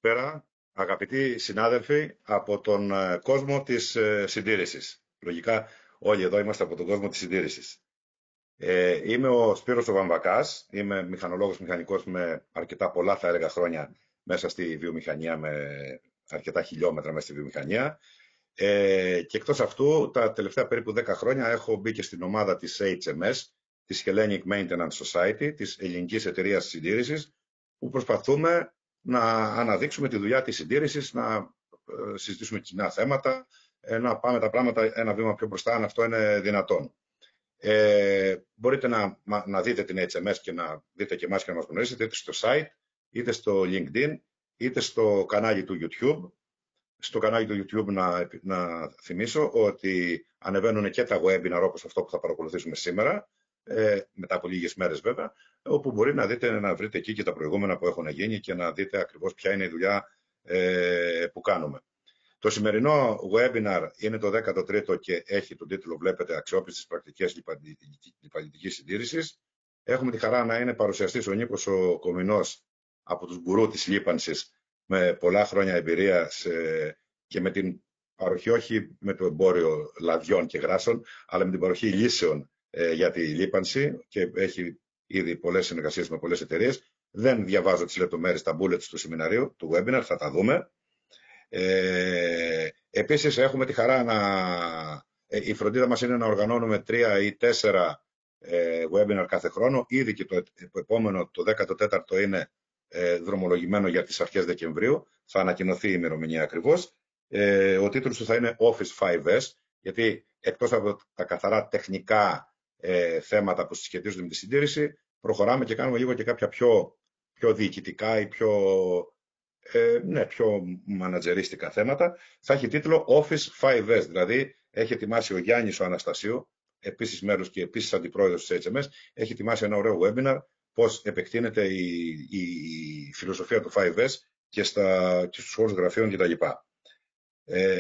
Καλησπέρα, αγαπητοί συνάδελφοι από τον κόσμο της συντήρησης. Λογικά όλοι εδώ είμαστε από τον κόσμο της συντήρησης. Είμαι ο Σπύρος ο Βαμβακάς, είμαι μηχανολόγος μηχανικός με αρκετά πολλά θα έλεγα χρόνια μέσα στη βιομηχανία, με αρκετά χιλιόμετρα μέσα στη βιομηχανία. Και εκτός αυτού, τα τελευταία περίπου 10 χρόνια έχω μπει και στην ομάδα της HMS, της Hellenic Maintenance Society, της Ελληνικής Εταιρείας Συντήρησης, που προσπαθούμε να αναδείξουμε τη δουλειά της συντήρησης, να συζητήσουμε κοινά θέματα, να πάμε τα πράγματα ένα βήμα πιο μπροστά, αν αυτό είναι δυνατόν. Μπορείτε να δείτε την HMS και να δείτε και εμάς και να μας γνωρίσετε είτε στο site, είτε στο LinkedIn, είτε στο κανάλι του YouTube. Στο κανάλι του YouTube να θυμίσω ότι ανεβαίνουν και τα webinar όπως αυτό που θα παρακολουθήσουμε σήμερα, μετά από λίγες μέρες βέβαια, όπου μπορεί να βρείτε εκεί και τα προηγούμενα που έχουν γίνει και να δείτε ακριβώς ποια είναι η δουλειά που κάνουμε. Το σημερινό webinar είναι το 13ο και έχει τον τίτλο, βλέπετε, αξιόπιστες πρακτικές λιπαντικής συντήρησης. Έχουμε τη χαρά να είναι παρουσιαστής ο Νίκος ο Κομινός από τους γκουρού της λίπανσης, με πολλά χρόνια εμπειρία και με την παροχή, όχι με το εμπόριο λαδιών και γράσων, αλλά με την παροχή λύσεων για τη λίπανση και έχει ήδη πολλές συνεργασίες με πολλές εταιρείες. Δεν διαβάζω τις λεπτομέρειες, τα bullets του σεμιναρίου, του webinar, θα τα δούμε. Επίσης έχουμε τη χαρά η φροντίδα μας είναι να οργανώνουμε 3 ή 4 webinar κάθε χρόνο. Ήδη και το επόμενο, το 14ο είναι δρομολογημένο για τις αρχές Δεκεμβρίου. Θα ανακοινωθεί η ημερομηνία ακριβώς. Ο τίτλος του θα είναι Office 5S, γιατί εκτός από τα καθαρά τεχνικά θέματα που συσχετίζονται με τη συντήρηση, προχωράμε και κάνουμε λίγο και κάποια πιο διοικητικά ή πιο μανατζερίστικα θέματα. Θα έχει τίτλο Office 5S, δηλαδή έχει ετοιμάσει ο Γιάννης ο Αναστασίου, επίσης μέλος και επίσης αντιπρόεδρος της HMS, έχει ετοιμάσει ένα ωραίο webinar πώς επεκτείνεται η φιλοσοφία του 5S και στους χώρους γραφείων κτλ.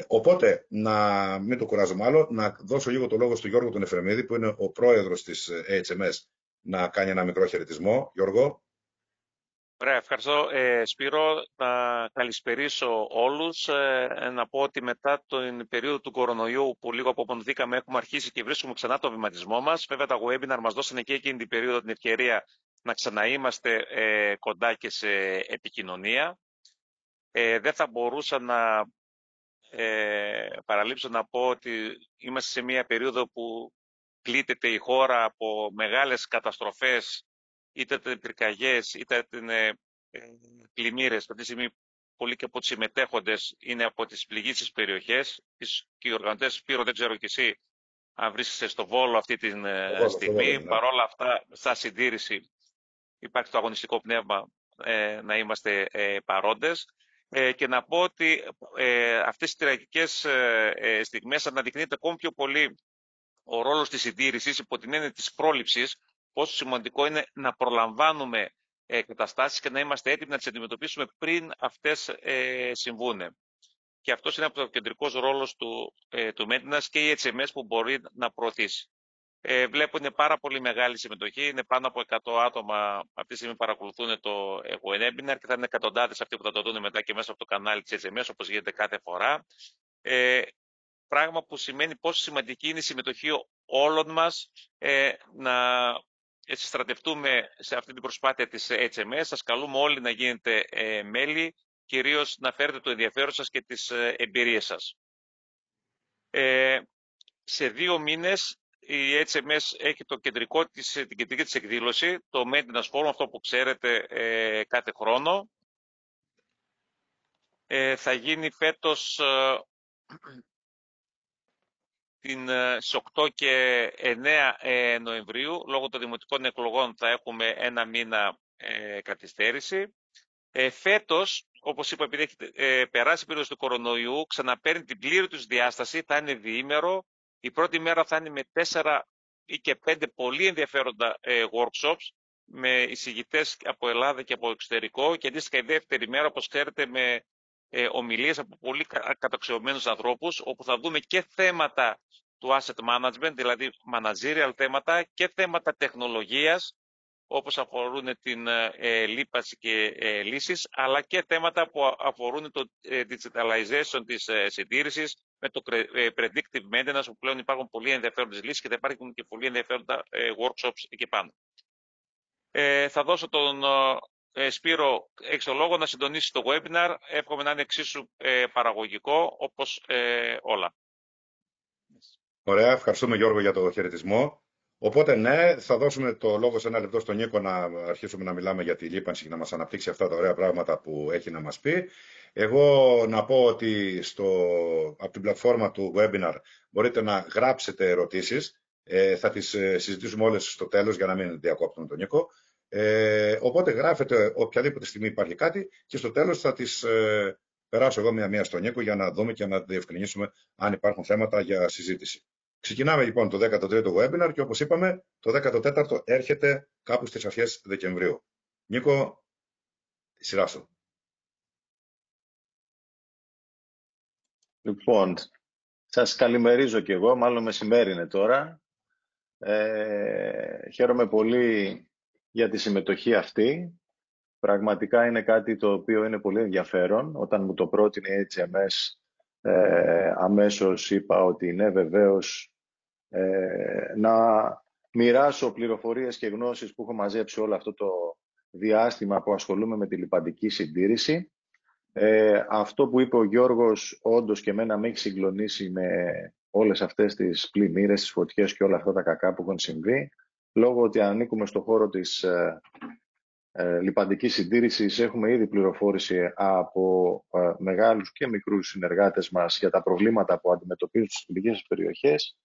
Οπότε, να μην το κουράζουμε άλλο, να δώσω λίγο το λόγο στον Γιώργο τον Εφρεμίδη, που είναι ο πρόεδρος της HMS, να κάνει ένα μικρό χαιρετισμό. Γιώργο. Ωραία, ευχαριστώ Σπύρο. Να καλησπερίσω όλους. Να πω ότι μετά την περίοδο του κορονοϊού που λίγο απομονωθήκαμε έχουμε αρχίσει και βρίσκουμε ξανά το βηματισμό μας. Βέβαια τα webinar μας δώσανε και εκείνη την περίοδο την ευκαιρία να ξαναείμαστε κοντά και σε επικοινωνία. Δεν θα μπορούσα να παραλείψω να πω ότι είμαστε σε μια περίοδο που πλήττεται η χώρα από μεγάλες καταστροφές, είτε πυρκαγιές, είτε πλημμύρες. Αυτή τη στιγμή πολλοί και από τους συμμετέχοντες είναι από τις πληγήσεις περιοχές και οι οργανωτές, Σπύρο, δεν ξέρω κι εσύ αν βρίσκεσαι στο Βόλο αυτή τη στιγμή. Παρόλα αυτά, στα συντήρηση υπάρχει το αγωνιστικό πνεύμα να είμαστε παρόντες. Και να πω ότι αυτές οι τραγικές στιγμές αναδεικνύεται ακόμη πιο πολύ ο ρόλος της συντήρησης υπό την έννοια της πρόληψης, πόσο σημαντικό είναι να προλαμβάνουμε καταστάσεις και να είμαστε έτοιμοι να τις αντιμετωπίσουμε πριν αυτές συμβούν. Και αυτός είναι από το κεντρικός ρόλος του maintenance και η HMS που μπορεί να προωθήσει. Βλέπω είναι πάρα πολύ μεγάλη συμμετοχή, είναι πάνω από 100 άτομα αυτή τη στιγμή παρακολουθούν το webinar και θα είναι εκατοντάδες αυτοί που θα το δουν μετά και μέσα από το κανάλι της HMS όπως γίνεται κάθε φορά. Πράγμα που σημαίνει πόσο σημαντική είναι η συμμετοχή όλων μας να στρατευτούμε σε αυτή την προσπάθεια της HMS. Σας καλούμε όλοι να γίνετε μέλη, κυρίως να φέρετε το ενδιαφέρον σας και τις εμπειρίες σας. Σε 2 μήνες η HMS έχει την κεντρική της εκδήλωση, το Maintenance Forum, αυτό που ξέρετε κάθε χρόνο. Θα γίνει φέτος στις 8 και 9 Νοεμβρίου. Λόγω των δημοτικών εκλογών θα έχουμε 1 μήνα καθυστέρηση. Φέτος, όπως είπα, επειδή έχει περάσει η περίοδος του κορονοϊού, ξαναπαίρνει την πλήρη τους διάσταση, θα είναι διήμερο. Η πρώτη μέρα θα είναι με 4 ή και 5 πολύ ενδιαφέροντα workshops με εισηγητές από Ελλάδα και από εξωτερικό και αντίστοιχα η δεύτερη μέρα, όπως ξέρετε, με ομιλίες από πολύ καταξιωμένους ανθρώπους, όπου θα δούμε και θέματα του asset management, δηλαδή managerial θέματα και θέματα τεχνολογίας, όπως αφορούν την λίπανση και λύσεις, αλλά και θέματα που αφορούν το digitalization της συντήρησης με το predictive maintenance, που πλέον υπάρχουν πολύ ενδιαφέροντες λύσεις και θα υπάρχουν και πολύ ενδιαφέροντα workshops εκεί πάνω. Θα δώσω τον Σπύρο, έχεις το λόγο να συντονίσει το webinar. Εύχομαι να είναι εξίσου παραγωγικό όπως όλα. Ωραία, ευχαριστούμε Γιώργο για το χαιρετισμό. Οπότε ναι, θα δώσουμε το λόγο σε ένα λεπτό στον Νίκο να αρχίσουμε να μιλάμε για τη λίπανση και να μας αναπτύξει αυτά τα ωραία πράγματα που έχει να μας πει. Εγώ να πω ότι από την πλατφόρμα του webinar μπορείτε να γράψετε ερωτήσεις. Θα τις συζητήσουμε όλες στο τέλος για να μην διακόπτουμε τον Νίκο. Οπότε γράφετε οποιαδήποτε στιγμή υπάρχει κάτι και στο τέλος θα τις περάσω εγώ μία-μία στον Νίκο για να δούμε και να διευκρινίσουμε αν υπάρχουν θέματα για συζήτηση. Ξεκινάμε λοιπόν το 13ο webinar και όπως είπαμε το 14ο έρχεται κάπου στις αρχές Δεκεμβρίου. Νίκο, η σειρά σου. Λοιπόν, σας καλημερίζω και εγώ, μάλλον μεσημέρι είναι τώρα. Χαίρομαι πολύ για τη συμμετοχή αυτή. Πραγματικά είναι κάτι το οποίο είναι πολύ ενδιαφέρον. Όταν μου το πρότεινε η HMS, αμέσως είπα ότι ναι, βεβαίως, να μοιράσω πληροφορίες και γνώσεις που έχω μαζέψει όλο αυτό το διάστημα που ασχολούμαι με τη λιπαντική συντήρηση. Αυτό που είπε ο Γιώργος όντως και εμένα με έχει συγκλονίσει με όλες αυτές τις πλημμύρες, τις φωτιές και όλα αυτά τα κακά που έχουν συμβεί. Λόγω ότι ανήκουμε στο χώρο της λιπαντικής συντήρησης, έχουμε ήδη πληροφόρηση από μεγάλους και μικρούς συνεργάτες μας για τα προβλήματα που αντιμετωπίζουν στις λιπαντικές περιοχές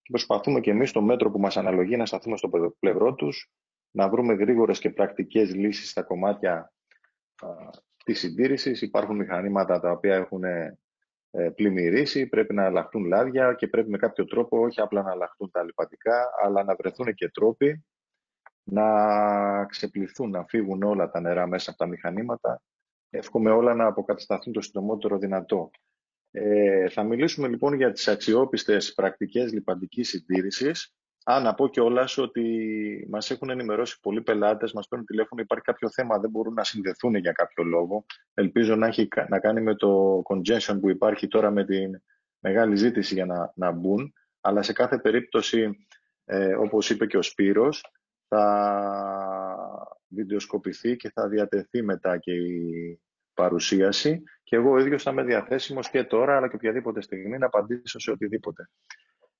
και προσπαθούμε και εμείς στο μέτρο που μας αναλογεί να σταθούμε στο πλευρό τους, να βρούμε γρήγορες και πρακτικές λύσεις στα κομμάτια της συντήρησης. Υπάρχουν μηχανήματα τα οποία έχουν πλημμυρίσει, πρέπει να αλλάχτούν λάδια και πρέπει με κάποιο τρόπο όχι απλά να αλλάχτούν τα λιπαντικά, αλλά να βρεθούν και τρόποι να ξεπληθούν, να φύγουν όλα τα νερά μέσα από τα μηχανήματα. Εύχομαι όλα να αποκατασταθούν το συντομότερο δυνατό. Θα μιλήσουμε λοιπόν για τις αξιόπιστες πρακτικές λιπαντικής συντήρησης. Να πω κιόλας ότι μας έχουν ενημερώσει πολλοί πελάτες, μας παίρνουν τηλέφωνο, υπάρχει κάποιο θέμα, δεν μπορούν να συνδεθούν για κάποιο λόγο. Ελπίζω να έχει να κάνει με το congestion που υπάρχει τώρα με τη μεγάλη ζήτηση για να μπουν. Αλλά σε κάθε περίπτωση, όπως είπε και ο Σπύρος, θα βιντεοσκοπηθεί και θα διατεθεί μετά και η παρουσίαση και εγώ ο ίδιος θα είμαι διαθέσιμος και τώρα αλλά και οποιαδήποτε στιγμή να απαντήσω σε οτιδήποτε.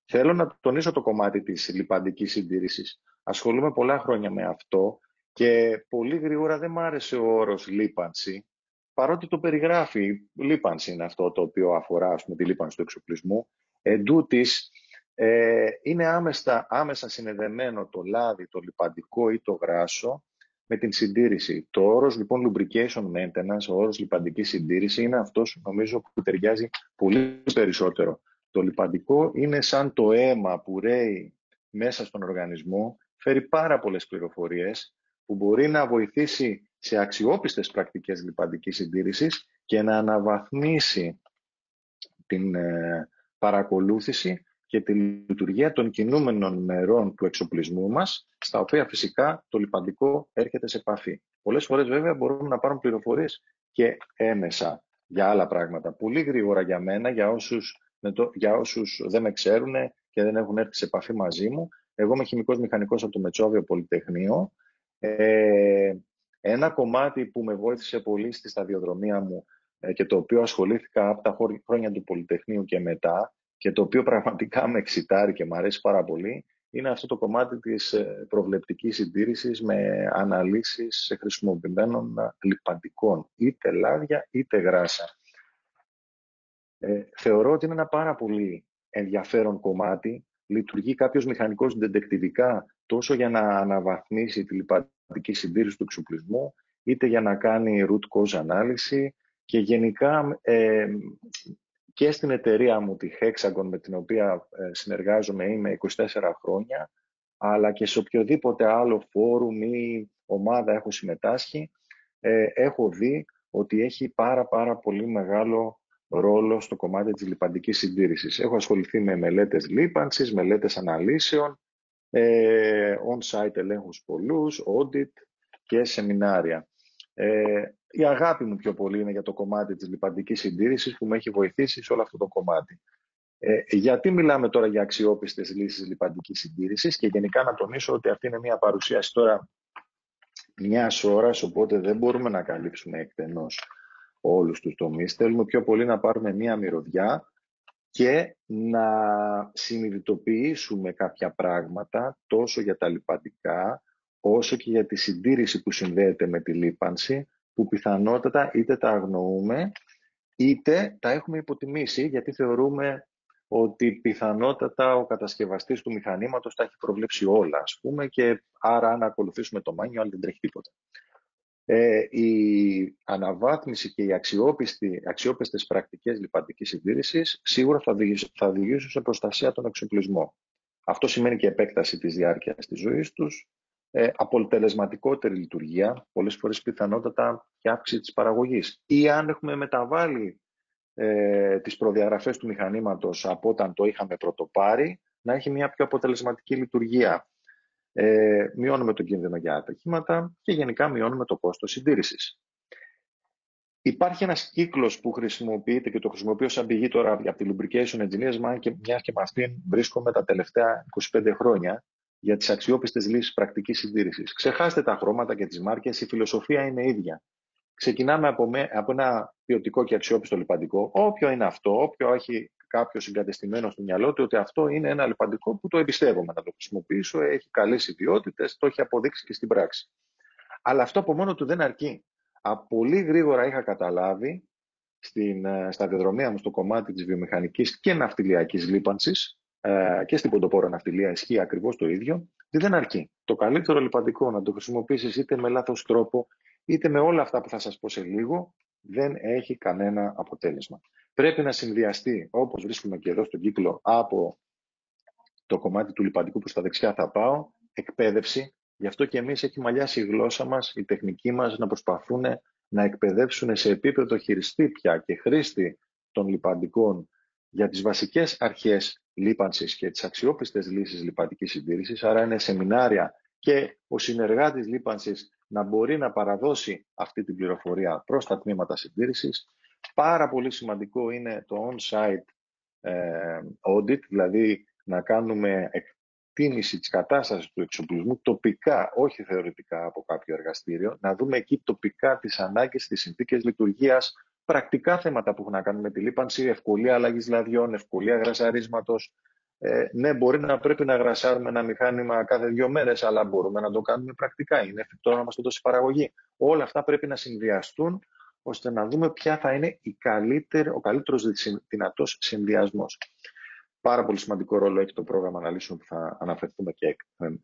Θέλω να τονίσω το κομμάτι της λιπαντικής συντήρησης. Ασχολούμαι πολλά χρόνια με αυτό και πολύ γρήγορα δεν μ' άρεσε ο όρος λίπανση, παρότι το περιγράφει. Λίπανση είναι αυτό το οποίο αφορά, ας πούμε, τη λίπανση του εξοπλισμού. Εντούτοις, είναι άμεσα συνδεδεμένο το λάδι, το λιπαντικό ή το γράσο με την συντήρηση. Το όρος λοιπόν lubrication maintenance, ο όρος λιπαντική συντήρηση είναι αυτός νομίζω που ταιριάζει πολύ περισσότερο. Το λιπαντικό είναι σαν το αίμα που ρέει μέσα στον οργανισμό, φέρει πάρα πολλές πληροφορίες που μπορεί να βοηθήσει σε αξιόπιστες πρακτικές λιπαντικής συντήρησης και να αναβαθμίσει την παρακολούθηση και τη λειτουργία των κινούμενων νερών του εξοπλισμού μας, στα οποία φυσικά το λιπαντικό έρχεται σε επαφή. Πολλές φορές βέβαια μπορούμε να πάρουμε πληροφορίες και έμεσα για άλλα πράγματα. Πολύ γρήγορα για μένα, για όσους δεν με ξέρουν και δεν έχουν έρθει σε επαφή μαζί μου. Εγώ είμαι χημικός μηχανικός από το Μετσόβιο Πολυτεχνείο. Ένα κομμάτι που με βοήθησε πολύ στη σταδιοδρομία μου και το οποίο ασχολήθηκα από τα χρόνια του Πολυτεχνείου και μετά και το οποίο πραγματικά με εξητάρει και μου αρέσει πάρα πολύ, είναι αυτό το κομμάτι της προβλεπτικής συντήρησης με αναλύσεις χρησιμοποιημένων λιπαντικών, είτε λάδια είτε γράσα. Θεωρώ ότι είναι ένα πάρα πολύ ενδιαφέρον κομμάτι. Λειτουργεί κάποιος μηχανικός συντεκτιβικά τόσο για να αναβαθμίσει τη λιπαντική συντήρηση του εξοπλισμού, είτε για να κάνει root cause ανάλυση και γενικά και στην εταιρεία μου, τη Hexagon, με την οποία συνεργάζομαι, είμαι 24 χρόνια, αλλά και σε οποιοδήποτε άλλο φόρουμ ή ομάδα έχω συμμετάσχει, έχω δει ότι έχει πάρα πολύ μεγάλο ρόλο στο κομμάτι της λιπαντικής συντήρησης. Έχω ασχοληθεί με μελέτες λίπανσης, μελέτες αναλύσεων, on-site ελέγχους πολλούς, audit και σεμινάρια. Η αγάπη μου πιο πολύ είναι για το κομμάτι της λιπαντικής συντήρησης που με έχει βοηθήσει σε όλο αυτό το κομμάτι. Γιατί μιλάμε τώρα για αξιόπιστες λύσεις λιπαντικής συντήρησης και γενικά να τονίσω ότι αυτή είναι μια παρουσίαση τώρα μιας ώρας, οπότε δεν μπορούμε να καλύψουμε εκτενώς όλους τους τομείς. Θέλουμε πιο πολύ να πάρουμε μια μυρωδιά και να συνειδητοποιήσουμε κάποια πράγματα τόσο για τα λιπαντικά όσο και για τη συντήρηση που συνδέεται με τη λίπανση, που πιθανότατα είτε τα αγνοούμε είτε τα έχουμε υποτιμήσει, γιατί θεωρούμε ότι πιθανότατα ο κατασκευαστής του μηχανήματος τα έχει προβλέψει όλα, ας πούμε, και άρα αν ακολουθήσουμε το manual δεν τρέχει τίποτα. Η αναβάθμιση και οι αξιόπιστες πρακτικές λιπαντικής συντήρησης σίγουρα θα οδηγήσουν σε προστασία των εξοπλισμών. Αυτό σημαίνει και επέκταση της διάρκειας της ζωής τους, αποτελεσματικότερη λειτουργία, πολλές φορές πιθανότατα και αύξηση της παραγωγής. Ή αν έχουμε μεταβάλει τις προδιαγραφές του μηχανήματος από όταν το είχαμε πρωτοπάρει, να έχει μια πιο αποτελεσματική λειτουργία. Μειώνουμε τον κίνδυνο για ατυχήματα και γενικά μειώνουμε το κόστος συντήρησης. Υπάρχει ένας κύκλος που χρησιμοποιείται και το χρησιμοποιώ σαν πηγή τώρα από τη Lubrication Engineers, μιας και με αυτήν βρίσκομαι τα τελευταία 25 χρόνια, για τις αξιόπιστες λύσεις πρακτικής συντήρησης. Ξεχάστε τα χρώματα και τις μάρκες, η φιλοσοφία είναι ίδια. Ξεκινάμε από ένα ποιοτικό και αξιόπιστο λιπαντικό, όποιο είναι αυτό, όποιο έχει κάποιο συγκατεστημένο στο μυαλό του ότι αυτό είναι ένα λιπαντικό που το εμπιστεύομαι να το χρησιμοποιήσω, έχει καλές ιδιότητες, το έχει αποδείξει και στην πράξη. Αλλά αυτό από μόνο του δεν αρκεί. Πολύ γρήγορα είχα καταλάβει στα διαδρομία μου στο κομμάτι της βιομηχανικής και ναυτιλιακής λίπανσης, και στην ποντοπόρα ναυτιλία ισχύει ακριβώς το ίδιο, ότι δεν αρκεί. Το καλύτερο λιπαντικό να το χρησιμοποιήσεις είτε με λάθος τρόπο, είτε με όλα αυτά που θα σας πω σε λίγο, δεν έχει κανένα αποτέλεσμα. Πρέπει να συνδυαστεί, όπως βρίσκουμε και εδώ στον κύκλο, από το κομμάτι του λιπαντικού που στα δεξιά θα πάω, εκπαίδευση. Γι' αυτό και εμείς έχει μαλλιάσει η γλώσσα μας, η τεχνική μας, να προσπαθούν να εκπαιδεύσουν σε επίπεδο χειριστή πια και χρήστη των λιπαντικών για τις βασικές αρχές λίπανσης και τις αξιόπιστες λύσεις λιπαντικής συντήρησης. Άρα είναι σεμινάρια και ο συνεργάτης λίπανσης να μπορεί να παραδώσει αυτή την πληροφορία προς τα τμήματα συντήρησης. Πάρα πολύ σημαντικό είναι το on-site audit, δηλαδή να κάνουμε εκτίμηση της κατάστασης του εξοπλισμού τοπικά, όχι θεωρητικά από κάποιο εργαστήριο, να δούμε εκεί τοπικά τις ανάγκες, τις συνθήκες λειτουργίας, πρακτικά θέματα που έχουν να κάνουν με τη λίπανση, ευκολία αλλαγής λαδιών, ευκολία γρασαρίσματος. Ναι, μπορεί να πρέπει να γρασάρουμε ένα μηχάνημα κάθε 2 μέρες, αλλά μπορούμε να το κάνουμε πρακτικά. Είναι εφικτό να μας το δώσει παραγωγή. Όλα αυτά πρέπει να συνδυαστούν ώστε να δούμε ποια θα είναι ο καλύτερος δυνατός συνδυασμός. Πάρα πολύ σημαντικό ρόλο έχει το πρόγραμμα αναλύσεων που θα αναφερθούμε και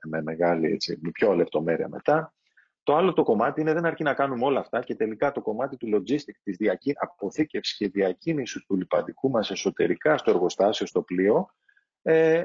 με μεγάλη, με πιο λεπτομέρεια μετά. Το άλλο το κομμάτι είναι δεν αρκεί να κάνουμε όλα αυτά και τελικά το κομμάτι του logistic, της αποθήκευσης και διακίνησης του λιπαντικού μας εσωτερικά στο εργοστάσιο, στο πλοίο,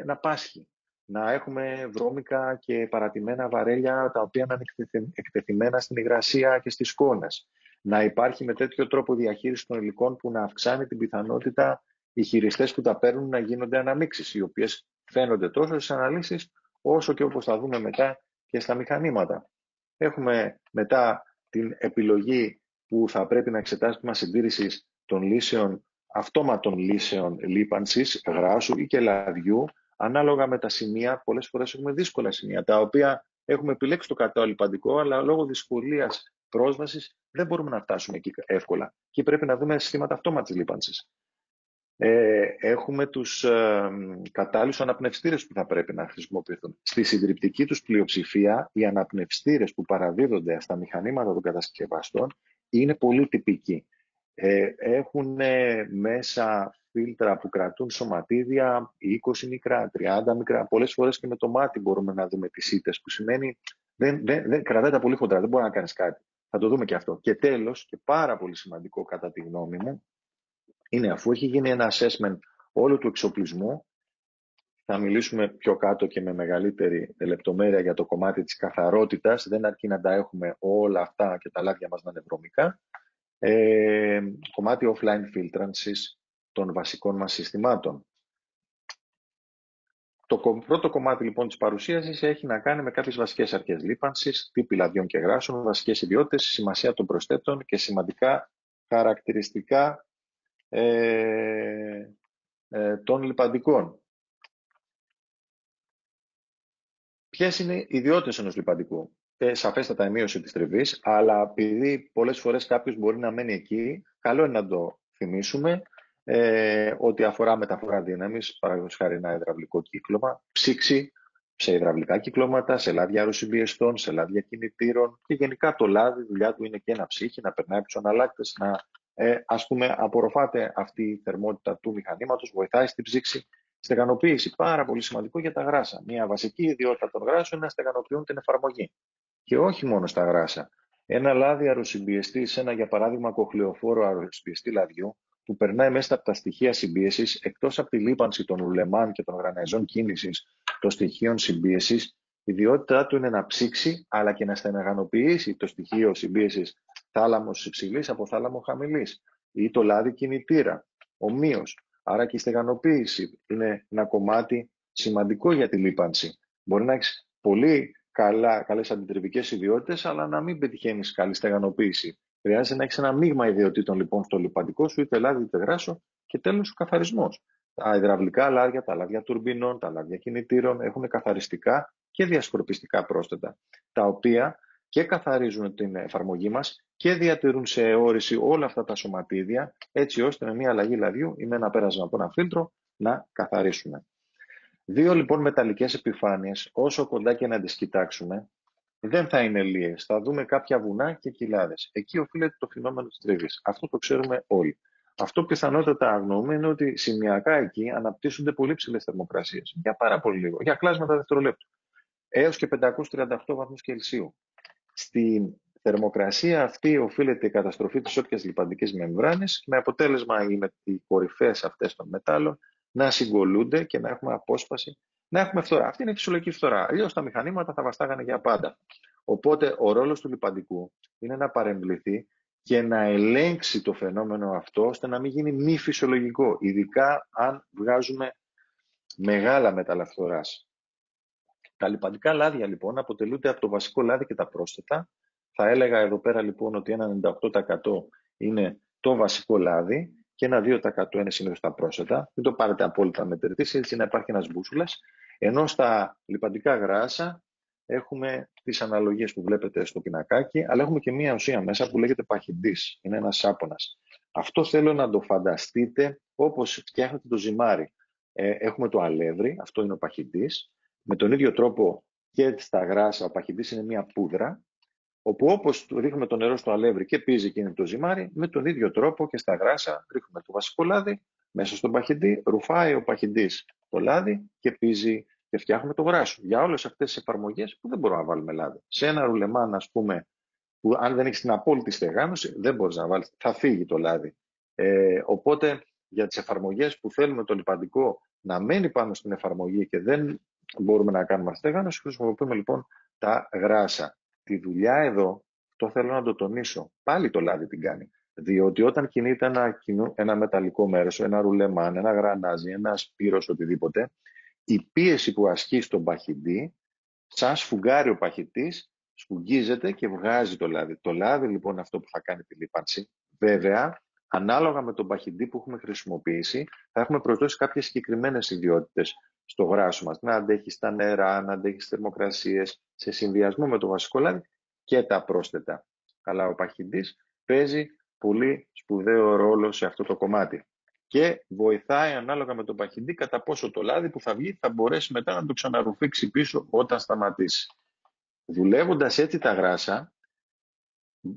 να πάσχει. Να έχουμε βρώμικα και παρατημένα βαρέλια τα οποία να είναι εκτεθειμένα στην υγρασία και στις σκόνες. Να υπάρχει με τέτοιο τρόπο διαχείριση των υλικών που να αυξάνει την πιθανότητα οι χειριστές που τα παίρνουν να γίνονται αναμίξεις, οι οποίες φαίνονται τόσο στις αναλύσεις όσο και όπως θα δούμε μετά και στα μηχανήματα. Έχουμε μετά την επιλογή που θα πρέπει να εξετάσει το συντήρησης των λύσεων, αυτόματων λύσεων λίπανσης, γράσου ή και λαδιού, ανάλογα με τα σημεία. Πολλές φορές έχουμε δύσκολα σημεία, τα οποία έχουμε επιλέξει το κατάλληλο λιπαντικό, αλλά λόγω δυσκολίας πρόσβασης δεν μπορούμε να φτάσουμε εκεί εύκολα. Και πρέπει να δούμε συστήματα αυτόματης λίπανσης. Έχουμε τους κατάλληλους αναπνευστήρες που θα πρέπει να χρησιμοποιηθούν. Στη συντριπτική τους πλειοψηφία, οι αναπνευστήρες που παραδίδονται στα μηχανήματα των κατασκευαστών είναι πολύ τυπικοί. Έχουν μέσα φίλτρα που κρατούν σωματίδια 20 μικρά, 30 μικρά. Πολλές φορές και με το μάτι μπορούμε να δούμε τις ήττες, που σημαίνει δεν κρατάει τα πολύ χοντρά, δεν μπορεί να κάνεις κάτι. Θα το δούμε και αυτό. Και τέλος, και πάρα πολύ σημαντικό κατά τη γνώμη μου, είναι αφού έχει γίνει ένα assessment όλου του εξοπλισμού, θα μιλήσουμε πιο κάτω και με μεγαλύτερη λεπτομέρεια για το κομμάτι της καθαρότητας. Δεν αρκεί να τα έχουμε όλα αυτά και τα λάδια μας να είναι βρωμικά. Κομμάτι offline filtrances των βασικών μας συστημάτων. Το πρώτο κομμάτι λοιπόν της παρουσίασης έχει να κάνει με κάποιες βασικές αρχές λίπανσης, τύποι λαδιών και γράσων, βασικές ιδιότητες, σημασία των προσθέτων και σημαντικά χαρακτηριστικά των λιπαντικών. Ποιες είναι οι ιδιότητες ενός λιπαντικού? Σαφέστατα η μείωση της τριβής, αλλά επειδή πολλές φορές κάποιος μπορεί να μένει εκεί, καλό είναι να το θυμίσουμε ότι αφορά μεταφορά δύναμης, παραδείγματος χάρη ένα υδραυλικό κύκλωμα, ψήξη σε υδραυλικά κυκλώματα, σε λάδια αεροσυμπιεστών, σε λάδια κινητήρων και γενικά το λάδι, η δουλειά του είναι και να ψύχει, να περνάει από τους αναλλάκτες, να απορροφάται αυτή η θερμότητα του μηχανήματος, βοηθάει στην ψήξη. Στεγανοποίηση, πάρα πολύ σημαντικό για τα γράσα. Μια βασική ιδιότητα των γράσων είναι να στεγανοποιούν την εφαρμογή. Και όχι μόνο στα γράσα. Ένα λάδι αεροσυμπιεστή, ένα για παράδειγμα κοχλεοφόρο αεροσυμπιεστή λαδιού, που περνάει μέσα από τα στοιχεία συμπίεσης, εκτός από τη λίπανση των ουλεμάν και των γρανεζών κίνησης των στοιχείων συμπίεσης, η ιδιότητά του είναι να ψήξει, αλλά και να στεγανοποιήσει το στοιχείο συμπίεσης θάλαμος υψηλής από θάλαμο χαμηλής, ή το λάδι κινητήρα. Ομοίως. Άρα και η στεγανοποίηση είναι ένα κομμάτι σημαντικό για τη λίπανση. Μπορεί να έχεις πολύ καλές αντιτριβικές ιδιότητες, αλλά να μην πετυχαίνεις καλή στεγανοποίηση. Χρειάζεται να έχεις ένα μείγμα ιδιοτήτων λοιπόν στο λιπαντικό σου, είτε λάδι είτε γράσο, και τέλος ο καθαρισμός. Τα υδραυλικά λάδια, τα λάδια τουρμπινών, τα λάδια κινητήρων έχουν καθαριστικά και διασκορπιστικά πρόσθετα, τα οποία και καθαρίζουν την εφαρμογή μας και διατηρούν σε αιώρηση όλα αυτά τα σωματίδια, έτσι ώστε με μια αλλαγή λαδιού ή με ένα πέρασμα από ένα φίλτρο να καθαρίσουμε. Δύο λοιπόν μεταλλικές επιφάνειες, όσο κοντά και να τις κοιτάξουμε, δεν θα είναι λιές. Θα δούμε κάποια βουνά και κοιλάδες. Εκεί οφείλεται το φαινόμενο της τριβής. Αυτό το ξέρουμε όλοι. Αυτό πιθανότατα αγνοούμε είναι ότι σημειακά εκεί αναπτύσσονται πολύ ψηλές θερμοκρασίες. Για πάρα πολύ λίγο, για κλάσματα δευτερολέπτου. Έως και 538 βαθμούς Κελσίου. Στην θερμοκρασία αυτή οφείλεται η καταστροφή της όποιας λιπαντικής μεμβράνης, με αποτέλεσμα οι κορυφές αυτές των μετάλλων να συγκολούνται και να έχουμε απόσπαση, να έχουμε φθορά. Αυτή είναι η φυσιολογική φθορά. Αλλιώς τα μηχανήματα θα βαστάγανε για πάντα. Οπότε ο ρόλος του λιπαντικού είναι να παρεμβληθεί και να ελέγξει το φαινόμενο αυτό, ώστε να μην γίνει μη φυσιολογικό, ειδικά αν βγάζουμε μεγάλα μέταλλα φθοράς. Τα λιπαντικά λάδια λοιπόν αποτελούνται από το βασικό λάδι και τα πρόσθετα. Θα έλεγα εδώ πέρα λοιπόν ότι ένα 98% είναι το βασικό λάδι και ένα 2% είναι συνήθως τα πρόσθετα. Μην το πάρετε απόλυτα μετρητής, έτσι να υπάρχει ένας μπούσουλας. Ενώ στα λιπαντικά γράσα έχουμε τις αναλογίες που βλέπετε στο πινακάκι, αλλά έχουμε και μία ουσία μέσα που λέγεται παχυντής. Είναι ένας σάπωνας. Αυτό θέλω να το φανταστείτε όπως φτιάχνετε το ζυμάρι. Έχουμε το αλεύρι, αυτό είναι ο παχυντής. Με τον ίδιο τρόπο και στα γράσα ο παχυντής είναι μια πούδρα, όπου όπως ρίχνουμε το νερό στο αλεύρι και πίζει εκείνο το ζυμάρι, με τον ίδιο τρόπο και στα γράσα ρίχνουμε το βασικό λάδι μέσα στον παχυντή, ρουφάει ο παχυντής το λάδι και πίζει και φτιάχνουμε το γράσο. Για όλες αυτές τις εφαρμογές που δεν μπορούμε να βάλουμε λάδι. Σε ένα ρουλεμάν, ας πούμε, που αν δεν έχεις την απόλυτη στεγάνωση, δεν μπορείς να βάλεις, θα φύγει το λάδι. Οπότε για τις εφαρμογές που θέλουμε το λιπαντικό να μένει πάνω στην εφαρμογή και δεν μπορούμε να κάνουμε στεγάνωση, χρησιμοποιούμε λοιπόν τα γράσα. Τη δουλειά εδώ, το θέλω να το τονίσω, πάλι το λάδι την κάνει. Διότι όταν κινείται ένα μεταλλικό μέρος, ένα ρουλεμάν, ένα γρανάζι, ένα σπύρος, οτιδήποτε, η πίεση που ασκεί στον παχυντή, σαν σφουγγάρει ο παχυντής, σφουγγίζεται και βγάζει το λάδι. Το λάδι λοιπόν αυτό που θα κάνει τη λίπανση. Βέβαια, ανάλογα με τον παχυντή που έχουμε χρησιμοποιήσει, θα έχουμε προσδώσει κάποιες συγκεκριμένες ιδιότητες στο γράσο μας. Να αντέχει στα νερά, να αντέχει στις θερμοκρασίες, σε συνδυασμό με το βασικό λάδι και τα πρόσθετα. Αλλά ο παχυντής παίζει πολύ σπουδαίο ρόλο σε αυτό το κομμάτι. Και βοηθάει ανάλογα με τον παχυντή κατά πόσο το λάδι που θα βγει θα μπορέσει μετά να το ξαναρουφήξει πίσω όταν σταματήσει. Δουλεύοντας έτσι τα γράσα,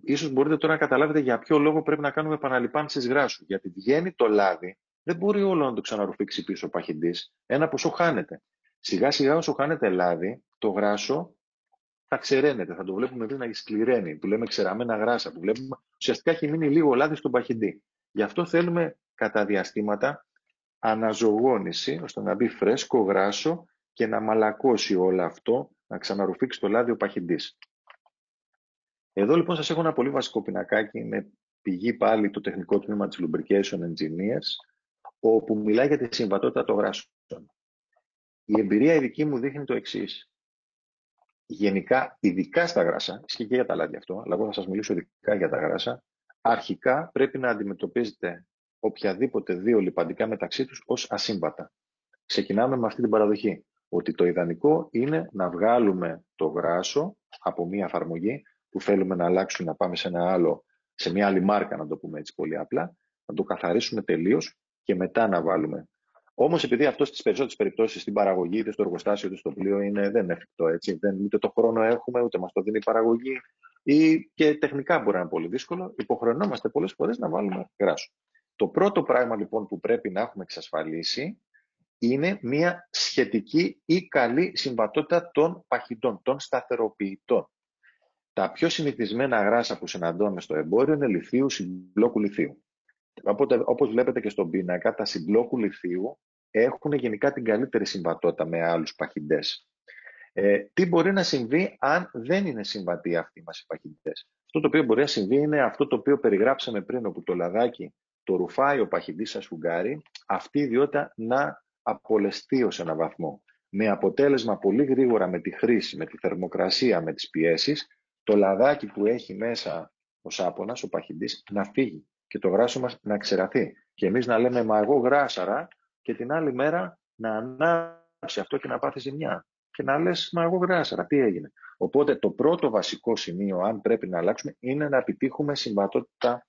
ίσως μπορείτε τώρα να καταλάβετε για ποιο λόγο πρέπει να κάνουμε επαναλιπάνσεις γράσου. Γιατί βγαίνει το λάδι, δεν μπορεί όλο να το ξαναρουφήξει πίσω ο παχυντής. Ένα ποσό χάνεται. Σιγά σιγά όσο χάνεται λάδι, το γράσο θα ξεραίνεται. Θα το βλέπουμε εμείς να σκληραίνει. Που λέμε ξεραμένα γράσα. Που βλέπουμε ουσιαστικά έχει μείνει λίγο λάδι στον παχυντή. Γι' αυτό θέλουμε κατά διαστήματα αναζωογόνηση, ώστε να μπει φρέσκο γράσο και να μαλακώσει όλο αυτό, να ξαναρουφήξει το λάδι ο παχυντής. Εδώ λοιπόν σας έχω ένα πολύ βασικό πινακάκι με πηγή πάλι το τεχνικό τμήμα της Lubrication Engineers, όπου μιλάει για τη συμβατότητα των γράσων. Η εμπειρία η δική μου δείχνει το εξής. Γενικά, ειδικά στα γράσα, ισχύει και για τα λάδια αυτό, αλλά εγώ θα σας μιλήσω ειδικά για τα γράσα, αρχικά πρέπει να αντιμετωπίζετε οποιαδήποτε δύο λιπαντικά μεταξύ τους ως ασύμβατα. Ξεκινάμε με αυτή την παραδοχή, ότι το ιδανικό είναι να βγάλουμε το γράσο από μία εφαρμογή που θέλουμε να αλλάξουμε, να πάμε σε ένα άλλο, σε μια άλλη μάρκα, να το πούμε έτσι πολύ απλά, να το καθαρίσουμε τελείως και μετά να βάλουμε. Όμως, επειδή αυτό στις περισσότερες περιπτώσεις στην παραγωγή, είτε στο εργοστάσιο, είτε στο πλοίο, δεν είναι εφικτό έτσι, ούτε το χρόνο έχουμε, ούτε μας το δίνει η παραγωγή, ή και τεχνικά μπορεί να είναι πολύ δύσκολο, υποχρεωνόμαστε πολλές φορές να βάλουμε γράσο. Το πρώτο πράγμα λοιπόν που πρέπει να έχουμε εξασφαλίσει είναι μια σχετική ή καλή συμβατότητα των παχυντών, των σταθεροποιητών. Τα πιο συνηθισμένα γράσα που συναντώνουμε στο εμπόριο είναι λιθίου, συμπλόκου λιθίου. Οπότε, όπως βλέπετε και στον πίνακα, τα συμπλόκου λιθίου έχουν γενικά την καλύτερη συμβατότητα με άλλους παχυντές. Τι μπορεί να συμβεί αν δεν είναι συμβατοί αυτοί μας οι παχυντές? Αυτό το οποίο μπορεί να συμβεί είναι αυτό το οποίο περιγράψαμε πριν, όπου το λαδάκι το ρουφάει ο παχυντής σας φουγγάρι, αυτή η ιδιότητα να απολεστεί ως έναν βαθμό. Με αποτέλεσμα πολύ γρήγορα με τη χρήση, με τη θερμοκρασία, με τις πιέσεις, το λαδάκι που έχει μέσα ο σάπωνας, ο παχυντής, να φύγει και το γράσο μας να ξεραθεί. Και εμείς να λέμε «μα εγώ γράσαρα» και την άλλη μέρα να ανάψει αυτό και να πάθει ζημιά. Και να λες «μα εγώ γράσαρα, τι έγινε?» Οπότε το πρώτο βασικό σημείο, αν πρέπει να αλλάξουμε, είναι να επιτύχουμε συμβατότητα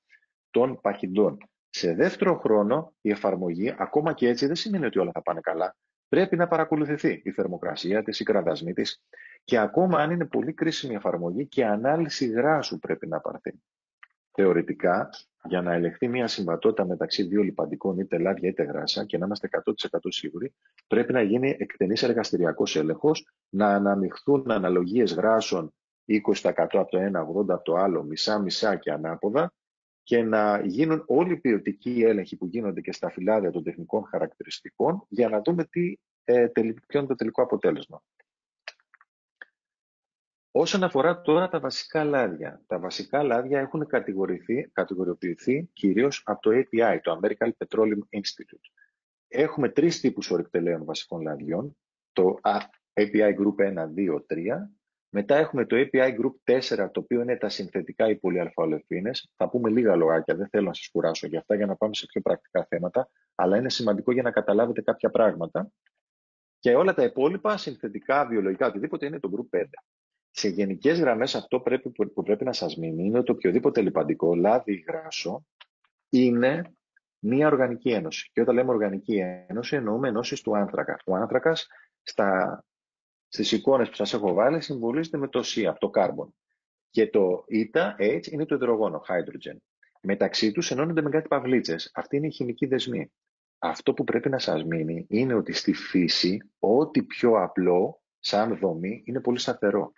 των παχυντών. Σε δεύτερο χρόνο, η εφαρμογή, ακόμα και έτσι, δεν σημαίνει ότι όλα θα πάνε καλά. Πρέπει να παρακολουθηθεί η θερμοκρασία της, οι κραδασμοί της, και ακόμα αν είναι πολύ κρίσιμη η εφαρμογή, και ανάλυση γράσου πρέπει να πάρθει. Θεωρητικά, για να ελεγχθεί μια συμβατότητα μεταξύ δύο λιπαντικών, είτε λάδια είτε γράσα, και να είμαστε 100% σίγουροι, πρέπει να γίνει εκτενής εργαστηριακός έλεγχος, να αναμειχθούν αναλογίες γράσων 20% από το ένα, 80% από το άλλο, μισά-μισά και ανάποδα, και να γίνουν όλοι οι ποιοτικοί έλεγχοι που γίνονται και στα φυλάδια των τεχνικών χαρακτηριστικών, για να δούμε ποιο είναι το τελικό αποτέλεσμα. Όσον αφορά τώρα τα βασικά λάδια έχουν κατηγοριοποιηθεί κυρίως από το API, το American Petroleum Institute. Έχουμε τρεις τύπους ορυκτελέων βασικών λαδιών, το API Group 1, 2, 3. Μετά έχουμε το API Group 4, το οποίο είναι τα συνθετικά ή πολυαλφαολεφίνες. Θα πούμε λίγα λογάκια, δεν θέλω να σας κουράσω για αυτά, για να πάμε σε πιο πρακτικά θέματα, αλλά είναι σημαντικό για να καταλάβετε κάποια πράγματα. Και όλα τα υπόλοιπα, συνθετικά, βιολογικά, οτιδήποτε, είναι το Group 5. Σε γενικές γραμμές, αυτό που πρέπει να σας μείνει είναι ότι οποιοδήποτε λιπαντικό, λάδι ή γράσο, είναι μια οργανική ένωση. Και όταν λέμε οργανική ένωση, εννοούμε ενώσεις του άνθρακα. Ο άνθρακας στις εικόνες που σας έχω βάλει συμβολίζεται με το C, το carbon. Και το H είναι το υδρογόνο, hydrogen. Μεταξύ τους ενώνονται με κάτι παυλίτσες. Αυτή είναι η χημική δεσμή. Αυτό που πρέπει να σας μείνει είναι ότι στη φύση ό,τι πιο απλό σαν δομή είναι πολύ σταθερό.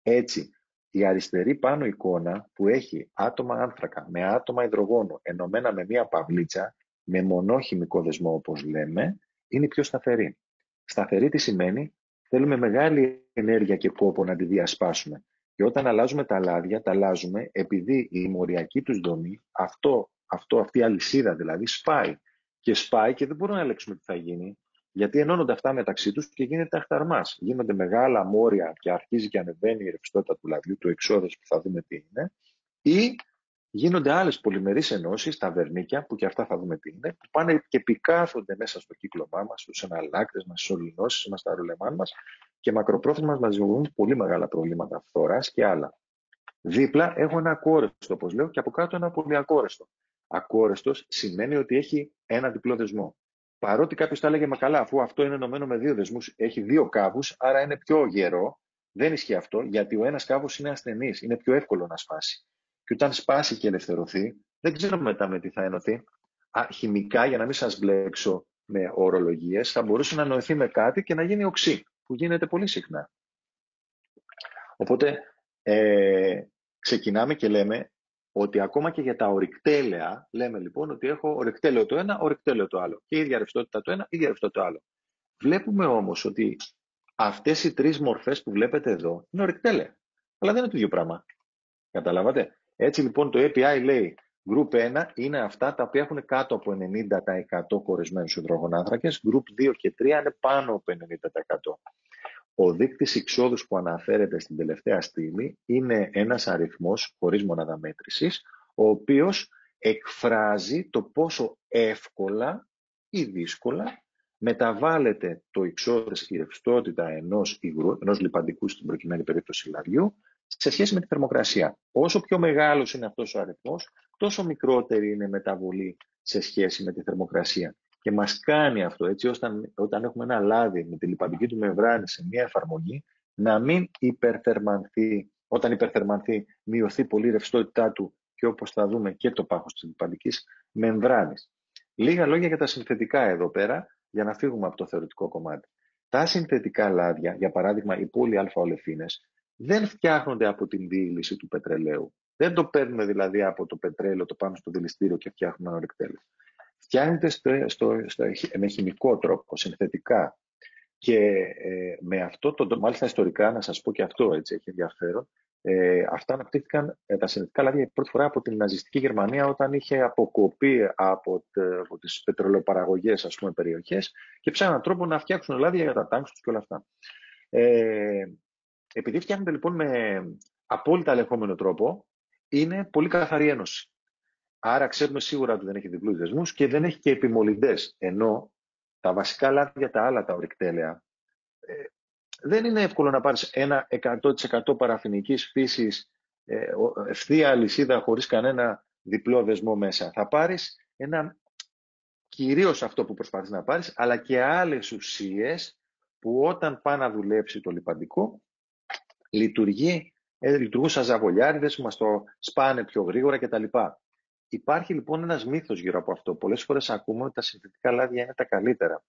Έτσι, η αριστερή πάνω εικόνα που έχει άτομα άνθρακα με άτομα υδρογόνου ενωμένα με μία παυλίτσα, με μονό χημικό δεσμό όπως λέμε, είναι πιο σταθερή. Σταθερή τι σημαίνει? Θέλουμε μεγάλη ενέργεια και κόπο να τη διασπάσουμε. Και όταν αλλάζουμε τα λάδια, τα αλλάζουμε επειδή η μοριακή τους δομή, αυτή η αλυσίδα δηλαδή, σπάει. Και σπάει και δεν μπορούμε να ελέγξουμε τι θα γίνει, γιατί ενώνονται αυτά μεταξύ τους και γίνεται αχταρμάς. Γίνονται μεγάλα μόρια και αρχίζει και ανεβαίνει η ρευστότητα του λαδιού, του εξόδους που θα δούμε τι είναι, ή γίνονται άλλες πολυμερείς ενώσεις, τα βερνίκια, που και αυτά θα δούμε τι είναι, που πάνε και επικάθονται μέσα στο κύκλωμά μας, στους εναλλάκτες μας, στις ολυνώσεις μας, στα ρολεμάν μας, και μακροπρόθεσμα μας δημιουργούν πολύ μεγάλα προβλήματα φθοράς και άλλα. Δίπλα έχω ένα ακόρεστο, όπως λέω, και από κάτω ένα πολυακόρεστο. Ακόρεστος σημαίνει ότι έχει ένα διπλό δεσμό. Παρότι κάποιος θα έλεγε, μα καλά, αφού αυτό είναι ενωμένο με δύο δεσμούς, έχει δύο κάβους, άρα είναι πιο γερό. Δεν ισχύει αυτό, γιατί ο ένας κάβος είναι ασθενής, είναι πιο εύκολο να σπάσει. Και όταν σπάσει και ελευθερωθεί, δεν ξέρω μετά με τι θα ενωθεί. Χημικά, για να μην σας μπλέξω με ορολογίες, θα μπορούσε να ενωθεί με κάτι και να γίνει οξύ, που γίνεται πολύ συχνά. Οπότε, ξεκινάμε και λέμε ότι ακόμα και για τα ορυκτέλεα, λέμε λοιπόν ότι έχω ορυκτέλεο το ένα, ορυκτέλεο το άλλο. Και ίδια ρευστότητα το ένα, ίδια ρευστότητα το άλλο. Βλέπουμε όμως ότι αυτές οι τρεις μορφές που βλέπετε εδώ είναι ορυκτέλεα. Αλλά δεν είναι το ίδιο πράγμα. Καταλάβατε? Έτσι λοιπόν το API λέει Group 1 είναι αυτά τα οποία έχουν κάτω από 90% κορεσμένους υδρογονάνθρακες. Group 2 και 3 είναι πάνω από 90%. Ο δείκτης εξόδους που αναφέρεται στην τελευταία στήλη είναι ένας αριθμός χωρίς μονάδα μέτρησης, ο οποίος εκφράζει το πόσο εύκολα ή δύσκολα μεταβάλλεται το εξώδες, η ρευστότητα ενός υγρού, ενός λιπαντικού στην προκειμένη περίπτωση λαδιού, σε σχέση με τη θερμοκρασία. Όσο πιο μεγάλος είναι αυτός ο αριθμός, τόσο μικρότερη είναι η μεταβολή σε σχέση με τη θερμοκρασία. Και μας κάνει αυτό, έτσι, όταν έχουμε ένα λάδι με τη λιπαντική του μεμβράνη σε μια εφαρμογή, να μην υπερθερμανθεί. Όταν υπερθερμανθεί, μειωθεί πολύ η ρευστότητά του και όπως θα δούμε και το πάχος της λιπαντικής μεμβράνης. Λίγα λόγια για τα συνθετικά εδώ πέρα, για να φύγουμε από το θεωρητικό κομμάτι. Τα συνθετικά λάδια, για παράδειγμα οι πολυαλφαολεφίνες, δεν φτιάχνονται από την διήλυση του πετρελαίου. Δεν το παίρνουμε δηλαδή από το πετρέλαιο, το πάμε στο δηληστήριο και φτιάχνουμε ένα ορυκτέλειο. Φτιάχνεται με χημικό τρόπο, συνθετικά. Και με αυτό, μάλιστα ιστορικά, να σας πω και αυτό έτσι έχει ενδιαφέρον, αυτά αναπτύχθηκαν τα συνθετικά λάδια πρώτη φορά από την ναζιστική Γερμανία όταν είχε αποκοπεί από τις πετρελαιοπαραγωγές, ας πούμε, περιοχές και ψάχναν τρόπο να φτιάξουν λάδια για τα τάγκς τους και όλα αυτά. Επειδή φτιάχνεται λοιπόν με απόλυτα ελεγχόμενο τρόπο, είναι πολύ καθαρή ένωση. Άρα ξέρουμε σίγουρα ότι δεν έχει διπλούς δεσμούς και δεν έχει και επιμολυντές. Ενώ τα βασικά λάδια, τα άλλα, τα ορυκτέλεα, δεν είναι εύκολο να πάρεις ένα 100% παραφινικής φύσης ευθεία αλυσίδα χωρίς κανένα διπλό δεσμό μέσα. Θα πάρεις κυρίως αυτό που προσπαθείς να πάρεις, αλλά και άλλες ουσίες που όταν πάει να δουλέψει το λιπαντικό, λειτουργούν σαν ζαβολιάριδες που μας το σπάνε πιο γρήγορα κτλ. Υπάρχει λοιπόν ένας μύθος γύρω από αυτό. Πολλές φορές ακούμε ότι τα συνθετικά λάδια είναι τα καλύτερα.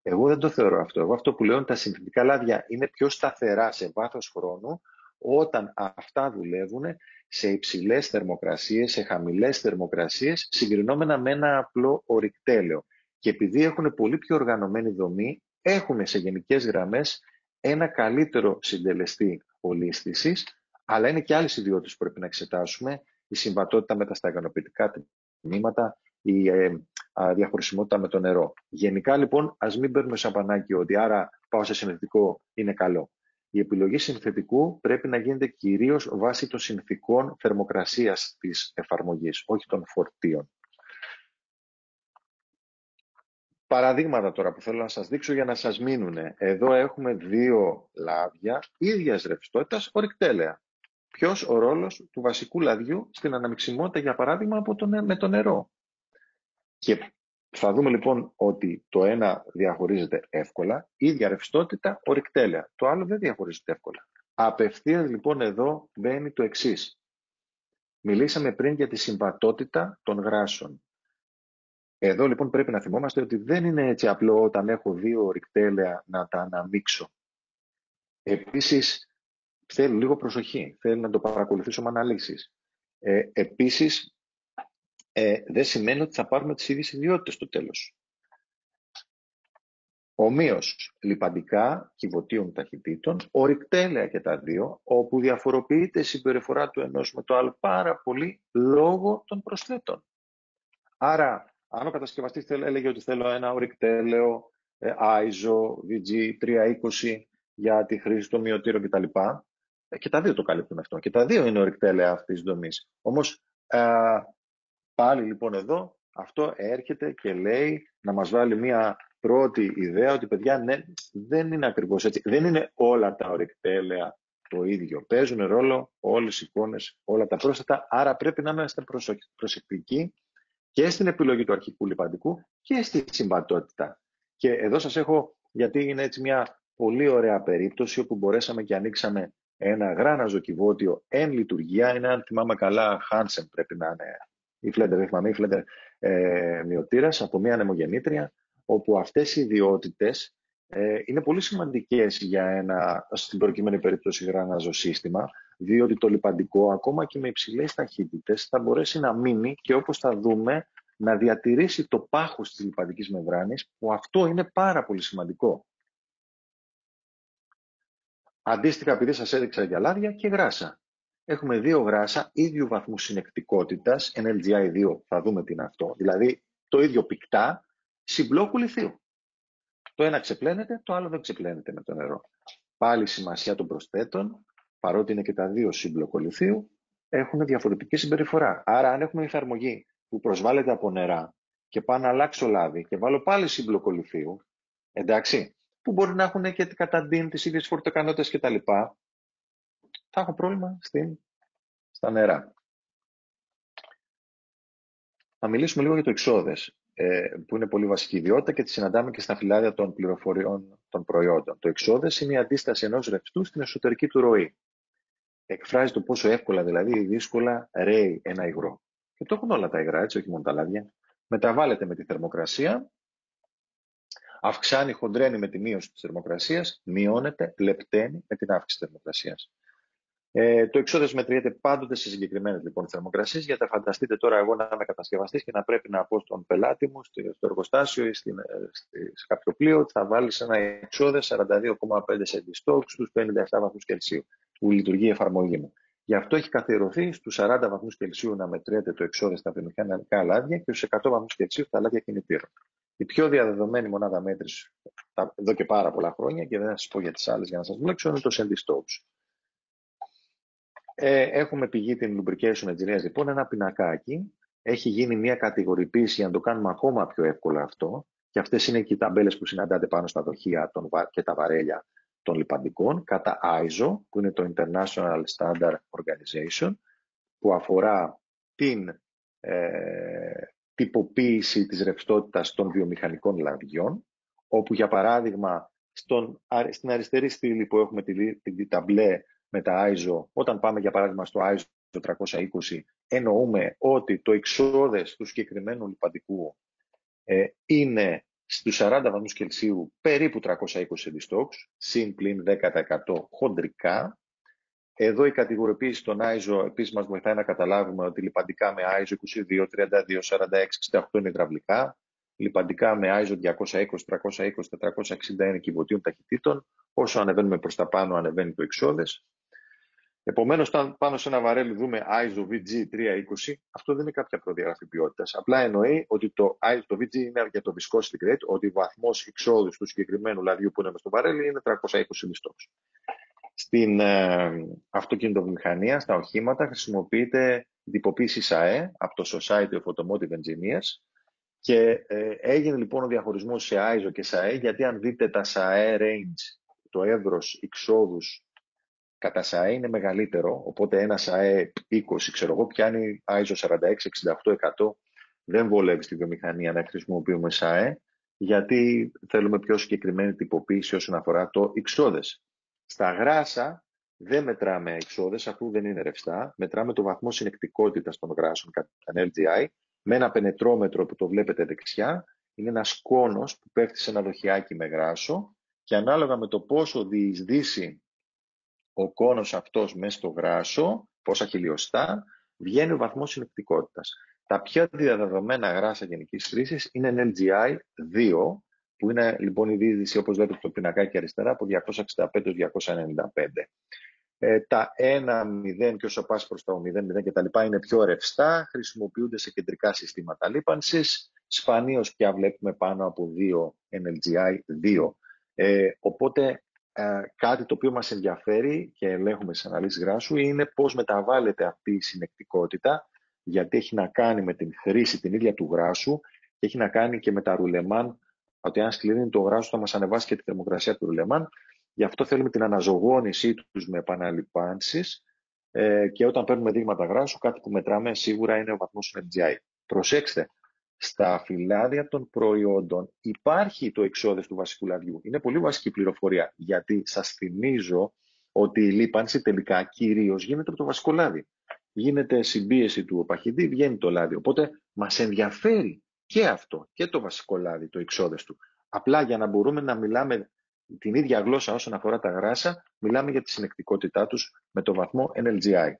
Εγώ δεν το θεωρώ αυτό. Εγώ αυτό που λέω είναι ότι τα συνθετικά λάδια είναι πιο σταθερά σε βάθος χρόνου όταν αυτά δουλεύουν σε υψηλές θερμοκρασίες, σε χαμηλές θερμοκρασίες, συγκρινόμενα με ένα απλό ορυκτέλεο. Και επειδή έχουν πολύ πιο οργανωμένη δομή, έχουμε σε γενικές γραμμές ένα καλύτερο συντελεστή ολίσθησης, αλλά είναι και άλλες ιδιότητες που πρέπει να εξετάσουμε. Η συμβατότητα με τα σταγανοποιητικά τμήματα, η διαχωρισμότητα με το νερό. Γενικά λοιπόν, ας μην παίρνουμε σαν πανάκι ότι άρα πάω σε συνθετικό είναι καλό. Η επιλογή συνθετικού πρέπει να γίνεται κυρίως βάσει των συνθηκών θερμοκρασίας της εφαρμογής, όχι των φορτίων. Παραδείγματα τώρα που θέλω να σας δείξω για να σας μείνουν. Εδώ έχουμε δύο λάδια ίδιας ρευστότητας ορυκτέλεα. Ποιος ο ρόλος του βασικού λαδιού στην αναμειξιμότητα, για παράδειγμα, με το νερό. Και θα δούμε λοιπόν ότι το ένα διαχωρίζεται εύκολα, ίδια ρευστότητα, ορυκτέλεα. Το άλλο δεν διαχωρίζεται εύκολα. Απευθείας λοιπόν εδώ μπαίνει το εξής. Μιλήσαμε πριν για τη συμβατότητα των γράσων. Εδώ λοιπόν πρέπει να θυμόμαστε ότι δεν είναι έτσι απλό όταν έχω δύο ορυκτέλεα να τα αναμίξω. Επίσης, θέλει λίγο προσοχή, θέλει να το παρακολουθήσω με αναλύσεις. Επίσης, δεν σημαίνει ότι θα πάρουμε τις ίδιες ιδιότητες στο τέλος. Ομοίως, λιπαντικά κυβωτίων ταχυτήτων, ορυκτέλεα και τα δύο, όπου διαφοροποιείται η συμπεριφορά του ενός με το άλλο πάρα πολύ λόγω των προσθέτων. Άρα, αν ο κατασκευαστής έλεγε ότι θέλω ένα ορυκτέλεο ISO VG320 για τη χρήση των μειωτήρων κτλ. Και τα δύο το καλύπτουν αυτό. Και τα δύο είναι ορυκτέλεα αυτής της δομής. Όμως, πάλι λοιπόν εδώ, αυτό έρχεται και λέει να μας βάλει μια πρώτη ιδέα ότι παιδιά, ναι, δεν είναι ακριβώς έτσι. Δεν είναι όλα τα ορυκτέλεα το ίδιο. Παίζουν ρόλο όλες οι εικόνες, όλα τα πρόσθετα. Άρα πρέπει να είμαστε προσεκτικοί και στην επιλογή του αρχικού λιπαντικού και στη συμβατότητα. Και εδώ σας έχω, γιατί είναι έτσι μια πολύ ωραία περίπτωση όπου μπορέσαμε και ανοίξαμε ένα γράναζο κυβότιο εν λειτουργία. Είναι, αν θυμάμαι καλά, Hansen πρέπει να είναι, ή Flender, δεν θυμάμαι, ή Flender μειωτήρας από μια ανεμογεννήτρια, όπου αυτές οι ιδιότητες είναι πολύ σημαντικές για ένα, στην προκειμένη περίπτωση, γράναζο σύστημα, διότι το λιπαντικό, ακόμα και με υψηλές ταχύτητες, θα μπορέσει να μείνει και όπως θα δούμε, να διατηρήσει το πάχος της λιπαντικής μεμβράνης, που αυτό είναι πάρα πολύ σημαντικό. Αντίστοιχα, επειδή σας έδειξα για λάδια και γράσα. έχουμε δύο γράσα ίδιου βαθμού συνεκτικότητας, NLGI2, θα δούμε τι είναι αυτό, δηλαδή το ίδιο πικτά, συμπλόκου λιθίου. Το ένα ξεπλένεται, το άλλο δεν ξεπλένεται με το νερό. Πάλι σημασία των προσθέτων, παρότι είναι και τα δύο σύμπλοκο λιθίου, έχουν διαφορετική συμπεριφορά. Άρα, αν έχουμε εφαρμογή που προσβάλλεται από νερά και πάω να αλλάξω λάδι και βάλω πάλι σύμπλοκο λιθίου, εντάξει, που μπορεί να έχουν και κατά αντίν τις ίδιες φορτοικανότητες κτλ., θα έχω πρόβλημα στα νερά. Θα μιλήσουμε λίγο για το εξώδες, που είναι πολύ βασική ιδιότητα και τη συναντάμε και στα φυλάδια των πληροφοριών των προϊόντων. Το εξώδες είναι η αντίσταση ενός ρευστού στην εσωτερική του ροή. Εκφράζει το πόσο εύκολα δηλαδή ή δύσκολα ρέει ένα υγρό. Και το έχουν όλα τα υγρά, έτσι, όχι μόνο τα λάδια. Μεταβάλλεται με τη θερμοκρασία, αυξάνει, χοντρένει με τη μείωση της θερμοκρασίας, μειώνεται, λεπταίνει με την αύξηση της θερμοκρασίας. Το εξώδες μετριέται πάντοτε σε συγκεκριμένες λοιπόν θερμοκρασίες. Γιατί φανταστείτε τώρα εγώ να είμαι κατασκευαστής και να πρέπει να πω στον πελάτη μου, στο εργοστάσιο ή σε κάποιο πλοίο ότι θα βάλεις ένα εξώδες 42,5 centistoke στους 57 βαθμούς Κελσίου, που λειτουργεί η εφαρμογή μου. Γι' αυτό έχει καθιερωθεί στους 40 βαθμούς Κελσίου να μετριέται το εξώδες στα βιομηχανικά λάδια και στους 100 βαθμούς Κελσίου στα λάδια κινητήρων. Η πιο διαδεδομένη μονάδα μέτρησης εδώ και πάρα πολλά χρόνια, και δεν θα σας πω για τις άλλες για να σας μπλέξω, είναι το centistoke. Έχουμε πηγή την Lubrication Engineers, λοιπόν, ένα πινακάκι. Έχει γίνει μια κατηγοριοποίηση για να το κάνουμε ακόμα πιο εύκολο αυτό. Και αυτές είναι και οι ταμπέλες που συναντάτε πάνω στα δοχεία και τα βαρέλια των λιπαντικών, κατά ISO, που είναι το International Standard Organization, που αφορά την τυποποίηση της ρευστότητας των βιομηχανικών λαδιών, όπου για παράδειγμα στην αριστερή στήλη που έχουμε την ταμπλέ με τα ISO, όταν πάμε για παράδειγμα στο ISO 320, εννοούμε ότι το εξώδες του συγκεκριμένου λιπαντικού είναι στους 40 βαθμούς Κελσίου περίπου 320 centistoke, συν πλην 10% χοντρικά. Εδώ η κατηγοριοποίηση των ISO επίσης μας βοηθάει να καταλάβουμε ότι λιπαντικά με ISO 22, 32, 46, 68 είναι υδραυλικά, λιπαντικά με ISO 220, 320, 460 είναι κυβωτίων ταχυτήτων. Όσο ανεβαίνουμε προς τα πάνω, ανεβαίνει το εξώδες. Επομένως, όταν πάνω σε ένα βαρέλι δούμε ISO VG320, αυτό δεν είναι κάποια προδιαγραφή ποιότητας. Απλά εννοεί ότι το VG είναι για το viscosity grade, ότι ο βαθμός εξόδους του συγκεκριμένου λαδιού που είναι μες στο βαρέλι είναι 320 centistoke. Στην αυτοκινητοβιομηχανία, στα οχήματα, χρησιμοποιείται η τυποποίηση SAE από το Society of Automotive Engineers και έγινε λοιπόν ο διαχωρισμός σε ISO και SAE, γιατί αν δείτε τα SAE range, το εύρος εξόδους κατά SAE είναι μεγαλύτερο, οπότε ένα SAE 20, ξέρω εγώ, πιάνει ISO 46, 68, 100. Δεν βολεύει στη βιομηχανία να χρησιμοποιούμε SAE, γιατί θέλουμε πιο συγκεκριμένη τυποποίηση όσον αφορά το εξώδες. Στα γράσα δεν μετράμε εξώδες, αφού δεν είναι ρευστά. Μετράμε το βαθμό συνεκτικότητας των γράσων κατά LGI, με ένα πενετρόμετρο που το βλέπετε δεξιά. Είναι ένας κόνος που πέφτει σε ένα δοχιάκι με γράσο και ανάλογα με το πόσο διεισδύσει ο κόνος αυτός μέσα στο γράσο, πόσα χιλιοστά, βγαίνει ο βαθμός συνεκτικότητας. Τα πιο διαδεδομένα γράσα γενικής χρήσης είναι LGI 2, που είναι λοιπόν η διείσδυση, όπως βλέπετε στο πινακάκι αριστερά, από 265-295. Τα 1, 0 και όσο πας προς τα 0, 0 και τα λοιπά είναι πιο ρευστά, χρησιμοποιούνται σε κεντρικά συστήματα λίπανσης, σπανίως πια βλέπουμε πάνω από 2 NLGI 2. Οπότε κάτι το οποίο μας ενδιαφέρει και ελέγχουμε στις αναλύσεις γράσου είναι πώς μεταβάλλεται αυτή η συνεκτικότητα, γιατί έχει να κάνει με την χρήση την ίδια του γράσου και έχει να κάνει και με τα ρουλεμάν, ότι αν σκληρύνει το γράσο θα μας ανεβάσει και τη θερμοκρασία του ρουλεμάν. Γι' αυτό θέλουμε την αναζωγόνησή τους με επαναλιπάνσεις και όταν παίρνουμε δείγματα γράσου, κάτι που μετράμε σίγουρα είναι ο βαθμός NLGI. Προσέξτε, στα φυλάδια των προϊόντων υπάρχει το εξώδες του βασικού λαδιού. Είναι πολύ βασική πληροφορία, γιατί σας θυμίζω ότι η λίπανση τελικά κυρίως γίνεται από το βασικό λάδι. Γίνεται συμπίεση του οπαχυντή, βγαίνει το λάδι. Οπότε μας ενδιαφέρει και αυτό, και το βασικό λάδι, το εξώδες του. Απλά για να μπορούμε να μιλάμε την ίδια γλώσσα όσον αφορά τα γράσα, μιλάμε για τη συνεκτικότητά τους με το βαθμό NLGI.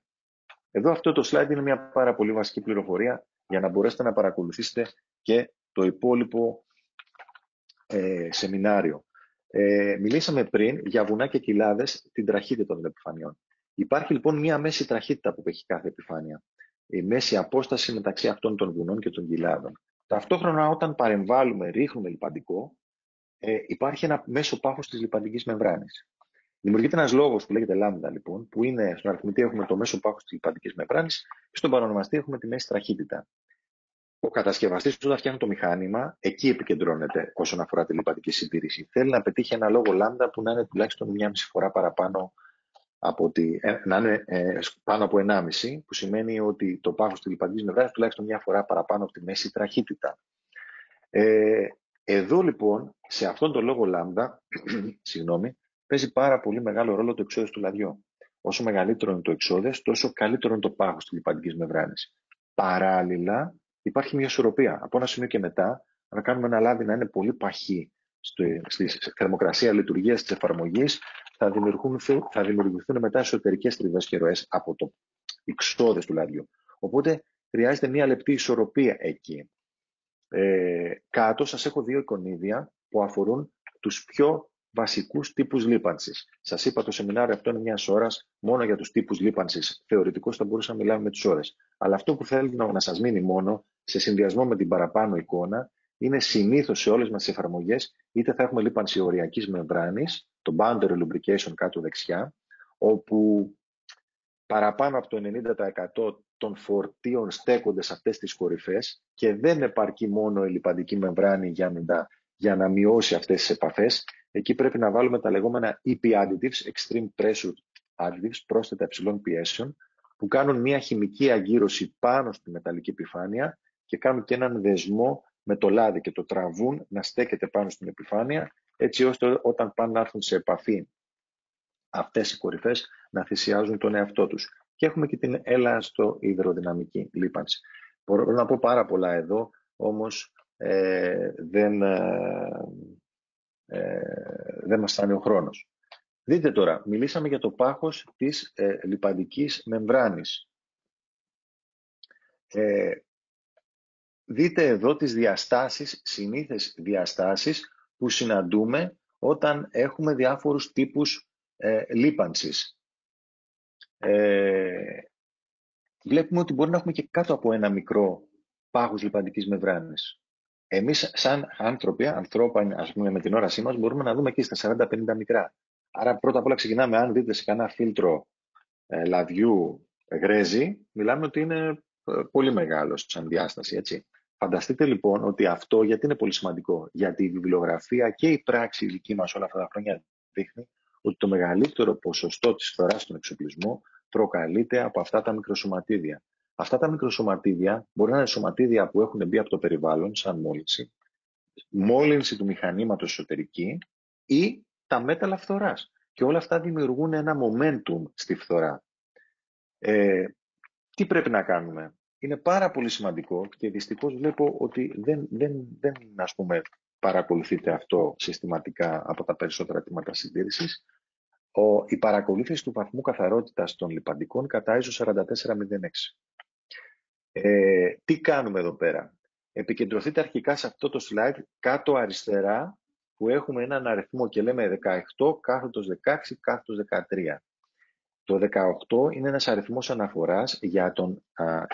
Εδώ αυτό το slide είναι μια πάρα πολύ βασική πληροφορία για να μπορέσετε να παρακολουθήσετε και το υπόλοιπο σεμινάριο. Μιλήσαμε πριν για βουνά και κοιλάδες, την τραχύτητα των επιφανειών. Υπάρχει λοιπόν μία μέση τραχύτητα που έχει κάθε επιφάνεια. Η μέση απόσταση μεταξύ αυτών των βουνών και των κοιλάδων. Ταυτόχρονα, όταν παρεμβάλλουμε, ρίχνουμε λιπαντικό, υπάρχει ένα μέσο πάχος της λιπαντικής μεμβράνης. Δημιουργείται ένας λόγος που λέγεται λάμδα, λοιπόν, που είναι στον αριθμητή έχουμε το μέσο πάχος της λιπαντικής μεμβράνης και στον παρονομαστή έχουμε τη μέση τραχύτητα. Ο κατασκευαστής, όταν φτιάχνει το μηχάνημα, εκεί επικεντρώνεται όσον αφορά τη λιπαντική συντήρηση. Θέλει να πετύχει ένα λόγο λάμδα που να είναι τουλάχιστον 1,5 φορά παραπάνω να είναι πάνω από 1,5, που σημαίνει ότι το πάχος της λιπαντικής μεμβράνης τουλάχιστον μια φορά παραπάνω από τη μέση τραχύτητα. Εδώ λοιπόν, σε αυτόν τον λόγο λάμδα, παίζει πάρα πολύ μεγάλο ρόλο το εξώδες του λαδιού. Όσο μεγαλύτερο είναι το εξώδες, τόσο καλύτερο είναι το πάχος της λιπαντικής μεμβράνης. Παράλληλα, υπάρχει μια ισορροπία. Από ένα σημείο και μετά, αν κάνουμε ένα λάδι να είναι πολύ παχύ στη θερμοκρασία λειτουργίας της εφαρμογής, θα δημιουργηθούν μετά εσωτερικές τριβές και ροές από το εξώδες του λαδιού. Οπότε χρειάζεται μια λεπτή ισορροπία εκεί. Κάτω σας έχω 2 εικονίδια που αφορούν τους πιο βασικούς τύπους λίπανσης. Σας είπα, το σεμινάριο αυτό είναι μιας ώρας μόνο για τους τύπους λίπανσης. Θεωρητικώς θα μπορούσαμε να μιλάμε με τις ώρες. Αλλά αυτό που θέλω να σας μείνει μόνο, σε συνδυασμό με την παραπάνω εικόνα, είναι συνήθως σε όλες μας τις εφαρμογές, είτε θα έχουμε λίπανση οριακής μεμβράνης, το boundary lubrication κάτω δεξιά, όπου παραπάνω από το 90% των φορτίων στέκονται σε αυτές τις κορυφές και δεν επαρκεί μόνο η λιπαντική μεμβράνη για να μειώσει αυτές τις επαφές. Εκεί πρέπει να βάλουμε τα λεγόμενα EP additives, extreme pressure additives, πρόσθετα υψηλών πιέσεων, που κάνουν μια χημική αγκύρωση πάνω στη μεταλλική επιφάνεια και κάνουν και έναν δεσμό με το λάδι και το τραβούν να στέκεται πάνω στην επιφάνεια, έτσι ώστε όταν πάνε να έρθουν σε επαφή αυτές οι κορυφές να θυσιάζουν τον εαυτό τους. Και έχουμε και την ελαστοϊδροδυναμική λίπανση. Μπορώ να πω πάρα πολλά εδώ, όμως δεν μας φτάνει ο χρόνος. Δείτε τώρα, μιλήσαμε για το πάχος της λιπαντικής μεμβράνης. Δείτε εδώ τις διαστάσεις, συνήθες διαστάσεις που συναντούμε όταν έχουμε διάφορους τύπους λίπανσης. Βλέπουμε ότι μπορεί να έχουμε και κάτω από ένα μικρό πάχος λιπαντικής μεμβράνης. Εμείς σαν άνθρωποι, ας πούμε, με την όρασή μας, μπορούμε να δούμε εκεί στα 40-50 μικρά. Άρα πρώτα απ' όλα ξεκινάμε, αν δείτε σε κανένα φίλτρο λαδιού γρέζι, μιλάμε ότι είναι πολύ μεγάλο σαν διάσταση, έτσι. Φανταστείτε λοιπόν ότι αυτό γιατί είναι πολύ σημαντικό. Γιατί η βιβλιογραφία και η πράξη δική μας όλα αυτά τα χρόνια δείχνει ότι το μεγαλύτερο ποσοστό της φθοράς στον εξοπλισμό προκαλείται από αυτά τα μικροσωματίδια. Αυτά τα μικροσωματίδια μπορεί να είναι σωματίδια που έχουν μπει από το περιβάλλον, σαν μόλυνση του μηχανήματος εσωτερική ή τα μέταλλα φθοράς. Και όλα αυτά δημιουργούν ένα momentum στη φθορά. Τι πρέπει να κάνουμε? Είναι πάρα πολύ σημαντικό και δυστυχώς βλέπω ότι δεν ας πούμε, παρακολουθείτε αυτό συστηματικά από τα περισσότερα τμήματα συντήρησης. Η παρακολούθηση του βαθμού καθαρότητας των λιπαντικών κατά ISO 4406. Τι κάνουμε εδώ πέρα? Επικεντρωθείτε αρχικά σε αυτό το slide κάτω αριστερά που έχουμε έναν αριθμό και λέμε 18/16/13. Το 18 είναι ένας αριθμός αναφοράς για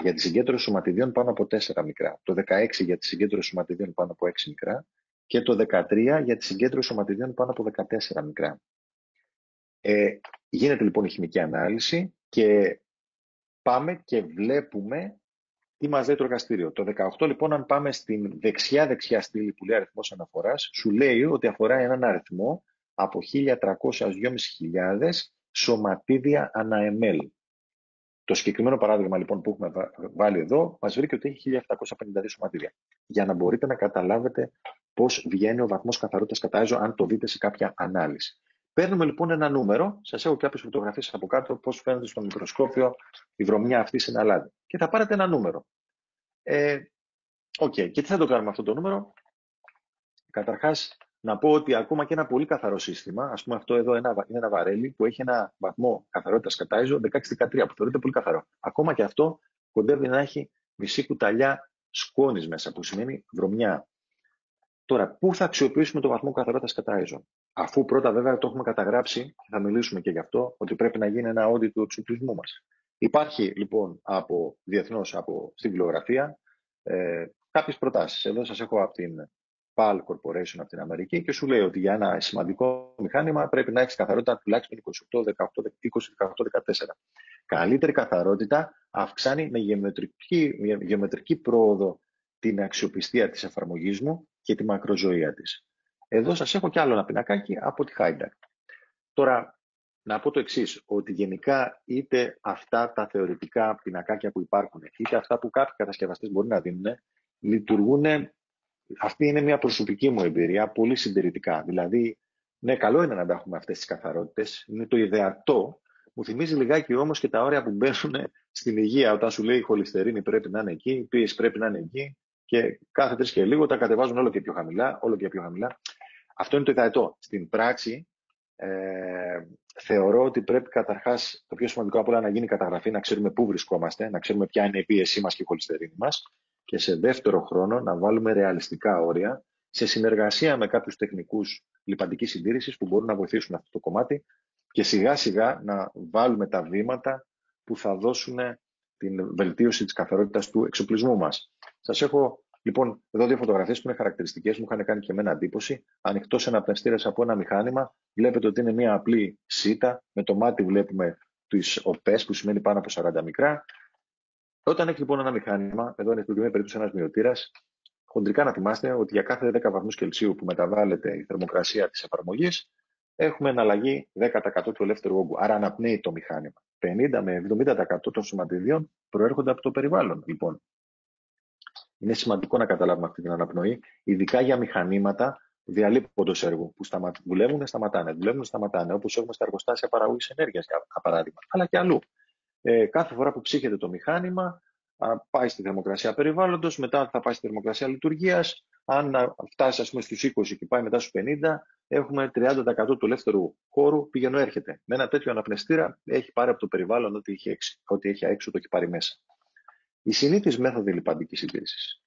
τη συγκέντρωση σωματιδίων πάνω από 4 μικρά. Το 16 για τη συγκέντρωση σωματιδίων πάνω από 6 μικρά. Και το 13 για τη συγκέντρωση σωματιδίων πάνω από 14 μικρά. Γίνεται λοιπόν η χημική ανάλυση και πάμε και βλέπουμε τι μας λέει το εργαστήριο. Το 18 λοιπόν, αν πάμε στην δεξιά στήλη που λέει αριθμός αναφοράς, σου λέει ότι αφορά έναν αριθμό από 1.300-2.500 σωματίδια ανά ml. Το συγκεκριμένο παράδειγμα λοιπόν που έχουμε βάλει εδώ μας βρήκε ότι έχει 1.752 σωματίδια. Για να μπορείτε να καταλάβετε πώς βγαίνει ο βαθμός καθαρότητας κατά ISO αν το δείτε σε κάποια ανάλυση. Παίρνουμε λοιπόν ένα νούμερο, σας έχω κάποιες φωτογραφίες από κάτω, πώς φαίνεται στο μικροσκόπιο η βρωμιά αυτή σε ένα λάδι. Και θα πάρετε ένα νούμερο. Και τι θα το κάνουμε αυτό το νούμερο? Καταρχάς, να πω ότι ακόμα και ένα πολύ καθαρό σύστημα, ας πούμε αυτό εδώ είναι ένα βαρέλι που έχει ένα βαθμό καθαρότητας κατά ISO 16-13, που θεωρείται πολύ καθαρό. Ακόμα και αυτό κοντεύει να έχει μισή κουταλιά σκόνης μέσα, που σημαίνει βρωμιά. Τώρα, πού θα αξιοποιήσουμε το βαθμό καθαρότητας κατά ISO? Αφού πρώτα βέβαια το έχουμε καταγράψει, και θα μιλήσουμε και γι' αυτό, ότι πρέπει να γίνει ένα audit του εξοπλισμού μας. Υπάρχει λοιπόν διεθνώς στη βιβλιογραφία κάποιες προτάσεις. Εδώ σας έχω από την PAL Corporation από την Αμερική και σου λέει ότι για ένα σημαντικό μηχάνημα πρέπει να έχει καθαρότητα τουλάχιστον 28, 18, 20, 18, 14. Καλύτερη καθαρότητα αυξάνει με γεωμετρική πρόοδο την αξιοπιστία της εφαρμογής μου και τη μακροζωία της. Εδώ σας έχω κι άλλο ένα πινακάκι από τη Heidelberg. Τώρα, να πω το εξής, ότι γενικά είτε αυτά τα θεωρητικά πινακάκια που υπάρχουν, είτε αυτά που κάποιοι κατασκευαστές μπορεί να δίνουν, λειτουργούν, αυτή είναι μια προσωπική μου εμπειρία, πολύ συντηρητικά. Δηλαδή, ναι, καλό είναι να τα έχουμε αυτές τις καθαρότητες, είναι το ιδεατό. Μου θυμίζει λιγάκι όμως και τα όρια που μπαίνουν στην υγεία, όταν σου λέει η χολυστερίνη πρέπει να είναι εκεί, η πίεση πρέπει να είναι εκεί, και κάθε 3 και λίγο τα κατεβάζουν όλο και πιο χαμηλά, όλο και πιο χαμηλά. Αυτό είναι το ιδεατό. Στην πράξη, θεωρώ ότι πρέπει καταρχάς το πιο σημαντικό από όλα να γίνει η καταγραφή, να ξέρουμε πού βρισκόμαστε, να ξέρουμε ποια είναι η πίεσή μας και η χολυστερίνη μας, και σε δεύτερο χρόνο να βάλουμε ρεαλιστικά όρια σε συνεργασία με κάποιους τεχνικούς λιπαντικής συντήρησης που μπορούν να βοηθήσουν αυτό το κομμάτι και σιγά σιγά να βάλουμε τα βήματα που θα δώσουν την βελτίωση της καθαρότητας του εξοπλισμού μας. Σας έχω λοιπόν εδώ 2 φωτογραφίες που είναι χαρακτηριστικές, μου είχαν κάνει και εμένα εντύπωση. Ανοιχτός αναπνευστήρας από ένα μηχάνημα, βλέπετε ότι είναι μια απλή σίτα, με το μάτι βλέπουμε τις ΟΠΕΣ που σημαίνει πάνω από 40 μικρά. Όταν έχει λοιπόν ένα μηχάνημα, εδώ είναι στην περίπτωση ένας μειωτήρας, χοντρικά να θυμάστε ότι για κάθε 10 βαθμούς Κελσίου που μεταβάλλεται η θερμοκρασία της εφαρμογής, έχουμε εναλλαγή 10% του ελεύθερου όγκου. Άρα αναπνέει το μηχάνημα. 50 με 70% των σωματιδίων προέρχονται από το περιβάλλον. Λοιπόν, είναι σημαντικό να καταλάβουμε αυτή την αναπνοή, ειδικά για μηχανήματα διαλείποντος έργου που δουλεύουν, σταματάνε. Όπως έχουμε στα εργοστάσια παραγωγής ενέργειας, για παράδειγμα, αλλά και αλλού. Κάθε φορά που ψύχεται το μηχάνημα, πάει στη θερμοκρασία περιβάλλοντος, μετά θα πάει στη θερμοκρασία λειτουργίας. Αν φτάσει, ας πούμε, στους 20 και πάει μετά στους 50, έχουμε 30% του ελεύθερου χώρου πηγαίνω-έρχεται. Με ένα τέτοιο αναπνευστήρα έχει πάρει από το περιβάλλον ό,τι έχει έξω, το έχει πάρει μέσα. Η συνήθις μέθοδη λιπαντικής συντήρησης.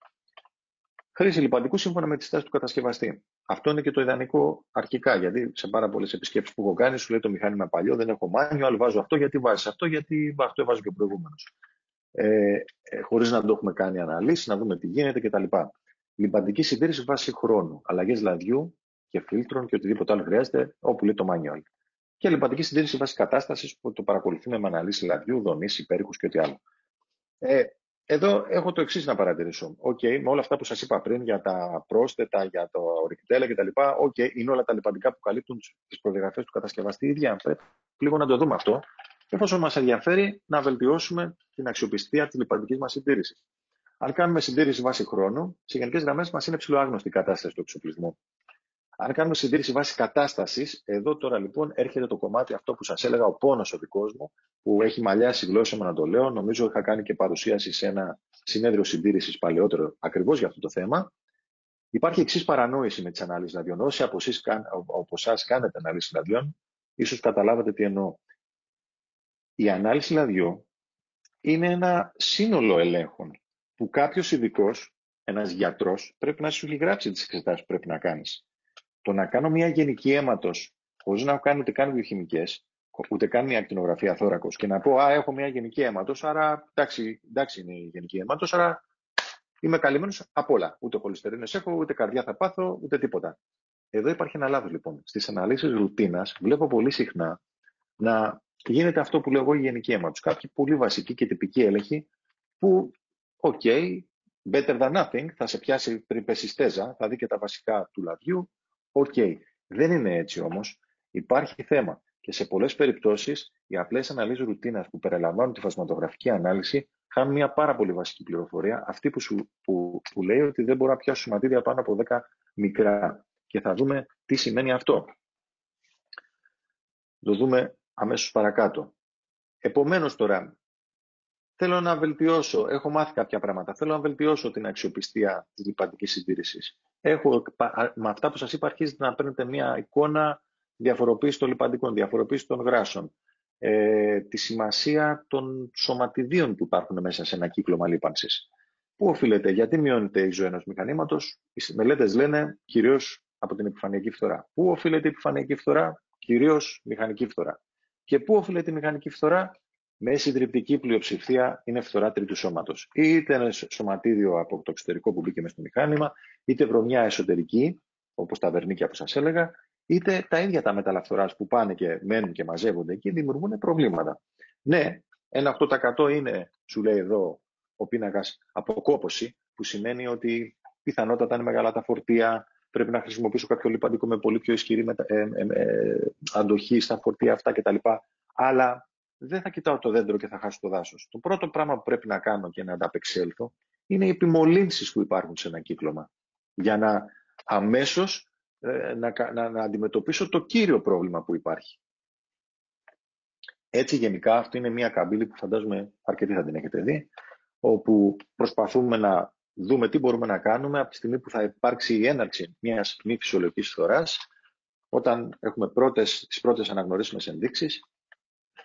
Χρήση λιπαντικού σύμφωνα με τις τάσεις του κατασκευαστή. Αυτό είναι και το ιδανικό αρχικά, γιατί σε πάρα πολλές επισκέψεις που έχω κάνει, σου λέει το μηχάνημα παλιό, δεν έχω μάνιο, αλλά βάζω αυτό, γιατί βάζεις αυτό, γιατί αυτό έβαζε και ο προηγούμενος. Χωρίς να το έχουμε κάνει αναλύσεις, να δούμε τι γίνεται κτλ. Λιπαντική συντήρηση βάσει χρόνου, αλλαγές λαδιού και φίλτρων και οτιδήποτε άλλο χρειάζεται, όπου λέει το manual. Και λιπαντική συντήρηση βάσει κατάστασης που το παρακολουθούμε με αναλύσεις λαδιού, δονής, υπέρηχους και ό,τι άλλο. Εδώ έχω το εξής να παρατηρήσω. Με όλα αυτά που σας είπα πριν για τα πρόσθετα, για το ορυκτέλα κτλ. Είναι όλα τα λιπαντικά που καλύπτουν τις προδιαγραφές του κατασκευαστή ίδια. Πρέπει λίγο να το δούμε αυτό, εφόσον μας ενδιαφέρει να βελτιώσουμε την αξιοπιστία της λιπαντικής μας συντήρησης. Αν κάνουμε συντήρηση βάση χρόνου, σε γενικές γραμμές μας είναι ψηλοάγνωστη η κατάσταση του εξοπλισμού. Αν κάνουμε συντήρηση βάση κατάστασης, εδώ τώρα λοιπόν έρχεται το κομμάτι αυτό που σας έλεγα, ο πόνος ο δικός μου, που έχει μαλλιάσει η γλώσσα μου να το λέω. Νομίζω είχα κάνει και παρουσίαση σε ένα συνέδριο συντήρησης παλαιότερο ακριβώς για αυτό το θέμα. Υπάρχει εξής παρανόηση με τις αναλύσεις λαδιών. Όσοι από εσάς κάνετε αναλύσεις λαδιών, ίσως καταλάβατε τι εννοώ. Η ανάλυση λαδιού είναι ένα σύνολο ελέγχων που κάποιος ειδικός, ένας γιατρός, πρέπει να σου έχει γράψει τις εξετάσεις που πρέπει να κάνεις. Το να κάνω μια γενική αίματος, χωρίς να κάνω ούτε καν βιοχημικές, ούτε καν μια ακτινογραφία θώρακος, και να πω έχω μια γενική αίματος, άρα εντάξει είναι η γενική αίματος, άρα είμαι καλυμμένος από όλα. Ούτε χολυστερίνες έχω, ούτε καρδιά θα πάθω, ούτε τίποτα. Εδώ υπάρχει ένα λάθος λοιπόν. Στις αναλύσεις ρουτίνας βλέπω πολύ συχνά να γίνεται αυτό που λέω εγώ η γενική αίματος. Κάποιοι πολύ βασικοί και τυπικοί έλεγχοι που, better than nothing, θα σε πιάσει πριν πέσει στέζα, θα δει και τα βασικά του λαδιού. Δεν είναι έτσι όμως. Υπάρχει θέμα. Και σε πολλές περιπτώσεις οι απλές αναλύσεις ρουτίνας που περιλαμβάνουν τη φασματογραφική ανάλυση χάνουν μια πάρα πολύ βασική πληροφορία, αυτή που λέει ότι δεν μπορώ να πιάσω σωματίδια πάνω από 10 μικρά. Και θα δούμε τι σημαίνει αυτό. Το δούμε αμέσως παρακάτω. Επομένως τώρα, θέλω να βελτιώσω, έχω μάθει κάποια πράγματα, θέλω να βελτιώσω την αξιοπιστία της λιπαντικής συντήρησης. Με αυτά που σας είπα, αρχίζετε να παίρνετε μια εικόνα διαφοροποίηση των λιπαντικών, διαφοροποίηση των γράσεων, τη σημασία των σωματιδίων που υπάρχουν μέσα σε ένα κύκλωμα λίπανσης. Πού οφείλεται, γιατί μειώνεται η ζωή ενός μηχανήματος? Οι μελέτες λένε κυρίως από την επιφανειακή φθορά. Πού οφείλεται η επιφανειακή φθορά? Κυρίως μηχανική φθορά. Και πού οφείλεται η μηχανική φθορά? Με συντριπτική πλειοψηφία είναι φθορά τρίτου σώματος. Είτε ένα σωματίδιο από το εξωτερικό που μπήκε μέσα στο μηχάνημα, είτε βρωμιά εσωτερική, όπως τα βερνίκια που σας έλεγα, είτε τα ίδια τα μέταλλα φθοράς που πάνε και μένουν και μαζεύονται εκεί, δημιουργούν προβλήματα. Ναι, ένα 8% είναι, σου λέει εδώ ο πίνακας, αποκόπωση, που σημαίνει ότι πιθανότατα είναι μεγάλα τα φορτία, πρέπει να χρησιμοποιήσω κάποιο λιπαντικό με πολύ πιο ισχυρή αντοχή στα φορτία αυτά κτλ. Αλλά δεν θα κοιτάω το δέντρο και θα χάσω το δάσος. Το πρώτο πράγμα που πρέπει να κάνω και να ανταπεξέλθω είναι οι επιμολύνσεις που υπάρχουν σε ένα κύκλωμα. Για να αμέσως να αντιμετωπίσω το κύριο πρόβλημα που υπάρχει. Έτσι γενικά αυτή είναι μια καμπύλη που φαντάζομαι αρκετοί θα την έχετε δει, όπου προσπαθούμε να δούμε τι μπορούμε να κάνουμε από τη στιγμή που θα υπάρξει η έναρξη μιας μη φυσιολογικής φθοράς. Όταν έχουμε τις πρώτες αναγνωρίσιμες ενδείξεις,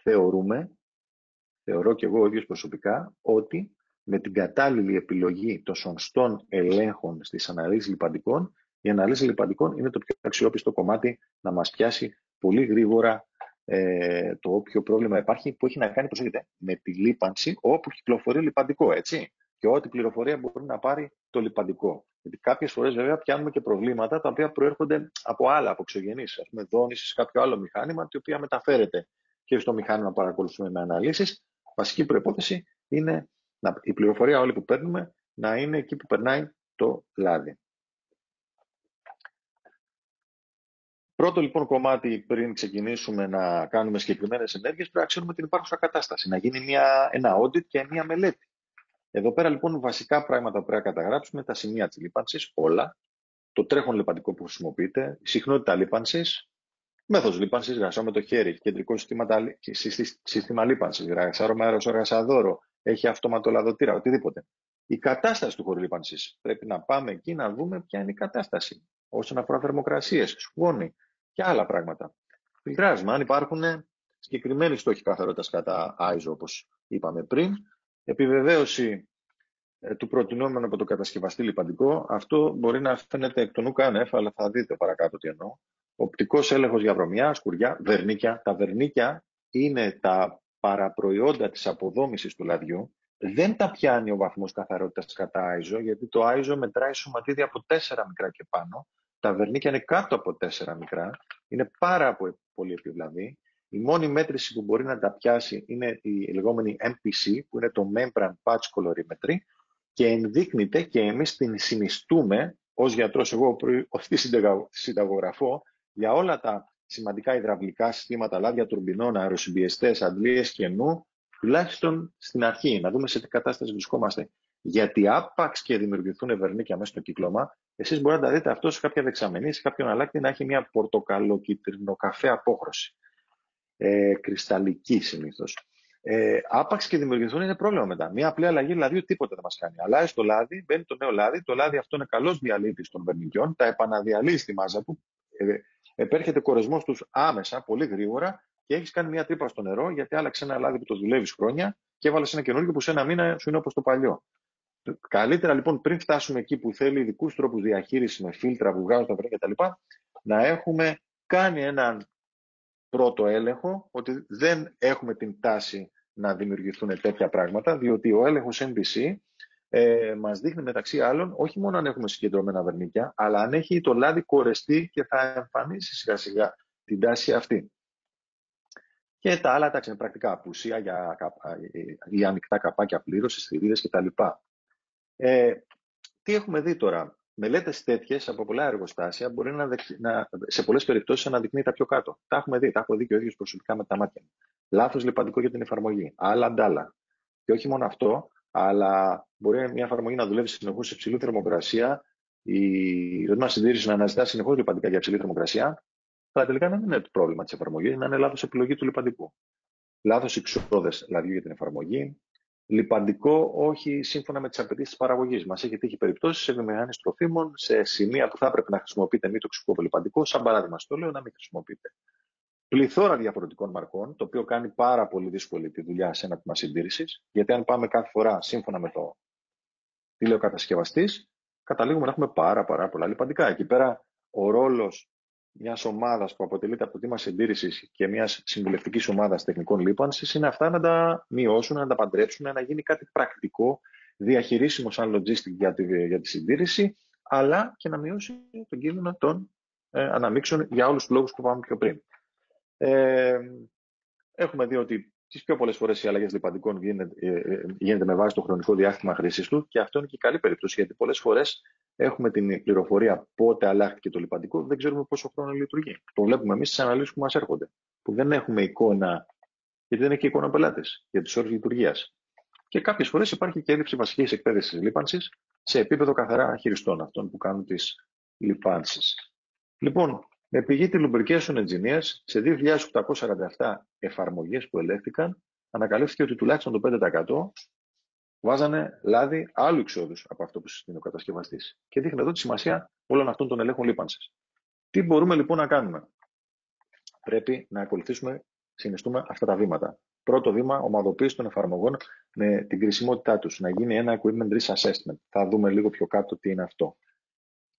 θεωρώ και εγώ ίδιος προσωπικά, ότι με την κατάλληλη επιλογή των σωστών ελέγχων στις αναλύσεις λιπαντικών, η αναλύση λιπαντικών είναι το πιο αξιόπιστο κομμάτι να μας πιάσει πολύ γρήγορα το όποιο πρόβλημα υπάρχει, που έχει να κάνει, προσέχετε, με τη λίπανση όπου κυκλοφορεί λιπαντικό, έτσι. Και ό,τι πληροφορία μπορεί να πάρει το λιπαντικό. Γιατί κάποιες φορές βέβαια πιάνουμε και προβλήματα τα οποία προέρχονται από άλλα, από εξωγενείς, ας πούμε δόνηση σε κάποιο άλλο μηχάνημα, το οποίο μεταφέρεται και στο μηχάνημα παρακολουθούμε με αναλύσεις. Βασική προϋπόθεση είναι η πληροφορία όλη που παίρνουμε να είναι εκεί που περνάει το λάδι. Πρώτο λοιπόν κομμάτι, πριν ξεκινήσουμε να κάνουμε συγκεκριμένες ενέργειες, πρέπει να ξέρουμε την υπάρχουσα κατάσταση, να γίνει ένα audit και μια μελέτη. Εδώ πέρα λοιπόν βασικά πράγματα που πρέπει να καταγράψουμε, τα σημεία της λίπανσης, όλα, το τρέχον λιπαντικό που χρησιμοποιείται, η συχνότητα λίπανσης, μέθοδος λίπανσης, γρασάω με το χέρι, κεντρικό σύστημα λίπανσης, γρασάρω με αεροσοργασαδόρο, έχει αυτοματολαδοτήρα, οτιδήποτε. Η κατάσταση του χώρου λίπανσης. Πρέπει να πάμε εκεί να δούμε ποια είναι η κατάσταση όσον αφορά θερμοκρασίες, σκόνη και άλλα πράγματα. Φιλτράρισμα, αν υπάρχουν συγκεκριμένοι στόχοι καθαρότητας κατά ISO, όπως είπαμε πριν. Επιβεβαίωση του προτινόμενου από το κατασκευαστή λιπαντικό. Αυτό μπορεί να φαίνεται εκ των ουκάνευ, αλλά θα δείτε παρακάτω τι εννοώ. Οπτικός έλεγχος για βρωμιά, σκουριά, βερνίκια. Τα βερνίκια είναι τα παραπροϊόντα της αποδόμησης του λαδιού. Δεν τα πιάνει ο βαθμός καθαρότητας κατά ISO, γιατί το ISO μετράει σωματίδια από 4 μικρά και πάνω. Τα βερνίκια είναι κάτω από 4 μικρά. Είναι πάρα πολύ επιβλαβή. Η μόνη μέτρηση που μπορεί να τα πιάσει είναι η λεγόμενη MPC, που είναι το Membrane Patch Colorimetry, και ενδείκνυται και εμείς την συνιστούμε ως γιατρός, εγώ αυτή συνταγογραφώ για όλα τα σημαντικά υδραυλικά συστήματα, λάδια τουρμπινών, αεροσυμπιεστές, αντλίες κενού, τουλάχιστον στην αρχή, να δούμε σε τι κατάσταση βρισκόμαστε. Γιατί άπαξ και δημιουργηθούν βερνίκια μέσα στο κύκλωμα, εσείς μπορείτε να τα δείτε αυτό σε κάποια δεξαμενή, σε κάποιον αλάκτη να έχει μια πορτοκαλοκίτρινο καφέ απόχρωση. Κρυσταλλική συνήθως. Άπαξ και δημιουργηθούν είναι πρόβλημα μετά. Μία απλή αλλαγή λαδιού τίποτα δεν μας κάνει. Αλλάζει το λάδι, μπαίνει το νέο λάδι. Το λάδι αυτό είναι καλός διαλύτης των βερνικιών. Τα επαναδιαλύει στη μάζα του. Επέρχεται κορεσμός τους άμεσα, πολύ γρήγορα και έχεις κάνει μία τρύπα στο νερό γιατί άλλαξε ένα λάδι που το δουλεύεις χρόνια και έβαλες ένα καινούργιο που σε ένα μήνα σου είναι όπως το παλιό. Καλύτερα λοιπόν πριν φτάσουμε εκεί που θέλει ειδικούς τρόπους διαχείρισης με φίλτρα που βγάζουν τα βερνίκια κτλ., να έχουμε κάνει έναν πρώτο έλεγχο ότι δεν έχουμε την τάση να δημιουργηθούν τέτοια πράγματα, διότι ο έλεγχος NBC μας δείχνει μεταξύ άλλων όχι μόνο αν έχουμε συγκεντρωμένα βερνίκια, αλλά αν έχει το λάδι κορεστεί και θα εμφανίσει σιγά σιγά την τάση αυτή. Και τα άλλα τα πρακτικά, απουσία για ανοιχτά καπάκια πλήρωσης, θηρίδες κτλ. Τι έχουμε δει τώρα? Μελέτες τέτοιες από πολλά εργοστάσια μπορεί σε πολλές περιπτώσεις να αναδεικνύει τα πιο κάτω. Τα έχουμε δει, τα έχω δει και ο ίδιος προσωπικά με τα μάτια μου. Λάθος λιπαντικό για την εφαρμογή. Άλλα αντάλλα. Και όχι μόνο αυτό, αλλά μπορεί μια εφαρμογή να δουλεύει συνεχώς σε υψηλή θερμοκρασία, η ρεύμα συντήρηση να αναζητά συνεχώς λιπαντικά για υψηλή θερμοκρασία, αλλά τελικά να μην είναι το πρόβλημα της εφαρμογής, να είναι λάθος επιλογή του λιπαντικού. Λάθος εξόδες λαδιού για την εφαρμογή. Λιπαντικό όχι σύμφωνα με τις απαιτήσεις της παραγωγής. Μας έχει τύχει περιπτώσεις σε βιομηχανίες τροφίμων, σε σημεία που θα έπρεπε να χρησιμοποιείτε μη τοξικό λιπαντικό, σαν παράδειγμα στο λέω, να μην χρησιμοποιείτε. Πληθώρα διαφορετικών μαρκών, το οποίο κάνει πάρα πολύ δύσκολη τη δουλειά σε ένα τμήμα συντήρησης, γιατί αν πάμε κάθε φορά σύμφωνα με το τηλεοκατασκευαστής, καταλήγουμε να έχουμε πάρα πολλά λιπαντικά. Εκεί πέρα ο ρόλος μιας ομάδας που αποτελείται από το τμήμα συντήρησης και μιας συμβουλευτικής ομάδας τεχνικών λίπανσης είναι αυτά να τα μειώσουν, να τα παντρέψουν, να γίνει κάτι πρακτικό, διαχειρίσιμο σαν logistic για τη συντήρηση, αλλά και να μειώσει τον κίνδυνο των αναμίξεων για όλους τους λόγους που είπαμε πιο πριν. Έχουμε δει ότι τις πιο πολλές φορές οι αλλαγές λιπαντικών γίνεται με βάση το χρονικό διάστημα χρήσης του και αυτό είναι και καλή περίπτωση, γιατί πολλές φορές έχουμε την πληροφορία πότε αλλάχθηκε το λιπαντικό, δεν ξέρουμε πόσο χρόνο λειτουργεί. Το βλέπουμε εμείς στις αναλύσεις που μας έρχονται, που δεν έχουμε εικόνα, γιατί δεν έχει εικόνα ο πελάτης για τις ώρες λειτουργίας. Και κάποιες φορές υπάρχει και έλλειψη βασικής εκπαίδευσης λίπανσης σε επίπεδο καθαρά χειριστών, αυτών που κάνουν τις λιπάνσεις. Λοιπόν, με πηγή τη Lubrication Engineers, σε 2.847 εφαρμογές που ελέγχθηκαν, ανακαλύφθηκε ότι τουλάχιστον το 5% βάζανε λάδι άλλου εξόδους από αυτό που συστήνει ο κατασκευαστής. Και δείχνει εδώ τη σημασία όλων αυτών των ελέγχων λίπανσης. Τι μπορούμε λοιπόν να κάνουμε? Πρέπει να ακολουθήσουμε, συνιστούμε αυτά τα βήματα. Πρώτο βήμα, ομαδοποίηση των εφαρμογών με την κρισιμότητά τους. Να γίνει ένα equipment risk assessment. Θα δούμε λίγο πιο κάτω τι είναι αυτό.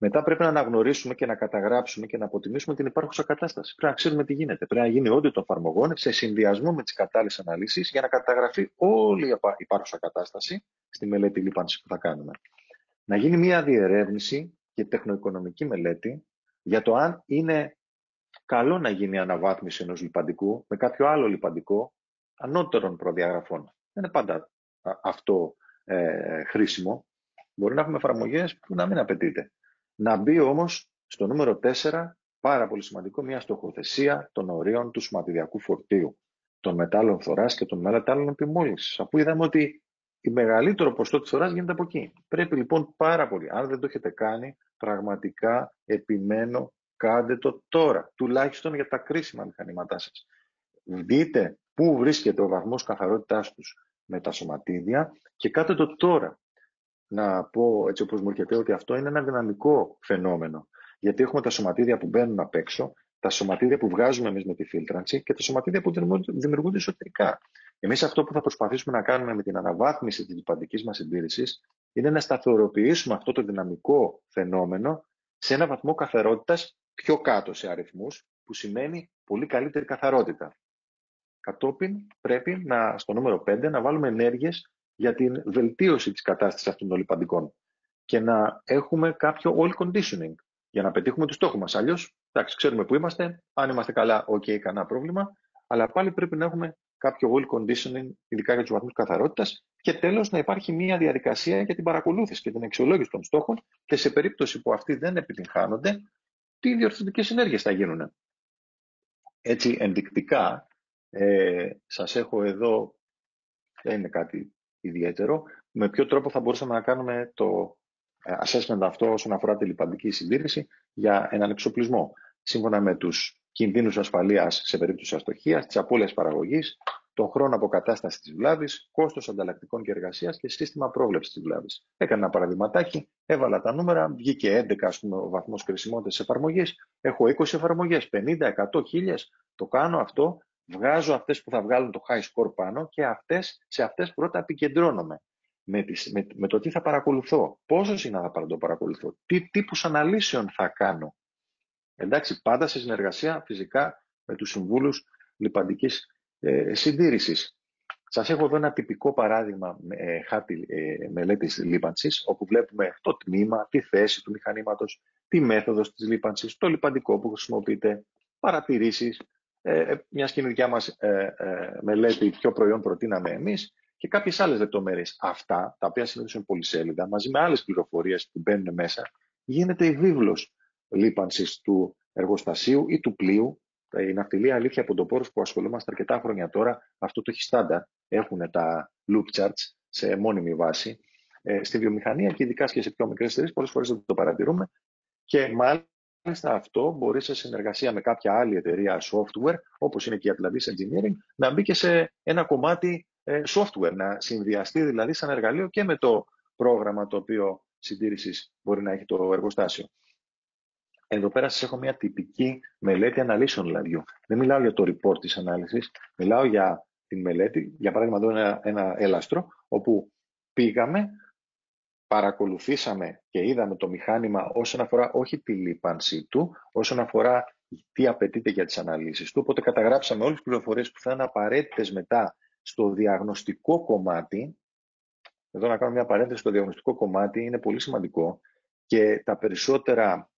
Μετά πρέπει να αναγνωρίσουμε και να καταγράψουμε και να αποτιμήσουμε την υπάρχουσα κατάσταση. Πρέπει να ξέρουμε τι γίνεται. Πρέπει να γίνει audit των εφαρμογών σε συνδυασμό με τις κατάλληλες αναλύσεις για να καταγραφεί όλη η υπάρχουσα κατάσταση στη μελέτη λίπανσης που θα κάνουμε. Να γίνει μια διερεύνηση και τεχνοοικονομική μελέτη για το αν είναι καλό να γίνει αναβάθμιση ενός λιπαντικού με κάποιο άλλο λιπαντικό ανώτερων προδιαγραφών. Δεν είναι πάντα αυτό χρήσιμο. Μπορεί να έχουμε εφαρμογές που να μην απαιτείται. Να μπει όμως στο νούμερο 4, πάρα πολύ σημαντικό, μια στοχοθεσία των ορίων του σωματιδιακού φορτίου, των μετάλλων φθοράς και των μετάλλων επιμόλυνσης. Αφού είδαμε ότι η μεγαλύτερο ποσοστό της φθοράς γίνεται από εκεί. Πρέπει λοιπόν πάρα πολύ, αν δεν το έχετε κάνει, πραγματικά επιμένω, κάντε το τώρα, τουλάχιστον για τα κρίσιμα μηχανήματά σας. Δείτε πού βρίσκεται ο βαθμός καθαρότητάς τους με τα σωματίδια και κάντε το τώρα. Να πω έτσι όπως μου έρχεται ότι αυτό είναι ένα δυναμικό φαινόμενο. Γιατί έχουμε τα σωματίδια που μπαίνουν απ' έξω, τα σωματίδια που βγάζουμε εμείς με τη φίλτρανση και τα σωματίδια που δημιουργούνται εσωτερικά. Εμείς αυτό που θα προσπαθήσουμε να κάνουμε με την αναβάθμιση της λιπαντικής μας συντήρησης είναι να σταθεροποιήσουμε αυτό το δυναμικό φαινόμενο σε ένα βαθμό καθαρότητας πιο κάτω σε αριθμούς, που σημαίνει πολύ καλύτερη καθαρότητα. Κατόπιν πρέπει στο νούμερο 5 να βάλουμε ενέργειες για την βελτίωση της κατάστασης αυτών των λιπαντικών και να έχουμε κάποιο oil conditioning για να πετύχουμε τους στόχους μας. Αλλιώς, εντάξει, ξέρουμε που είμαστε, αν είμαστε καλά, κανένα πρόβλημα, αλλά πάλι πρέπει να έχουμε κάποιο oil conditioning, ειδικά για τους βαθμούς καθαρότητας, και τέλος να υπάρχει μια διαδικασία για την παρακολούθηση και την αξιολόγηση των στόχων και σε περίπτωση που αυτοί δεν επιτυγχάνονται, τι διορθωτικές ενέργειες θα γίνουν. Έτσι, ενδεικτικά, σας έχω εδώ, δεν είναι κάτι ιδιαίτερο, με ποιο τρόπο θα μπορούσαμε να κάνουμε το assessment αυτό όσον αφορά τη λιπαντική συντήρηση για έναν εξοπλισμό. Σύμφωνα με τους κινδύνους ασφαλείας σε περίπτωση αστοχίας, της απώλειας παραγωγής, τον χρόνο αποκατάστασης της βλάβης, κόστος ανταλλακτικών και εργασίας και σύστημα πρόβλεψης της βλάβης. Έκανα ένα παραδειγματάκι, έβαλα τα νούμερα, βγήκε 11 ο βαθμός κρισιμότητας της εφαρμογής, έχω 20 εφαρμογές, 50, 100, 1000, το κάνω αυτό. Βγάζω αυτές που θα βγάλουν το high score πάνω και σε αυτές πρώτα επικεντρώνομαι. Με το τι θα παρακολουθώ, πόσο συχνά θα το παρακολουθώ, τι τύπους αναλύσεων θα κάνω. Εντάξει, πάντα σε συνεργασία φυσικά με τους συμβούλους λιπαντικής συντήρησης. Σας έχω εδώ ένα τυπικό παράδειγμα χάρτη μελέτης λίπανσης, όπου βλέπουμε το τμήμα, τη θέση του μηχανήματος, τη μέθοδος της λίπανσης, το λιπαντικό που χρησιμοποιείται, παρατηρήσεις, μιας και είναι δικιά μας μελέτη, ποιο προϊόν προτείναμε εμείς και κάποιες άλλες λεπτομέρειες. Αυτά, τα οποία συνήθως είναι πολυσέλιδα, μαζί με άλλες πληροφορίες που μπαίνουν μέσα, γίνεται η βίβλος λίπανσης του εργοστασίου ή του πλοίου. Η ναυτιλία, αλήθεια, από τον πόρος που ασχολούμαστε αρκετά χρόνια τώρα, αυτό το έχει στάνταρ. Έχουν τα loop charts σε μόνιμη βάση. Στη βιομηχανία και ειδικά και σε πιο μικρές εταιρείες, πολλές φορές δεν το παρατηρούμε. Και μάλιστα αυτό μπορεί σε συνεργασία με κάποια άλλη εταιρεία software, όπως είναι και η Atlantis Engineering, να μπει και σε ένα κομμάτι software, να συνδυαστεί δηλαδή σαν εργαλείο και με το πρόγραμμα το οποίο συντήρησης μπορεί να έχει το εργοστάσιο. Εδώ πέρα σας έχω μια τυπική μελέτη αναλύσεων λαδιού. Δεν μιλάω για το report της ανάλυσης, μιλάω για τη μελέτη. Για παράδειγμα, εδώ ένα έλαστρο, όπου πήγαμε, παρακολουθήσαμε και είδαμε το μηχάνημα όσον αφορά όχι τη λίπανση του, όσον αφορά τι απαιτείται για τις αναλύσεις του. Οπότε καταγράψαμε όλες τις πληροφορίες που θα είναι απαραίτητες μετά στο διαγνωστικό κομμάτι. Εδώ να κάνω μια παρένθεση, στο διαγνωστικό κομμάτι είναι πολύ σημαντικό και τα περισσότερα,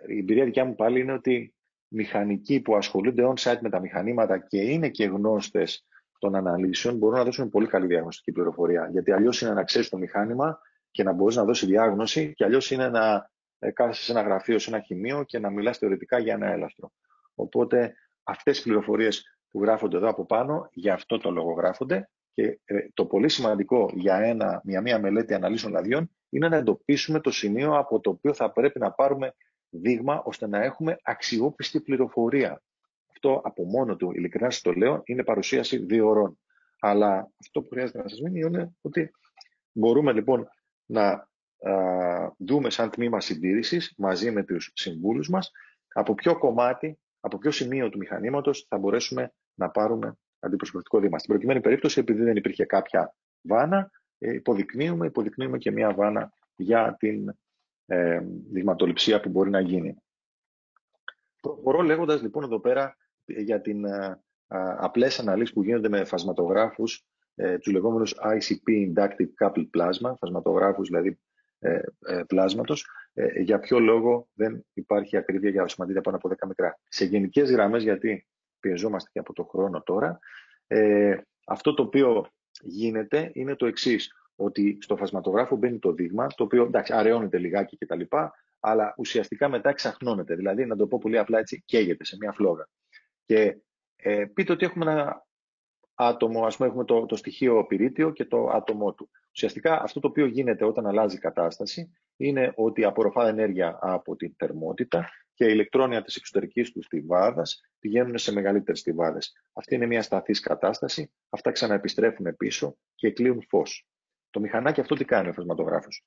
η εμπειρία δικιά μου πάλι είναι ότι μηχανικοί που ασχολούνται on-site με τα μηχανήματα και είναι και γνώστες των αναλύσεων μπορούν να δώσουν πολύ καλή διαγνωστική πληροφορία. Γιατί αλλιώς είναι να ξέρεις το μηχάνημα και να μπορείς να δώσεις διάγνωση, και αλλιώς είναι να κάθεσαι σε ένα γραφείο, σε ένα χημείο και να μιλάς θεωρητικά για ένα έλαστρο. Οπότε αυτές οι πληροφορίες που γράφονται εδώ από πάνω, για αυτό το λόγο γράφονται. Και το πολύ σημαντικό για μια μελέτη αναλύσεων λαδιών είναι να εντοπίσουμε το σημείο από το οποίο θα πρέπει να πάρουμε δείγμα, ώστε να έχουμε αξιόπιστη πληροφορία. Αυτό από μόνο του, ειλικρινά σας το λέω, είναι παρουσίαση 2 ώρων. Αλλά αυτό που χρειάζεται να σας μείνει είναι ότι μπορούμε λοιπόν να δούμε σαν τμήμα συντήρησης μαζί με τους συμβούλους μας από ποιο κομμάτι, από ποιο σημείο του μηχανήματος θα μπορέσουμε να πάρουμε αντιπροσωπευτικό δείγμα. Στην προκειμένη περίπτωση, επειδή δεν υπήρχε κάποια βάνα, υποδεικνύουμε και μια βάνα για την δειγματοληψία που μπορεί να γίνει. Προχωρώ λέγοντας λοιπόν εδώ πέρα για την απλές αναλύσεις που γίνονται με φασματογράφους, τους λεγόμενους ICP Inductive Coupled Plasma, φασματογράφους δηλαδή πλάσματος. Για ποιο λόγο δεν υπάρχει ακρίβεια για σωματίδια πάνω από 10 μικρά. Σε γενικές γραμμές, γιατί πιεζόμαστε και από το χρόνο τώρα, αυτό το οποίο γίνεται είναι το εξής, ότι στο φασματογράφο μπαίνει το δείγμα, το οποίο εντάξει, αραιώνεται λιγάκι κτλ., αλλά ουσιαστικά μετά εξαχνώνεται. Δηλαδή, να το πω πολύ απλά έτσι, καίγεται σε μια φλόγα. Και πείτε ότι έχουμε ένα άτομο, ας πούμε, έχουμε το στοιχείο πυρίτιο και το άτομό του. Ουσιαστικά αυτό το οποίο γίνεται όταν αλλάζει η κατάσταση είναι ότι απορροφά ενέργεια από την θερμότητα και η ηλεκτρόνια της εξωτερικής του στιβάδας πηγαίνουν σε μεγαλύτερες στιβάδες. Αυτή είναι μια σταθής κατάσταση, αυτά ξαναεπιστρέφουν πίσω και εκλείουν φως. Το μηχανάκι αυτό τι κάνει ο φασματογράφος?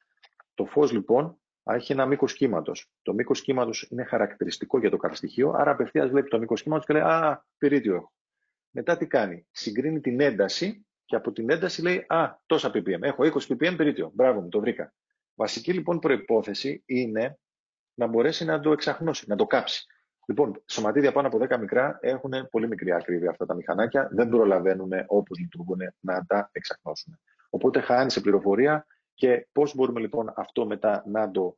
Το φως λοιπόν έχει ένα μήκος κύματος. Το μήκος κύματος είναι χαρακτηριστικό για το κάθε στοιχείο, άρα απευθείας βλέπει το μήκος κύματος και λέει «Α, πυρίτιο έχω». Μετά τι κάνει? Συγκρίνει την ένταση και από την ένταση λέει «Α, τόσα ppm, έχω 20 ppm πυρίτιο, μπράβο μου, το βρήκα». Βασική λοιπόν προϋπόθεση είναι να μπορέσει να το εξαχνώσει, να το κάψει. Λοιπόν, σωματίδια πάνω από 10 μικρά έχουν πολύ μικρή ακρίβεια αυτά τα μηχανάκια, δεν προλαβαίνουν όπως λειτουργούν να τα εξαχνώσουν. Οπότε χάνει σε πληροφορία. Και πώς μπορούμε λοιπόν αυτό μετά να το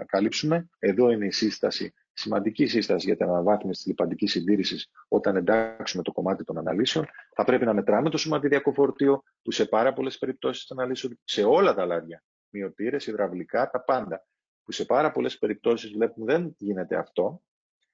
καλύψουμε? Εδώ είναι η σύσταση, σημαντική σύσταση για την αναβάθμιση της λιπαντικής συντήρησης όταν εντάξουμε το κομμάτι των αναλύσεων. Θα πρέπει να μετράμε το σωματιδιακό φορτίο, που σε πάρα πολλές περιπτώσεις αναλύσεων, σε όλα τα λάδια, μυωτήρες, υδραυλικά, τα πάντα, που σε πάρα πολλές περιπτώσεις βλέπουμε δεν γίνεται αυτό.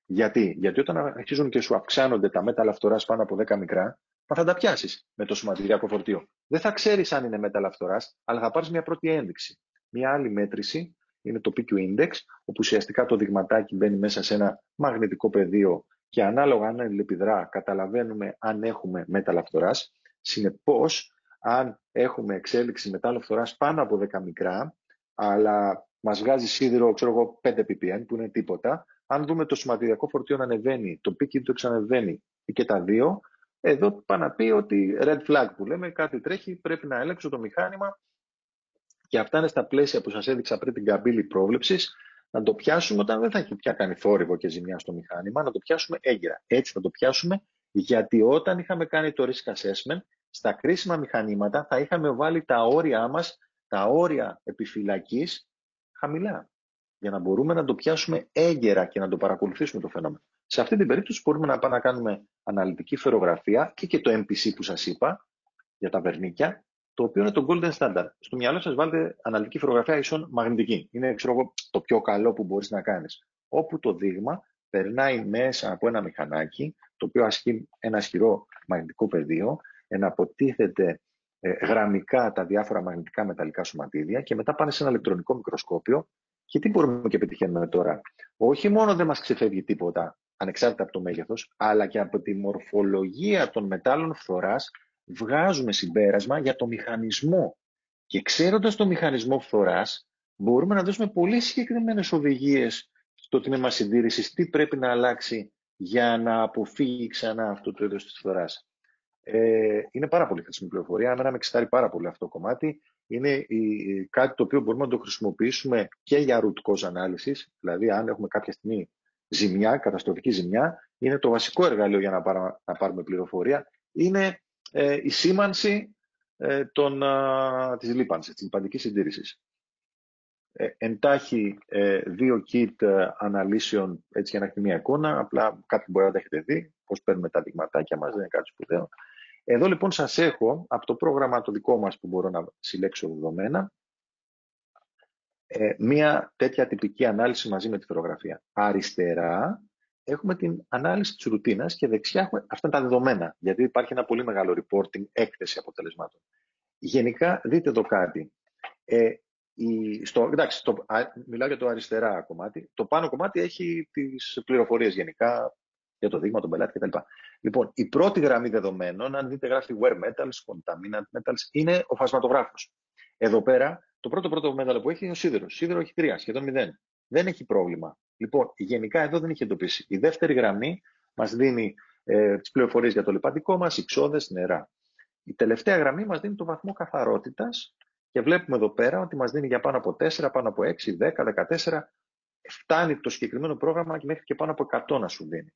Γιατί όταν αρχίζουν και σου αυξάνονται τα μέταλλα φθοράς πάνω από 10 μικρά, θα τα πιάσεις με το σωματιδιακό φορτίο. Δεν θα ξέρεις αν είναι μέταλλα φθοράς, αλλά θα πάρεις μια πρώτη ένδειξη. Μια άλλη μέτρηση είναι το PQ Index, όπου ουσιαστικά το δειγματάκι μπαίνει μέσα σε ένα μαγνητικό πεδίο και ανάλογα αν αλληλεπιδρά καταλαβαίνουμε αν έχουμε μέταλλα φθοράς. Συνεπώς, αν έχουμε εξέλιξη μετάλλου φθοράς πάνω από 10 μικρά, αλλά μας βγάζει σίδηρο, 5 ppm, που είναι τίποτα, αν δούμε το σωματιδιακό φορτίο να ανεβαίνει, το PQ Index ανεβαίνει ή και τα δύο, εδώ πάει να πει ότι red flag που λέμε, κάτι τρέχει, πρέπει να ελέγξω το μηχάνημα, και αυτά είναι στα πλαίσια που σας έδειξα πριν την καμπύλη πρόβλεψης, να το πιάσουμε όταν δεν θα έχει πια κάνει θόρυβο και ζημιά στο μηχάνημα, να το πιάσουμε έγκαιρα. Έτσι θα το πιάσουμε, γιατί όταν είχαμε κάνει το risk assessment, στα κρίσιμα μηχανήματα θα είχαμε βάλει τα όρια μας, τα όρια επιφυλακής χαμηλά, για να μπορούμε να το πιάσουμε έγκαιρα και να το παρακολουθήσουμε το φαινόμενο. Σε αυτή την περίπτωση μπορούμε να πάμε να κάνουμε αναλυτική φερογραφία και το MPC που σας είπα για τα βερνίκια, το οποίο είναι το golden standard. Στο μυαλό σας βάλτε αναλυτική φερογραφία ίσον μαγνητική. Είναι το πιο καλό που μπορείς να κάνεις. Όπου το δείγμα περνάει μέσα από ένα μηχανάκι, το οποίο ασκεί ένα ισχυρό μαγνητικό πεδίο, εναποτίθεται γραμμικά τα διάφορα μαγνητικά μεταλλικά σωματίδια και μετά πάνε σε ένα ηλεκτρονικό μικροσκόπιο. Και τι μπορούμε και πετυχαίνουμε τώρα? Όχι μόνο δεν μας ξεφεύγει τίποτα, ανεξάρτητα από το μέγεθος, αλλά και από τη μορφολογία των μετάλλων φθοράς βγάζουμε συμπέρασμα για το μηχανισμό. Και ξέροντας το μηχανισμό φθοράς, μπορούμε να δώσουμε πολύ συγκεκριμένες οδηγίες στο τμήμα συντήρησης, τι πρέπει να αλλάξει για να αποφύγει ξανά αυτό το είδος της φθοράς. Είναι πάρα πολύ χρήσιμη πληροφορία. Εμένα με εξητάρει πάρα πολύ αυτό το κομμάτι, είναι κάτι το οποίο μπορούμε να το χρησιμοποιήσουμε και για root cause analysis, δηλαδή αν έχουμε κάποια στιγμή ζημιά, καταστροφική ζημιά, είναι το βασικό εργαλείο για να πάρουμε πληροφορία, είναι η σήμανση της λίπανσης, της λιπαντικής συντήρησης. Εντάχει 2 kit αναλύσεων έτσι για να έχει μια εικόνα, απλά κάποιοι μπορεί να τα έχετε δει, πώς παίρνουμε τα δειγματάκια μας, δεν είναι κάτι σπουδαίο. Εδώ λοιπόν σας έχω από το πρόγραμμα το δικό μας που μπορώ να συλλέξω δεδομένα, μια τέτοια τυπική ανάλυση μαζί με τη φωτογραφία. Αριστερά έχουμε την ανάλυση της ρουτίνας και δεξιά έχουμε αυτά τα δεδομένα, γιατί υπάρχει ένα πολύ μεγάλο reporting, έκθεση αποτελεσμάτων. Γενικά, δείτε εδώ κάτι. Εντάξει, μιλάω για το αριστερά κομμάτι. Το πάνω κομμάτι έχει τις πληροφορίες γενικά για το δείγμα, τον πελάτη κτλ. Λοιπόν, η πρώτη γραμμή δεδομένων, αν δείτε γράφει wear metals, contaminant metals, είναι ο φασματογράφος. Εδώ πέρα, το πρώτο μέταλλο που έχει είναι ο σίδερος. Σίδερο έχει 3, σχεδόν 0. Δεν έχει πρόβλημα. Λοιπόν, γενικά εδώ δεν έχει εντοπίσει. Η δεύτερη γραμμή μας δίνει τις πληροφορίες για το λιπαντικό μας, υψώδες, νερά. Η τελευταία γραμμή μας δίνει το βαθμό καθαρότητας και βλέπουμε εδώ πέρα ότι μας δίνει για πάνω από 4, πάνω από 6, 10, 14. Φτάνει το συγκεκριμένο πρόγραμμα και μέχρι και πάνω από 100 να σου δίνει.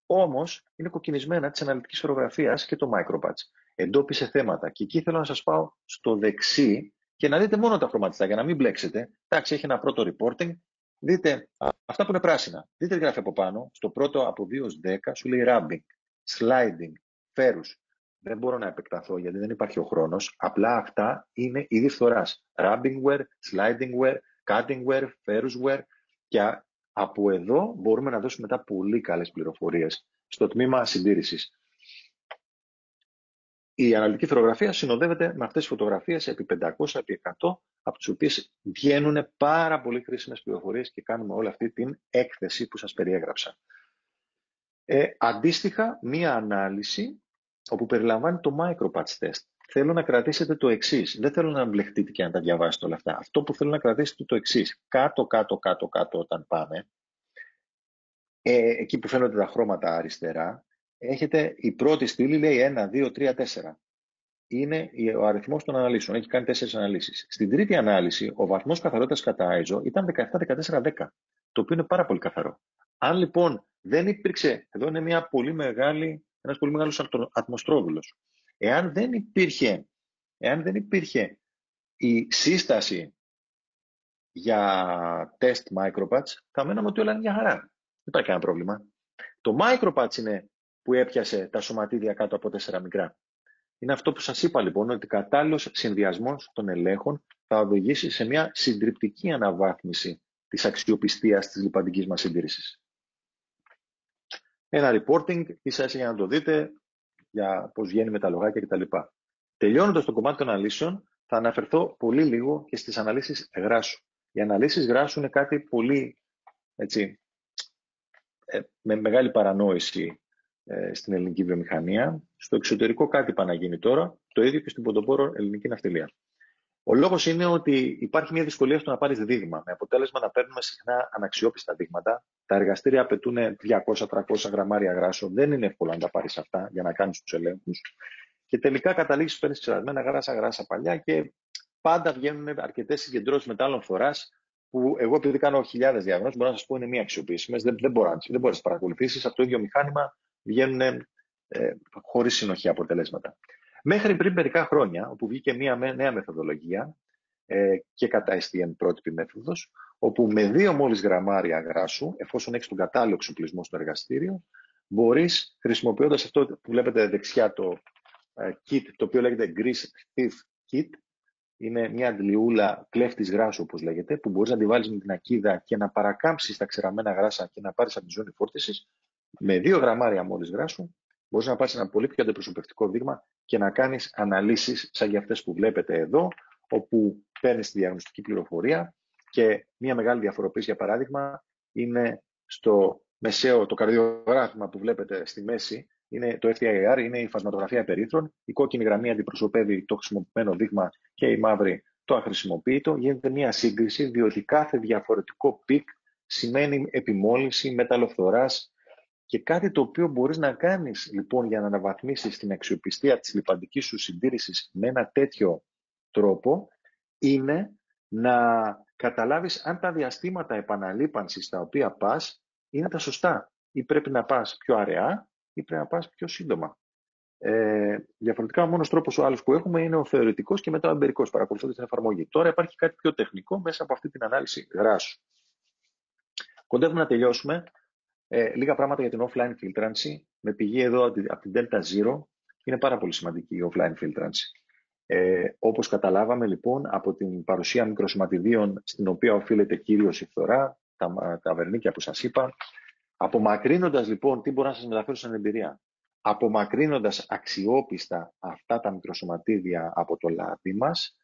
Όμως είναι κοκκινισμένα της αναλυτικής φωτογραφίας και το micropatch. Εντόπισε θέματα και εκεί θέλω να σας πάω στο δεξί και να δείτε μόνο τα χρωματιστά για να μην μπλέξετε. Εντάξει, έχει ένα πρώτο reporting. Δείτε αυτά που είναι πράσινα. Δείτε τι γράφει από πάνω. Στο πρώτο από 2 ως 10 σου λέει rubbing, sliding, ferrous. Δεν μπορώ να επεκταθώ γιατί δεν υπάρχει ο χρόνος. Απλά αυτά είναι είδη φθοράς. Rubbing wear, sliding wear, cutting wear, ferrous wear. Και από εδώ μπορούμε να δώσουμε μετά πολύ καλές πληροφορίες στο τμήμα συντήρησης. Η αναλυτική φωτογραφία συνοδεύεται με αυτές τις φωτογραφίες επί 500, επί 100, από τις οποίες βγαίνουν πάρα πολύ χρήσιμες πληροφορίες και κάνουμε όλη αυτή την έκθεση που σας περιέγραψα. Αντίστοιχα, μία ανάλυση όπου περιλαμβάνει το micropatch test. Θέλω να κρατήσετε το εξής. Δεν θέλω να μπλεχτείτε και να τα διαβάσετε όλα αυτά. Αυτό που θέλω να κρατήσετε το εξής. Κάτω όταν πάμε, εκεί που φαίνονται τα χρώματα αριστερά, έχετε η πρώτη στήλη λέει 1, 2, 3, 4. Είναι ο αριθμός των αναλύσεων. Έχει κάνει 4 αναλύσεις. Στην τρίτη ανάλυση, ο βαθμός καθαρότητας κατά ISO ήταν 17, 14, 10. Το οποίο είναι πάρα πολύ καθαρό. Αν λοιπόν δεν υπήρξε, εδώ είναι ένας πολύ μεγάλος ατμοστρόβιλος. Εάν δεν υπήρχε η σύσταση για τεστ micropatch, θα μέναμε ότι όλα είναι μια χαρά. Δεν υπάρχει κανένα πρόβλημα. Το micropatch είναι που έπιασε τα σωματίδια κάτω από 4 μικρά. Είναι αυτό που σας είπα λοιπόν, ότι κατάλληλος συνδυασμός των ελέγχων θα οδηγήσει σε μια συντριπτική αναβάθμιση της αξιοπιστίας της λιπαντικής μας συντήρησης. Ένα reporting, ίσα-ίσα για να το δείτε, για πώς βγαίνει με τα λογάκια κτλ. Τελειώνοντας το κομμάτι των αναλύσεων, θα αναφερθώ πολύ λίγο και στις αναλύσεις γράσου. Οι αναλύσεις γράσου είναι κάτι πολύ, έτσι, με μεγάλη παρανόηση στην ελληνική βιομηχανία. Στο εξωτερικό κάτι πάει να γίνει τώρα, το ίδιο και στην πρωτοπόρο ελληνική ναυτιλία. Ο λόγος είναι ότι υπάρχει μια δυσκολία στο να πάρεις δείγμα, με αποτέλεσμα να παίρνουμε συχνά αναξιόπιστα δείγματα. Τα εργαστήρια απαιτούν 200-300 γραμμάρια γράσο. Δεν είναι εύκολο να τα πάρεις αυτά για να κάνεις τους ελέγχους. Και τελικά καταλήγεις παίρνεις ξερασμένα γράσα παλιά και πάντα βγαίνουν αρκετές συγκεντρώσεις μετάλλων φθοράς που εγώ επειδή κάνω χιλιάδες διαγνώσεις μπορώ να σας πω είναι μη αξιοποιήσιμες. Δεν μπορείς να τις παρακολουθήσεις. Από το ίδιο μηχάνημα βγαίνουν χωρίς συνοχή αποτελέσματα. Μέχρι πριν μερικά χρόνια, όπου βγήκε μια νέα μεθοδολογία και κατά STM πρότυπη μέθοδος, όπου με 2 μόλις γραμμάρια γράσου, εφόσον έχεις τον κατάλληλο εξοπλισμό στο εργαστήριο, μπορείς, χρησιμοποιώντας αυτό που βλέπετε δεξιά το kit, το οποίο λέγεται Grease Thief Kit, είναι μια αντλιούλα κλέφτης γράσου, όπως λέγεται, που μπορείς να τη βάλεις με την ακίδα και να παρακάμψεις τα ξεραμμένα γράσα και να πάρεις από τη ζώνη φόρτισης. Με 2 γραμμάρια μόλις γράσου, μπορείς να πάρεις ένα πολύ πιο αντιπροσωπευτικό δείγμα και να κάνεις αναλύσεις σαν για αυτές που βλέπετε εδώ, όπου παίρνεις τη διαγνωστική πληροφορία και μια μεγάλη διαφοροποίηση, για παράδειγμα, είναι στο μεσαίο, το καρδιογράφημα που βλέπετε στη μέση, είναι το FTIR, είναι η φασματογραφία υπερήθρων. Η κόκκινη γραμμή αντιπροσωπεύει το χρησιμοποιημένο δείγμα και η μαύρη το αχρησιμοποιητό. Γίνεται μια σύγκριση, διότι κάθε διαφορετικό πικ σημαίνει επιμόλυνση μεταλλοφθοράς. Και κάτι το οποίο μπορείς να κάνεις λοιπόν για να αναβαθμίσεις την αξιοπιστία της λιπαντικής σου συντήρησης με ένα τέτοιο τρόπο είναι να καταλάβεις αν τα διαστήματα επαναλήπανσης τα οποία πας είναι τα σωστά. Ή πρέπει να πας πιο αραιά ή πρέπει να πας πιο σύντομα. Διαφορετικά, ο μόνος τρόπος ο άλλος που έχουμε είναι ο θεωρητικός και μετά ο εμπειρικός, παρακολουθώντας την εφαρμογή. Τώρα υπάρχει κάτι πιο τεχνικό μέσα από αυτή την ανάλυση γράσου. Κοντεύουμε να τελειώσουμε. Λίγα πράγματα για την offline filtrancy. Με πηγή εδώ από την Delta Zero. Είναι πάρα πολύ σημαντική η offline filtrancy. Όπως καταλάβαμε λοιπόν από την παρουσία μικροσωματιδίων στην οποία οφείλεται κυρίως η φθορά, τα βερνίκια που σας είπα, απομακρύνοντας λοιπόν, τι μπορώ να σας μεταφέρω σαν εμπειρία, απομακρύνοντας αξιόπιστα αυτά τα μικροσωματίδια από το λάδι μας,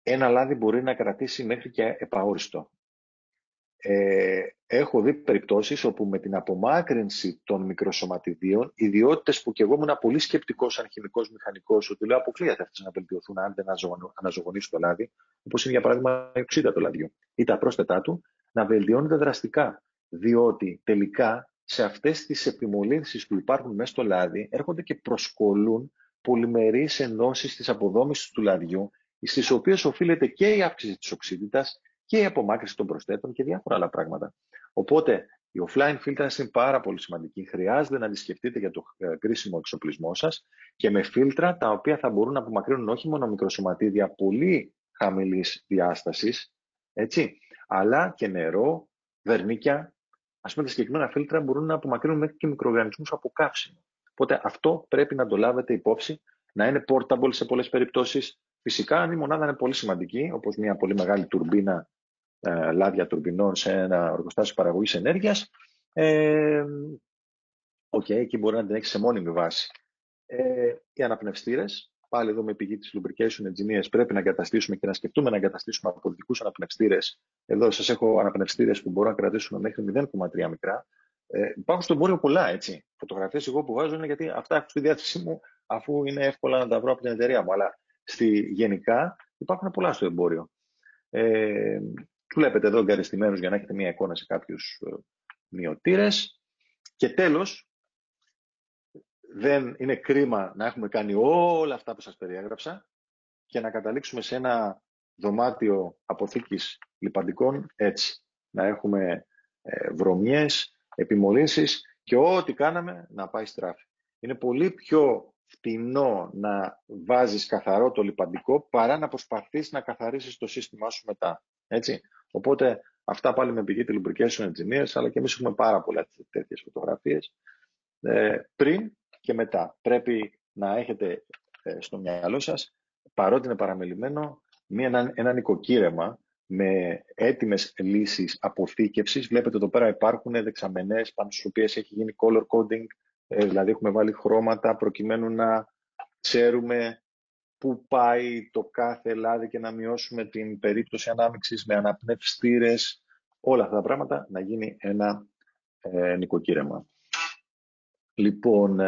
ένα λάδι μπορεί να κρατήσει μέχρι και επαόριστο. Έχω δει περιπτώσεις όπου με την απομάκρυνση των μικροσωματιδίων, ιδιότητες που και εγώ ήμουν πολύ σκεπτικός σαν χημικός μηχανικός, ότι λέω αποκλείεται αυτές να βελτιωθούν αν δεν αναζωογονήσουν το λάδι, όπως είναι για παράδειγμα η οξύδα του λαδιού ή τα πρόσθετά του, να βελτιώνεται δραστικά. Διότι τελικά σε αυτές τις επιμολύνσεις που υπάρχουν μέσα στο λάδι έρχονται και προσκολούν πολυμερείς ενώσεις της αποδόμησης του λαδιού, στις οποίες οφείλεται και η αύξηση της οξύτητας και η απομάκρυνση των προσθέτων και διάφορα άλλα πράγματα. Οπότε η offline filtering είναι πάρα πολύ σημαντική. Χρειάζεται να τη σκεφτείτε για το κρίσιμο εξοπλισμό σας και με φίλτρα τα οποία θα μπορούν να απομακρύνουν όχι μόνο μικροσωματίδια πολύ χαμηλής διάστασης, έτσι, αλλά και νερό, βερνίκια. Ας πούμε, τα συγκεκριμένα φίλτρα μπορούν να απομακρύνουν μέχρι και μικροοργανισμούς από καύσιμο. Οπότε αυτό πρέπει να το λάβετε υπόψη, να είναι portable σε πολλές περιπτώσεις. Φυσικά, αν η μονάδα είναι πολύ σημαντική, όπως μια πολύ μεγάλη τουρμπίνα, λάδια τουρμπινών σε ένα εργοστάσιο παραγωγής ενέργειας, εκεί μπορεί να την έχει σε μόνιμη βάση. Οι αναπνευστήρες, πάλι εδώ με πηγή της lubrication engineers, πρέπει να εγκαταστήσουμε και να σκεφτούμε να εγκαταστήσουμε αποδυτικούς αναπνευστήρες. Εδώ σας έχω αναπνευστήρες που μπορούν να κρατήσουν μέχρι 0,3 μικρά. Υπάρχουν στο εμπόριο πολλά, έτσι. Φωτογραφίες εγώ που βάζω είναι γιατί αυτά έχω στη διάθεσή μου, αφού είναι εύκολα να τα βρω από την εταιρεία μου. Αλλά γενικά υπάρχουν πολλά στο εμπόριο. Βλέπετε εδώ εγκαριστημένους για να έχετε μια εικόνα σε κάποιους μειωτήρες. Και τέλος, δεν είναι κρίμα να έχουμε κάνει όλα αυτά που σας περιέγραψα και να καταλήξουμε σε ένα δωμάτιο αποθήκης λιπαντικών έτσι. Να έχουμε βρωμιές, επιμολύνσεις και ό,τι κάναμε να πάει στράφη. Είναι πολύ πιο φτηνό να βάζεις καθαρό το λιπαντικό παρά να προσπαθείς να καθαρίσεις το σύστημά σου μετά. Έτσι. Οπότε αυτά πάλι με πηγή τη lubrication engineers, αλλά και εμείς έχουμε πάρα πολλές τέτοιες φωτογραφίες. Πριν και μετά πρέπει να έχετε στο μυαλό σας, παρότι είναι παραμελημένο, ένα νοικοκύρεμα με έτοιμες λύσεις αποθήκευσης. Βλέπετε εδώ πέρα υπάρχουν δεξαμενές πάνω στις οποίες έχει γίνει color coding, δηλαδή έχουμε βάλει χρώματα προκειμένου να ξέρουμε πού πάει το κάθε λάδι και να μειώσουμε την περίπτωση ανάμειξης με αναπνευστήρες, όλα αυτά τα πράγματα να γίνει ένα νοικοκύρεμα. Λοιπόν,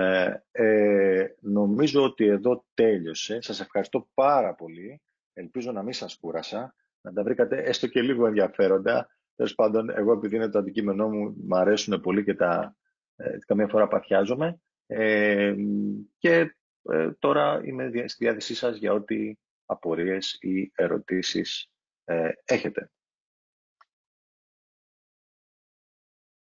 νομίζω ότι εδώ τέλειωσε. Σας ευχαριστώ πάρα πολύ. Ελπίζω να μην σας κούρασα, να τα βρήκατε έστω και λίγο ενδιαφέροντα. Τέλος πάντων, εγώ επειδή είναι το αντικείμενό μου αρέσουν πολύ και καμία φορά παθιάζομαι. Και τώρα είμαι στη διάθεσή σας για ό,τι απορίες ή ερωτήσεις έχετε.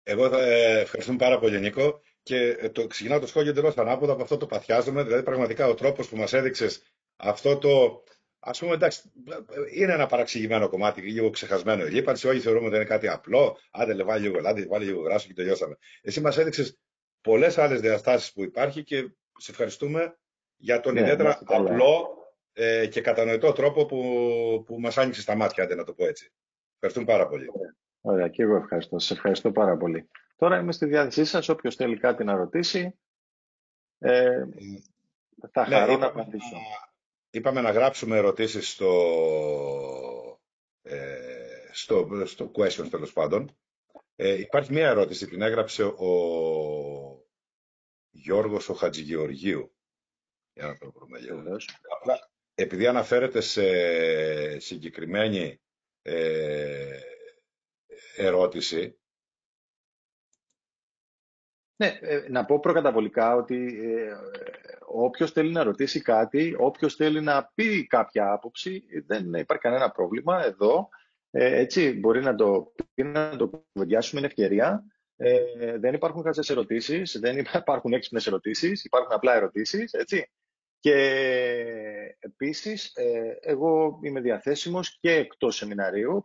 Εγώ ευχαριστούμε πάρα πολύ, Νίκο. Και ξεκινάω το σχόλιο εντελώς ανάποδα από αυτό το παθιάζομαι. Δηλαδή, πραγματικά ο τρόπος που μας έδειξες αυτό το. Ας πούμε, εντάξει, είναι ένα παραξηγημένο κομμάτι, λίγο ξεχασμένο η λίπανση. Όλοι θεωρούμε ότι είναι κάτι απλό. Άντε, βάλει λίγο λάδι, βάλει λίγο γράσο και τελειώσαμε. Εσύ μας έδειξες πολλές άλλες διαστάσεις που υπάρχει και σε ευχαριστούμε για τον ιδιαίτερα απλό και κατανοητό τρόπο που μας άνοιξε στα μάτια, άντε να το πω έτσι. Ευχαριστούμε πάρα πολύ. Ωραία, και εγώ ευχαριστώ. Σας ευχαριστώ πάρα πολύ. Τώρα είμαι στη διάθεσή σας. Όποιος θέλει κάτι να ρωτήσει, θα χαρώ να απαντήσω. Είπαμε να γράψουμε ερωτήσεις στο questions, τέλος πάντων. Υπάρχει μία ερώτηση, την έγραψε ο Γιώργος ο Χατζηγεωργίου. Για να το βρούμε λίγο. Απλά, επειδή αναφέρεται σε συγκεκριμένη ερώτηση. Ναι, να πω προκαταβολικά ότι όποιος θέλει να ρωτήσει κάτι, όποιος θέλει να πει κάποια άποψη, δεν υπάρχει κανένα πρόβλημα εδώ. Έτσι, μπορεί να το πει, να το κουβεντιάσουμε, είναι ευκαιρία. Δεν υπάρχουν χαζές ερωτήσεις, δεν υπάρχουν έξυπνες ερωτήσεις, υπάρχουν απλά ερωτήσεις, έτσι. Και επίσης, εγώ είμαι διαθέσιμος και εκτός σεμιναρίου,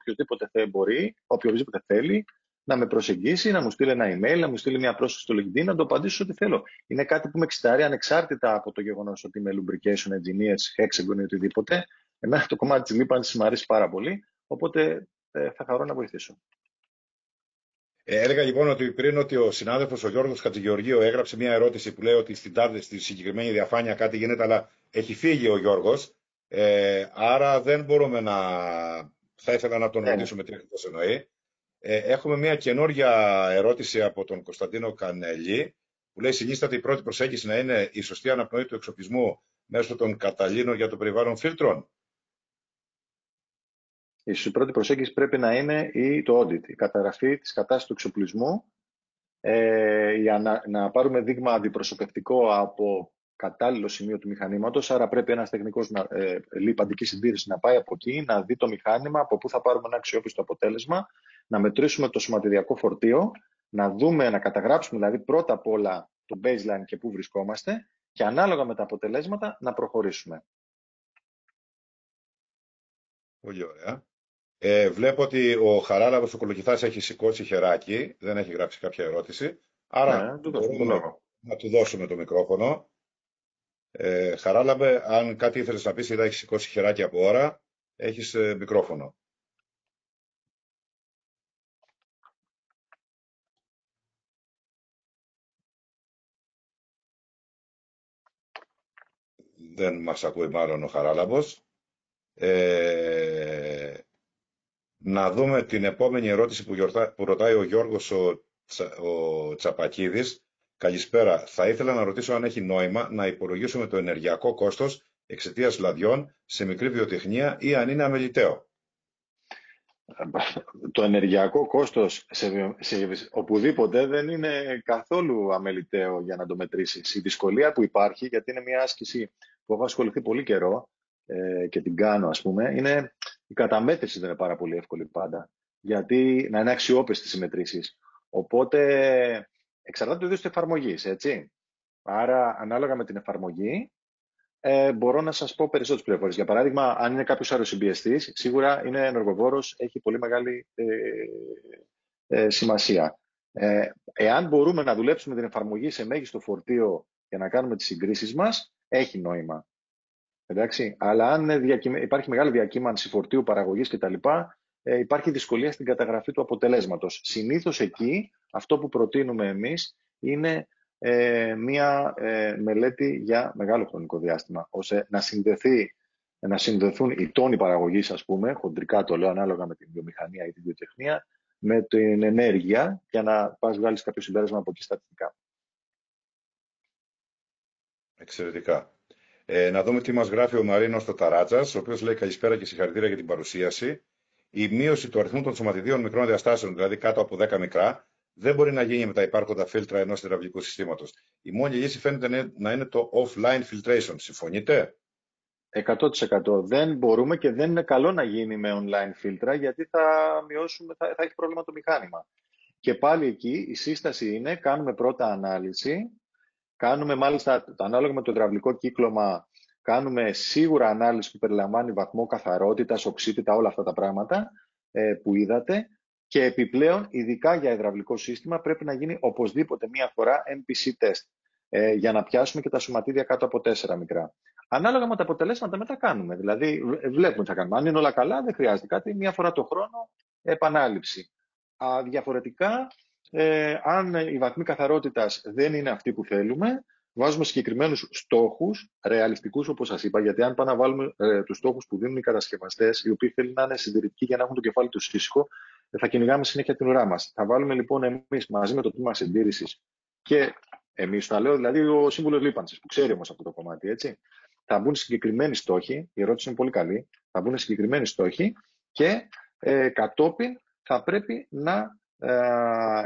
οποιοδήποτε θέλει, να με προσεγγίσει, να μου στείλει ένα email, να μου στείλει μια πρόσθεση στο LinkedIn, να το απαντήσω ό,τι θέλω. Είναι κάτι που με εξητάρει ανεξάρτητα από το γεγονός ότι είμαι lubrication engineer, hexagon ή οτιδήποτε. Εμένα το κομμάτι της λίπανσης μου αρέσει πάρα πολύ, οπότε θα χαρώ να βοηθήσω. Έλεγα λοιπόν ότι πριν ότι ο συνάδελφος ο Γιώργος Χατζηγεωργίου έγραψε μια ερώτηση που λέει ότι στη συγκεκριμένη διαφάνεια κάτι γίνεται, αλλά έχει φύγει ο Γιώργος. Άρα δεν μπορούμε να. Θα ήθελα να τον ρωτήσουμε τι ακριβώς εννοεί. Έχουμε μια καινούργια ερώτηση από τον Κωνσταντίνο Κανελή, που λέει: συνίσταται η πρώτη προσέγγιση να είναι η σωστή αναπνοή του εξοπλισμού μέσω των καταλύνων για το περιβάλλον φίλτρων. Η πρώτη προσέγγιση πρέπει να είναι το audit, η καταγραφή της κατάστασης του εξοπλισμού, να πάρουμε δείγμα αντιπροσωπευτικό από κατάλληλο σημείο του μηχανήματος, άρα πρέπει ένας τεχνικός λιπαντική συντήρηση να πάει από εκεί, να δει το μηχάνημα, από πού θα πάρουμε ένα αξιόπιστο αποτέλεσμα, να μετρήσουμε το σωματιδιακό φορτίο, να καταγράψουμε δηλαδή πρώτα απ' όλα το baseline και πού βρισκόμαστε και ανάλογα με τα αποτελέσματα να προχωρήσουμε. Πολύ ωραία. Βλέπω ότι ο Χαράλαμπος ο Κολοκυθάς έχει σηκώσει χεράκι, δεν έχει γράψει κάποια ερώτηση, άρα μπορούμε να του δώσουμε το μικρόφωνο. Χαράλαμπε, αν κάτι ήθελες να πεις, είδα έχει σηκώσει χεράκι από ώρα, έχεις μικρόφωνο. Δεν μας ακούει μάλλον ο Χαράλαμπος. Να δούμε την επόμενη ερώτηση που ρωτάει ο Γιώργος ο Τσαπακίδης. Καλησπέρα. Θα ήθελα να ρωτήσω αν έχει νόημα να υπολογίσουμε το ενεργειακό κόστος εξαιτίας λαδιών σε μικρή βιοτεχνία ή αν είναι αμεληταίο. Το ενεργειακό κόστος σε οπουδήποτε δεν είναι καθόλου αμεληταίο για να το μετρήσεις. Η δυσκολία που υπάρχει, γιατί είναι μια άσκηση που έχω ασχοληθεί πολύ καιρό και την κάνω, ας πούμε, είναι η καταμέτρηση δεν είναι πάρα πολύ εύκολη πάντα. Γιατί να είναι αξιόπιστες οι μετρήσεις. Οπότε εξαρτάται το είδος της εφαρμογής, έτσι. Άρα, ανάλογα με την εφαρμογή, μπορώ να σας πω περισσότερες πληροφορίες. Για παράδειγμα, αν είναι κάποιος αεροσυμπιεστής, σίγουρα είναι ενεργοβόρος, έχει πολύ μεγάλη σημασία. Εάν μπορούμε να δουλέψουμε την εφαρμογή σε μέγιστο φορτίο για να κάνουμε τις συγκρίσεις μας, έχει νόημα. Εντάξει. Αλλά αν υπάρχει μεγάλη διακύμανση φορτίου, παραγωγής κτλ., υπάρχει δυσκολία στην καταγραφή του αποτελέσματος. Συνήθως εκεί αυτό που προτείνουμε εμείς είναι μία μελέτη για μεγάλο χρονικό διάστημα, ώστε να συνδεθούν οι τόνοι παραγωγής, ας πούμε, χοντρικά το λέω, ανάλογα με την βιομηχανία ή την βιοτεχνία, με την ενέργεια, για να πας βγάλεις κάποιο συμπέρασμα από εκεί στατιστικά. Εξαιρετικά. Να δούμε τι μας γράφει ο Μαρίνος στο Ταράτσας, ο οποίος λέει καλησπέρα και συγχαρητήρια για την παρουσίαση. Η μείωση του αριθμού των σωματιδίων μικρών διαστάσεων, δηλαδή κάτω από 10 μικρά, δεν μπορεί να γίνει με τα υπάρχοντα φίλτρα ενός υδραυλικού συστήματος. Η μόνη λύση φαίνεται να είναι το offline filtration. Συμφωνείτε? 100%. Δεν μπορούμε και δεν είναι καλό να γίνει με online φίλτρα, γιατί θα έχει πρόβλημα το μηχάνημα. Και πάλι εκεί η σύσταση είναι, κάνουμε πρώτα ανάλυση, κάνουμε μάλιστα ανάλογα με το υδραυλικό κύκλωμα, κάνουμε σίγουρα ανάλυση που περιλαμβάνει βαθμό καθαρότητας, οξύτητα, όλα αυτά τα πράγματα που είδατε. Και επιπλέον, ειδικά για υδραυλικό σύστημα, πρέπει να γίνει οπωσδήποτε μία φορά MPC test για να πιάσουμε και τα σωματίδια κάτω από 4 μικρά. Ανάλογα με τα αποτελέσματα μετά κάνουμε. Δηλαδή, βλέπουμε τι θα κάνουμε. Αν είναι όλα καλά, δεν χρειάζεται κάτι. Μία φορά το χρόνο, επανάληψη. Διαφορετικά, αν οι βαθμοί καθαρότητας δεν είναι αυτοί που θέλουμε, βάζουμε συγκεκριμένους στόχους, ρεαλιστικούς όπως σας είπα, γιατί αν πάμε να βάλουμε τους στόχους που δίνουν οι κατασκευαστές, οι οποίοι θέλουν να είναι συντηρητικοί για να έχουν το κεφάλι τους ήσυχο, θα κυνηγάμε συνέχεια την ουρά μας. Θα βάλουμε λοιπόν εμείς μαζί με το τμήμα συντήρησης και εμείς, τα λέω δηλαδή ο σύμβουλος λίπανσης, που ξέρει όμως αυτό το κομμάτι, έτσι. Θα μπουν συγκεκριμένοι στόχοι, η ερώτηση είναι πολύ καλή, θα μπουν συγκεκριμένοι στόχοι και κατόπιν θα πρέπει να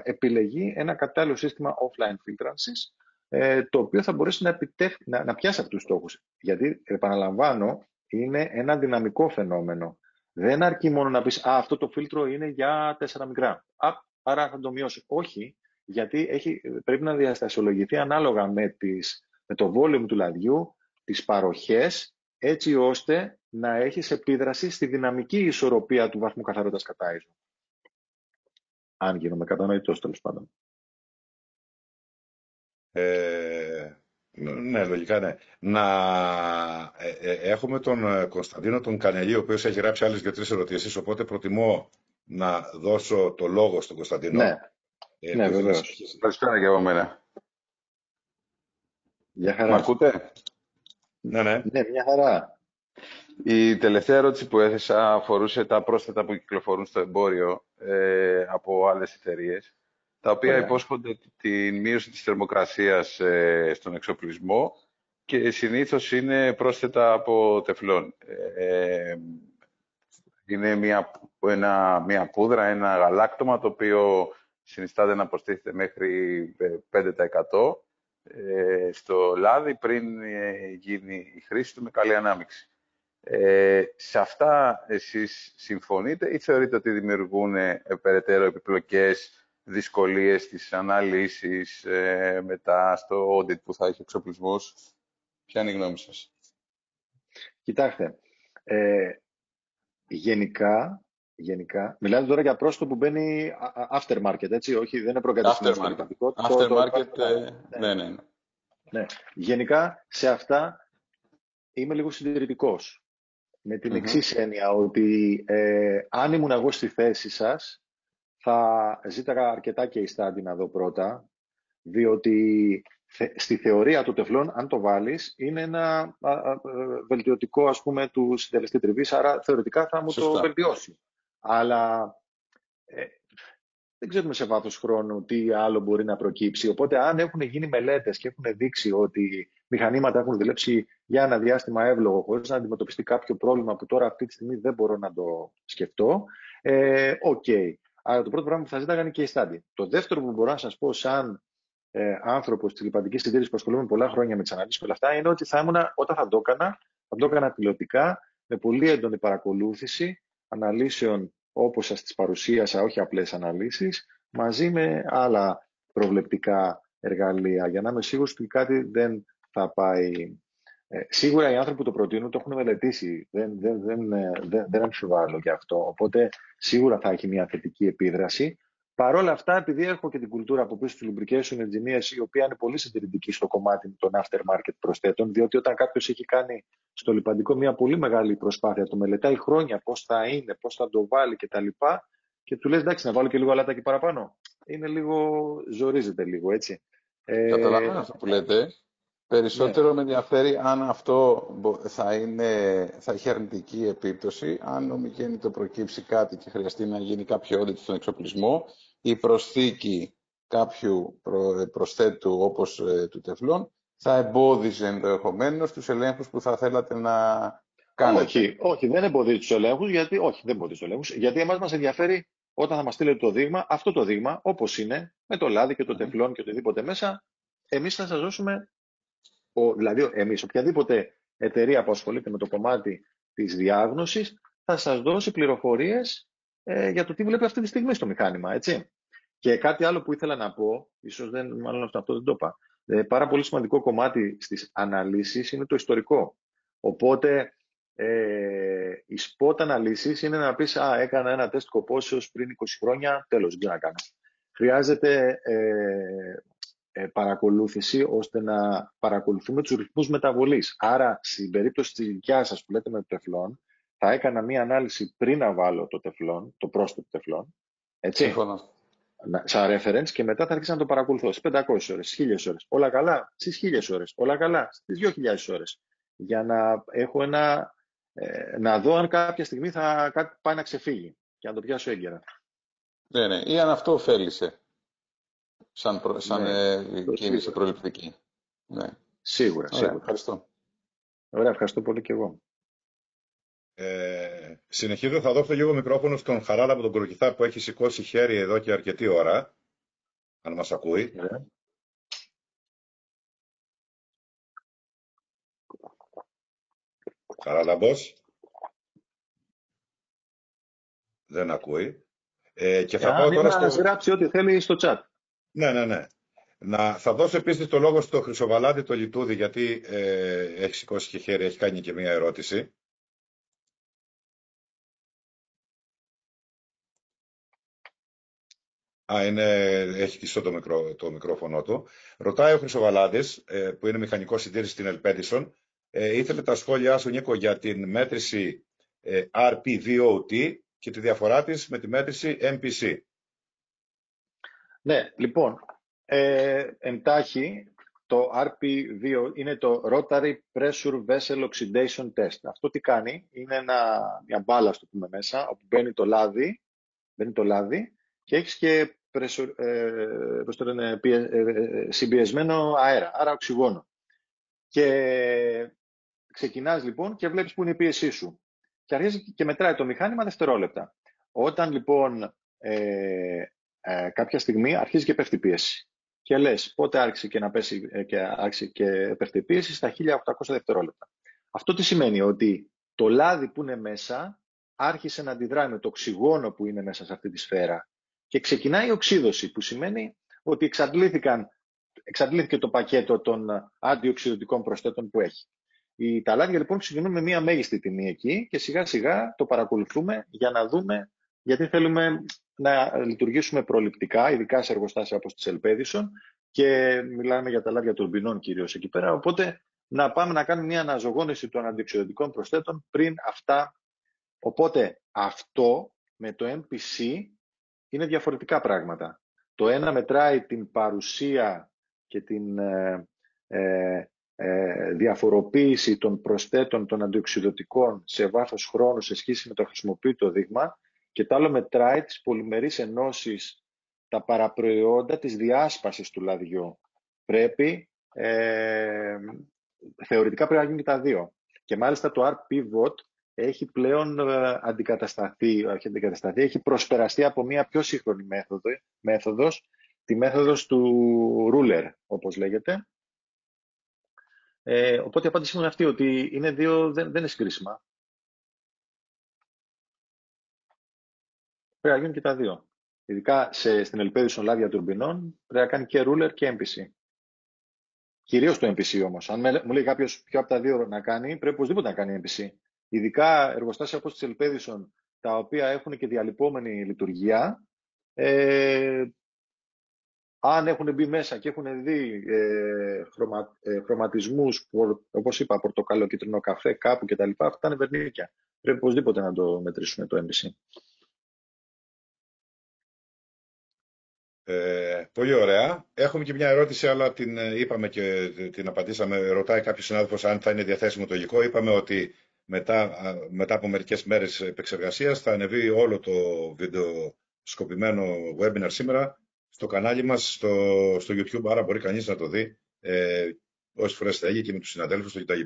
επιλεγεί ένα κατάλληλο σύστημα offline filtrances, το οποίο θα μπορέσει να πιάσει αυτούς τους στόχους. Γιατί, επαναλαμβάνω, είναι ένα δυναμικό φαινόμενο. Δεν αρκεί μόνο να πεις αυτό το φίλτρο είναι για 4 μικρά. Άρα θα το μειώσω. Όχι, γιατί πρέπει να διαστασιολογηθεί ανάλογα με το volume του λαδιού, τις παροχές, έτσι ώστε να έχεις επίδραση στη δυναμική ισορροπία του βαθμού καθαρότητας κατά ίσο. Αν γίνομαι κατανοητός, τέλος πάντων. Ναι, λογικά ναι. Έχουμε τον Κωνσταντίνο τον Κανελή, ο οποίος έχει γράψει άλλες 2-3 ερωτήσεις, οπότε προτιμώ να δώσω το λόγο στον Κωνσταντίνο. Ναι, βεβαίως. Καλησπέρα και από μένα. Γεια χαρά. Μ' ακούτε? Ναι, μια χαρά. Η τελευταία ερώτηση που έθεσα αφορούσε τα πρόσθετα που κυκλοφορούν στο εμπόριο από άλλες εταιρείες, τα οποία υπόσχονται τη μείωση της θερμοκρασίας στον εξοπλισμό και συνήθως είναι πρόσθετα από τεφλόν. Είναι μια πούδρα, ένα γαλάκτωμα, το οποίο συνιστάται να αποστήθεται μέχρι 5% στο λάδι πριν γίνει η χρήση του με καλή ανάμειξη. Σε αυτά εσείς συμφωνείτε ή θεωρείτε ότι δημιουργούν περαιτέρω επιπλοκές, δυσκολίες στις αναλύσεις μετά στο audit που θα έχει εξοπλισμούς? Ποια είναι η γνώμη σας? Κοιτάξτε, γενικά, μιλάτε τώρα για πρόσθετο που μπαίνει aftermarket, έτσι, όχι, δεν είναι προκαταστημένο. Aftermarket, ναι. Γενικά, σε αυτά είμαι λίγο συντηρητικός. Με την εξής έννοια, ότι αν ήμουν εγώ στη θέση σας, θα ζήταγα αρκετά case study να δω πρώτα, διότι στη θεωρία του τεφλών, αν το βάλεις, είναι ένα βελτιωτικό, ας πούμε, του συντελεστή τριβής, άρα θεωρητικά θα μου το βελτιώσει. Αλλά δεν ξέρουμε σε βάθος χρόνου τι άλλο μπορεί να προκύψει. Οπότε, αν έχουν γίνει μελέτες και έχουν δείξει ότι μηχανήματα έχουν δουλέψει για ένα διάστημα εύλογο, χωρίς να αντιμετωπιστεί κάποιο πρόβλημα που τώρα αυτή τη στιγμή δεν μπορώ να το σκεφτώ, okay. Άρα το πρώτο πράγμα που θα ζήταγα είναι case study. Το δεύτερο που μπορώ να σας πω, σαν άνθρωπος της λιπαντικής συντήρησης που ασχολούμαι πολλά χρόνια με τις αναλύσεις και όλα αυτά, είναι ότι όταν θα το έκανα πιλωτικά, με πολύ έντονη παρακολούθηση αναλύσεων όπως σας τις παρουσίασα, όχι απλές αναλύσεις, μαζί με άλλα προβλεπτικά εργαλεία, για να είμαι σίγουρος ότι κάτι δεν θα πάει. Σίγουρα οι άνθρωποι που το προτείνουν το έχουν μελετήσει, δεν αμφιβάλλω γι' αυτό, οπότε σίγουρα θα έχει μια θετική επίδραση. Παρ' όλα αυτά, επειδή έχω και την κουλτούρα από πίσω του lubrication engineers, η οποία είναι πολύ συντηρητική στο κομμάτι των aftermarket προσθέτων, διότι όταν κάποιος έχει κάνει στο λιπαντικό μια πολύ μεγάλη προσπάθεια, το μελετάει χρόνια πώς θα είναι, πώς θα το βάλει κτλ. Και του λες, εντάξει, να βάλω και λίγο αλάτα εκεί παραπάνω. Είναι λίγο, ζορίζεται λίγο, έτσι. Καταλαβαίνω αυτό που λέτε. Περισσότερο με ενδιαφέρει αν αυτό θα έχει αρνητική επίπτωση, αν ομιγέννητο προκύψει κάτι και χρειαστεί να γίνει κάποιο audit στον εξοπλισμό ή προσθήκη κάποιου προσθέτου όπως του τεφλών, θα εμπόδιζε ενδεχομένως τους ελέγχους που θα θέλατε να κάνετε. Όχι, δεν εμποδίζει τους ελέγχους, γιατί εμάς μας ενδιαφέρει όταν θα μας στείλετε το δείγμα, αυτό το δείγμα, όπως είναι, με το λάδι και το τεφλόν και οτιδήποτε μέσα, εμείς θα σας δώσουμε. Δηλαδή, εμείς, οποιαδήποτε εταιρεία που ασχολείται με το κομμάτι της διάγνωσης, θα σας δώσει πληροφορίες για το τι βλέπει αυτή τη στιγμή στο μηχάνημα, έτσι. Και κάτι άλλο που ήθελα να πω, ίσως μάλλον αυτό δεν το είπα, πάρα πολύ σημαντικό κομμάτι στις αναλύσεις είναι το ιστορικό. Οπότε, οι spot αναλύσεις είναι να πεις, έκανα ένα τεστ κοπόσεως πριν 20 χρόνια, τέλος, δεν ξέρω να κάνω. Χρειάζεται παρακολούθηση, ώστε να παρακολουθούμε τους ρυθμούς μεταβολής. Άρα, στην περίπτωση της δικιάς σας που λέτε με το τεφλόν, θα έκανα μία ανάλυση πριν να βάλω το τεφλόν, το πρόσθετο τεφλόν, έτσι, σαν reference, και μετά θα αρχίσω να το παρακολουθώ στις 500 ώρες, στις 1000 ώρες. Όλα καλά στις 1000 ώρες, όλα καλά στις 2000 ώρες. Για να έχω να δω αν κάποια στιγμή κάτι πάει να ξεφύγει και να το πιάσω έγκαιρα. Ναι, ή αν αυτό ωφέλησε. Σαν κίνηση προληπτική. Ναι. Σίγουρα. Ευχαριστώ. Ωραία, ευχαριστώ πολύ και εγώ. Συνεχίζω, θα δώσω λίγο μικρόφωνο στον Χαράλα από τον Κροκυθά που έχει σηκώσει χέρι εδώ και αρκετή ώρα, αν μας ακούει. Χαράλαμπος. Δεν ακούει. Και θα πάω τώρα να γράψει ό,τι θέλει στο chat. Ναι. Θα δώσω επίσης το λόγο στο Χρυσοβαλάδη το Λιτούδη, γιατί έχει σηκώσει και χέρι, έχει κάνει και μία ερώτηση. Έχει κλειστό το μικρόφωνο του. Ρωτάει ο Χρυσοβαλάδης, που είναι μηχανικός συντήρησης στην Ελπέντισον, ήθελε τα σχόλιά σου, Νίκο, για την μέτρηση RP2OT και τη διαφορά της με τη μέτρηση MPC. Ναι, λοιπόν, εντάχει, το RP2 είναι το Rotary Pressure Vessel Oxidation Test. Αυτό τι κάνει, είναι μια μπάλα, στο πούμε μέσα, όπου μπαίνει το λάδι και έχεις και συμπιεσμένο αέρα, άρα οξυγόνο. Και ξεκινάς λοιπόν και βλέπεις που είναι η πίεσή σου. Και αρχίζει και μετράει το μηχάνημα δευτερόλεπτα. Όταν λοιπόν κάποια στιγμή αρχίζει και πέφτει η πίεση. Και λες πότε άρχισε και να πέσει και άρχισε και πέφτει η πίεση στα 1800 δευτερόλεπτα. Αυτό τι σημαίνει? Ότι το λάδι που είναι μέσα άρχισε να αντιδράει με το οξυγόνο που είναι μέσα σε αυτή τη σφαίρα και ξεκινάει η οξύδωση, που σημαίνει ότι εξαντλήθηκε το πακέτο των αντιοξυδωτικών προσθέτων που έχει. Τα λάδια λοιπόν ξεκινούν με μία μέγιστη τιμή εκεί και σιγά σιγά το παρακολουθούμε για να δούμε, γιατί θέλουμε να λειτουργήσουμε προληπτικά, ειδικά σε εργοστάσια όπως της Ελπέντισον, και μιλάμε για τα λάδια τουρμπινών κυρίως εκεί πέρα, οπότε να πάμε να κάνουμε μια αναζωογόνηση των αντιοξυδωτικών προσθέτων πριν αυτά. Οπότε αυτό με το MPC είναι διαφορετικά πράγματα. Το ένα μετράει την παρουσία και την διαφοροποίηση των προσθέτων των αντιοξυδωτικών σε βάθος χρόνου σε σχέση με το χρησιμοποιητό δείγμα, και το άλλο μετράει τις πολυμερείς ενώσεις, τα παραπροϊόντα της διάσπασης του λαδιού. Θεωρητικά πρέπει να γίνουν και τα δύο. Και μάλιστα το RP-VOT έχει πλέον αντικατασταθεί, έχει προσπεραστεί από μια πιο σύγχρονη μέθοδος, τη μέθοδος του ruler, όπως λέγεται. Οπότε η απάντηση είναι αυτή, ότι είναι δύο, δεν είναι συγκρίσιμα. Πρέπει να γίνουν και τα δύο. Ειδικά στην Ελπέντισον λάδια τουρμπινών πρέπει να κάνει και ruler και MPC. Κυρίως το MPC όμως. Αν μου λέει κάποιος ποιο από τα δύο να κάνει, πρέπει οπωσδήποτε να κάνει MPC. Ειδικά εργοστάσια όπως της Ελπέντισον, τα οποία έχουν και διαλυπόμενη λειτουργία, αν έχουν μπει μέσα και έχουν δει χρωματισμούς, όπως είπα, πορτοκαλό, κίτρινο καφέ κάπου κτλ., αυτά είναι βερνίκια. Πρέπει οπωσδήποτε να το μετρήσουμε το MPC. Πολύ ωραία. Έχουμε και μια ερώτηση, αλλά την είπαμε και την απαντήσαμε. Ρωτάει κάποιος συνάδελφος αν θα είναι διαθέσιμο το υλικό. Είπαμε ότι μετά από μερικές μέρες επεξεργασίας θα ανεβεί όλο το βίντεο σκοπημένο webinar σήμερα στο κανάλι μας στο YouTube, άρα μπορεί κανείς να το δει όσες φορές θέλει και με τους συναδέλφους του κτλ.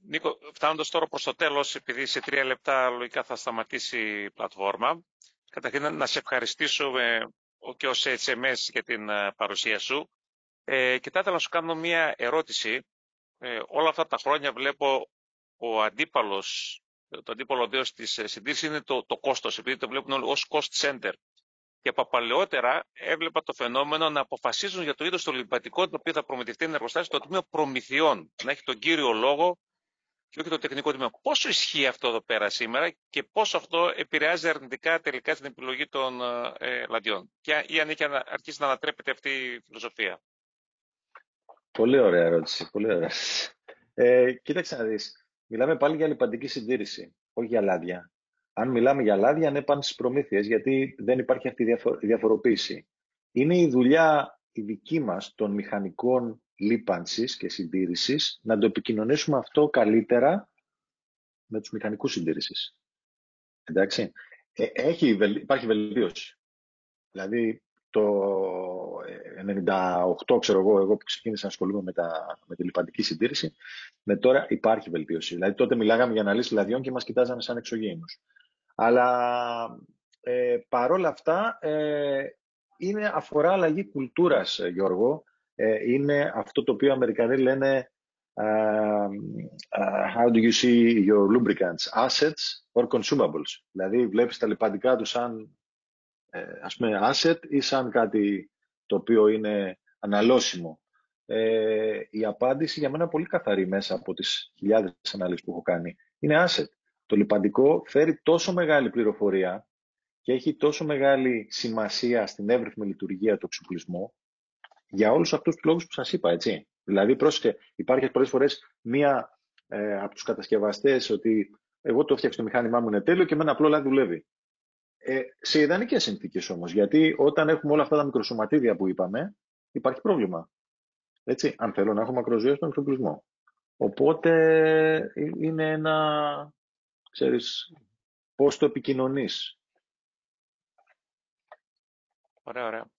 Νίκο, φτάνοντας τώρα προς το τέλος, επειδή σε 3 λεπτά λογικά θα σταματήσει η πλατφόρμα, καταρχήν να σε ευχαριστήσω και ως HMS για την παρουσία σου. Και θα ήθελα να σου κάνω μία ερώτηση. Όλα αυτά τα χρόνια βλέπω το αντίπαλο δέος της συντήρησης είναι το κόστος, επειδή το βλέπουν όλοι ως cost center. Και από παλαιότερα έβλεπα το φαινόμενο να αποφασίζουν για το είδος το λιμπατικό το οποίο θα προμηθευτεί ένα εργοστάσιο στο τμήμα προμηθειών, να έχει τον κύριο λόγο και όχι το τεχνικό τμήμα. Πόσο ισχύει αυτό εδώ πέρα σήμερα και πόσο αυτό επηρεάζει αρνητικά τελικά την επιλογή των λαδιών, ή αν έχει αρχίσει να ανατρέπεται αυτή η φιλοσοφία? Πολύ ωραία ερώτηση. Πολύ ωραία. Κοίταξε να δεις. Μιλάμε πάλι για λιπαντική συντήρηση, όχι για λάδια. Αν μιλάμε για λάδια, είναι πάνω στις προμήθειες, γιατί δεν υπάρχει αυτή η διαφοροποίηση. Είναι η δουλειά η δική μας των μηχανικών λίπανσης και συντήρησης να το επικοινωνήσουμε αυτό καλύτερα με τους μηχανικούς συντήρησης. Εντάξει. Υπάρχει βελτίωση. Δηλαδή, το 98, ξέρω εγώ που ξεκίνησα να ασχολούμαι με τη λιπαντική συντήρηση, με τώρα υπάρχει βελτίωση. Δηλαδή τότε μιλάγαμε για αναλύσεις λαδιών και μας κοιτάζανε σαν εξωγήινους. Αλλά παρόλα αυτά αφορά αλλαγή κουλτούρας, Γιώργο. Είναι αυτό το οποίο οι Αμερικανοί λένε how do you see your lubricants, assets or consumables. Δηλαδή βλέπεις τα λιπαντικά του σαν ας πούμε asset ή σαν κάτι το οποίο είναι αναλώσιμο. Η απάντηση για μένα πολύ καθαρή μέσα από τις χιλιάδες αναλύσεις που έχω κάνει. Είναι asset. Το λιπαντικό φέρει τόσο μεγάλη πληροφορία και έχει τόσο μεγάλη σημασία στην εύρυθμη λειτουργία του εξοπλισμού για όλους αυτούς τους λόγους που σας είπα, έτσι. Δηλαδή, πρόσεχε, υπάρχει πολλές φορές μία από τους κατασκευαστές ότι εγώ το έφτιαξα το μηχάνημά μου είναι τέλειο και με ένα απλό λάδι δουλεύει. Σε ιδανικές συνθήκες όμως, γιατί όταν έχουμε όλα αυτά τα μικροσωματίδια που είπαμε, υπάρχει πρόβλημα. Έτσι, αν θέλω να έχω μακροζωία στον εξοπλισμό. Οπότε είναι ένα, ξέρεις, πώς το επικοινωνείς. Ωραία.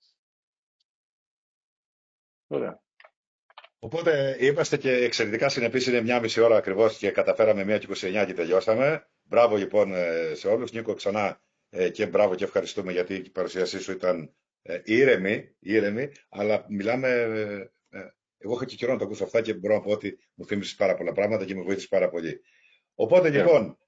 Ωραία. Οπότε είμαστε και εξαιρετικά συνεπείς, είναι 1,5 ώρα ακριβώς και καταφέραμε 1:29 και τελειώσαμε. Μπράβο λοιπόν σε όλους. Νίκο, ξανά και μπράβο και ευχαριστούμε γιατί η παρουσίασή σου ήταν ήρεμη, αλλά μιλάμε, εγώ έχω και καιρό να το ακούσω αυτά και μπορώ να πω ότι μου θύμισες πάρα πολλά πράγματα και με βοήθησε πάρα πολύ. Οπότε λοιπόν,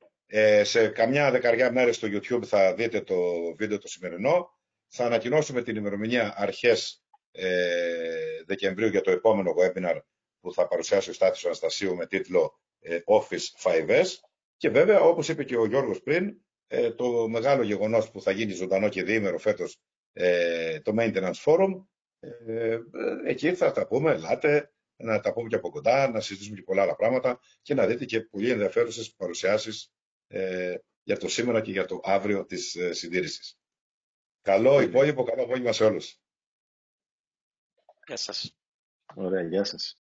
σε καμιά δεκαριά μέρες στο YouTube θα δείτε το βίντεο το σημερινό. Θα ανακοινώσουμε την ημερομηνία αρχές Δεκεμβρίου για το επόμενο webinar που θα παρουσιάσει ο Στάθης ο Αναστασίου με τίτλο Office 5S και βέβαια όπως είπε και ο Γιώργος πριν το μεγάλο γεγονός που θα γίνει ζωντανό και διήμερο φέτος το Maintenance Forum εκεί θα τα πούμε, ελάτε να τα πούμε και από κοντά, να συζητήσουμε και πολλά άλλα πράγματα και να δείτε και πολύ ενδιαφέρουσες παρουσιάσεις για το σήμερα και για το αύριο της συντήρησης. Καλό υπόλοιπο, καλό απόγευμα σε όλους. Γεια σας. Ωραία, γεια σας.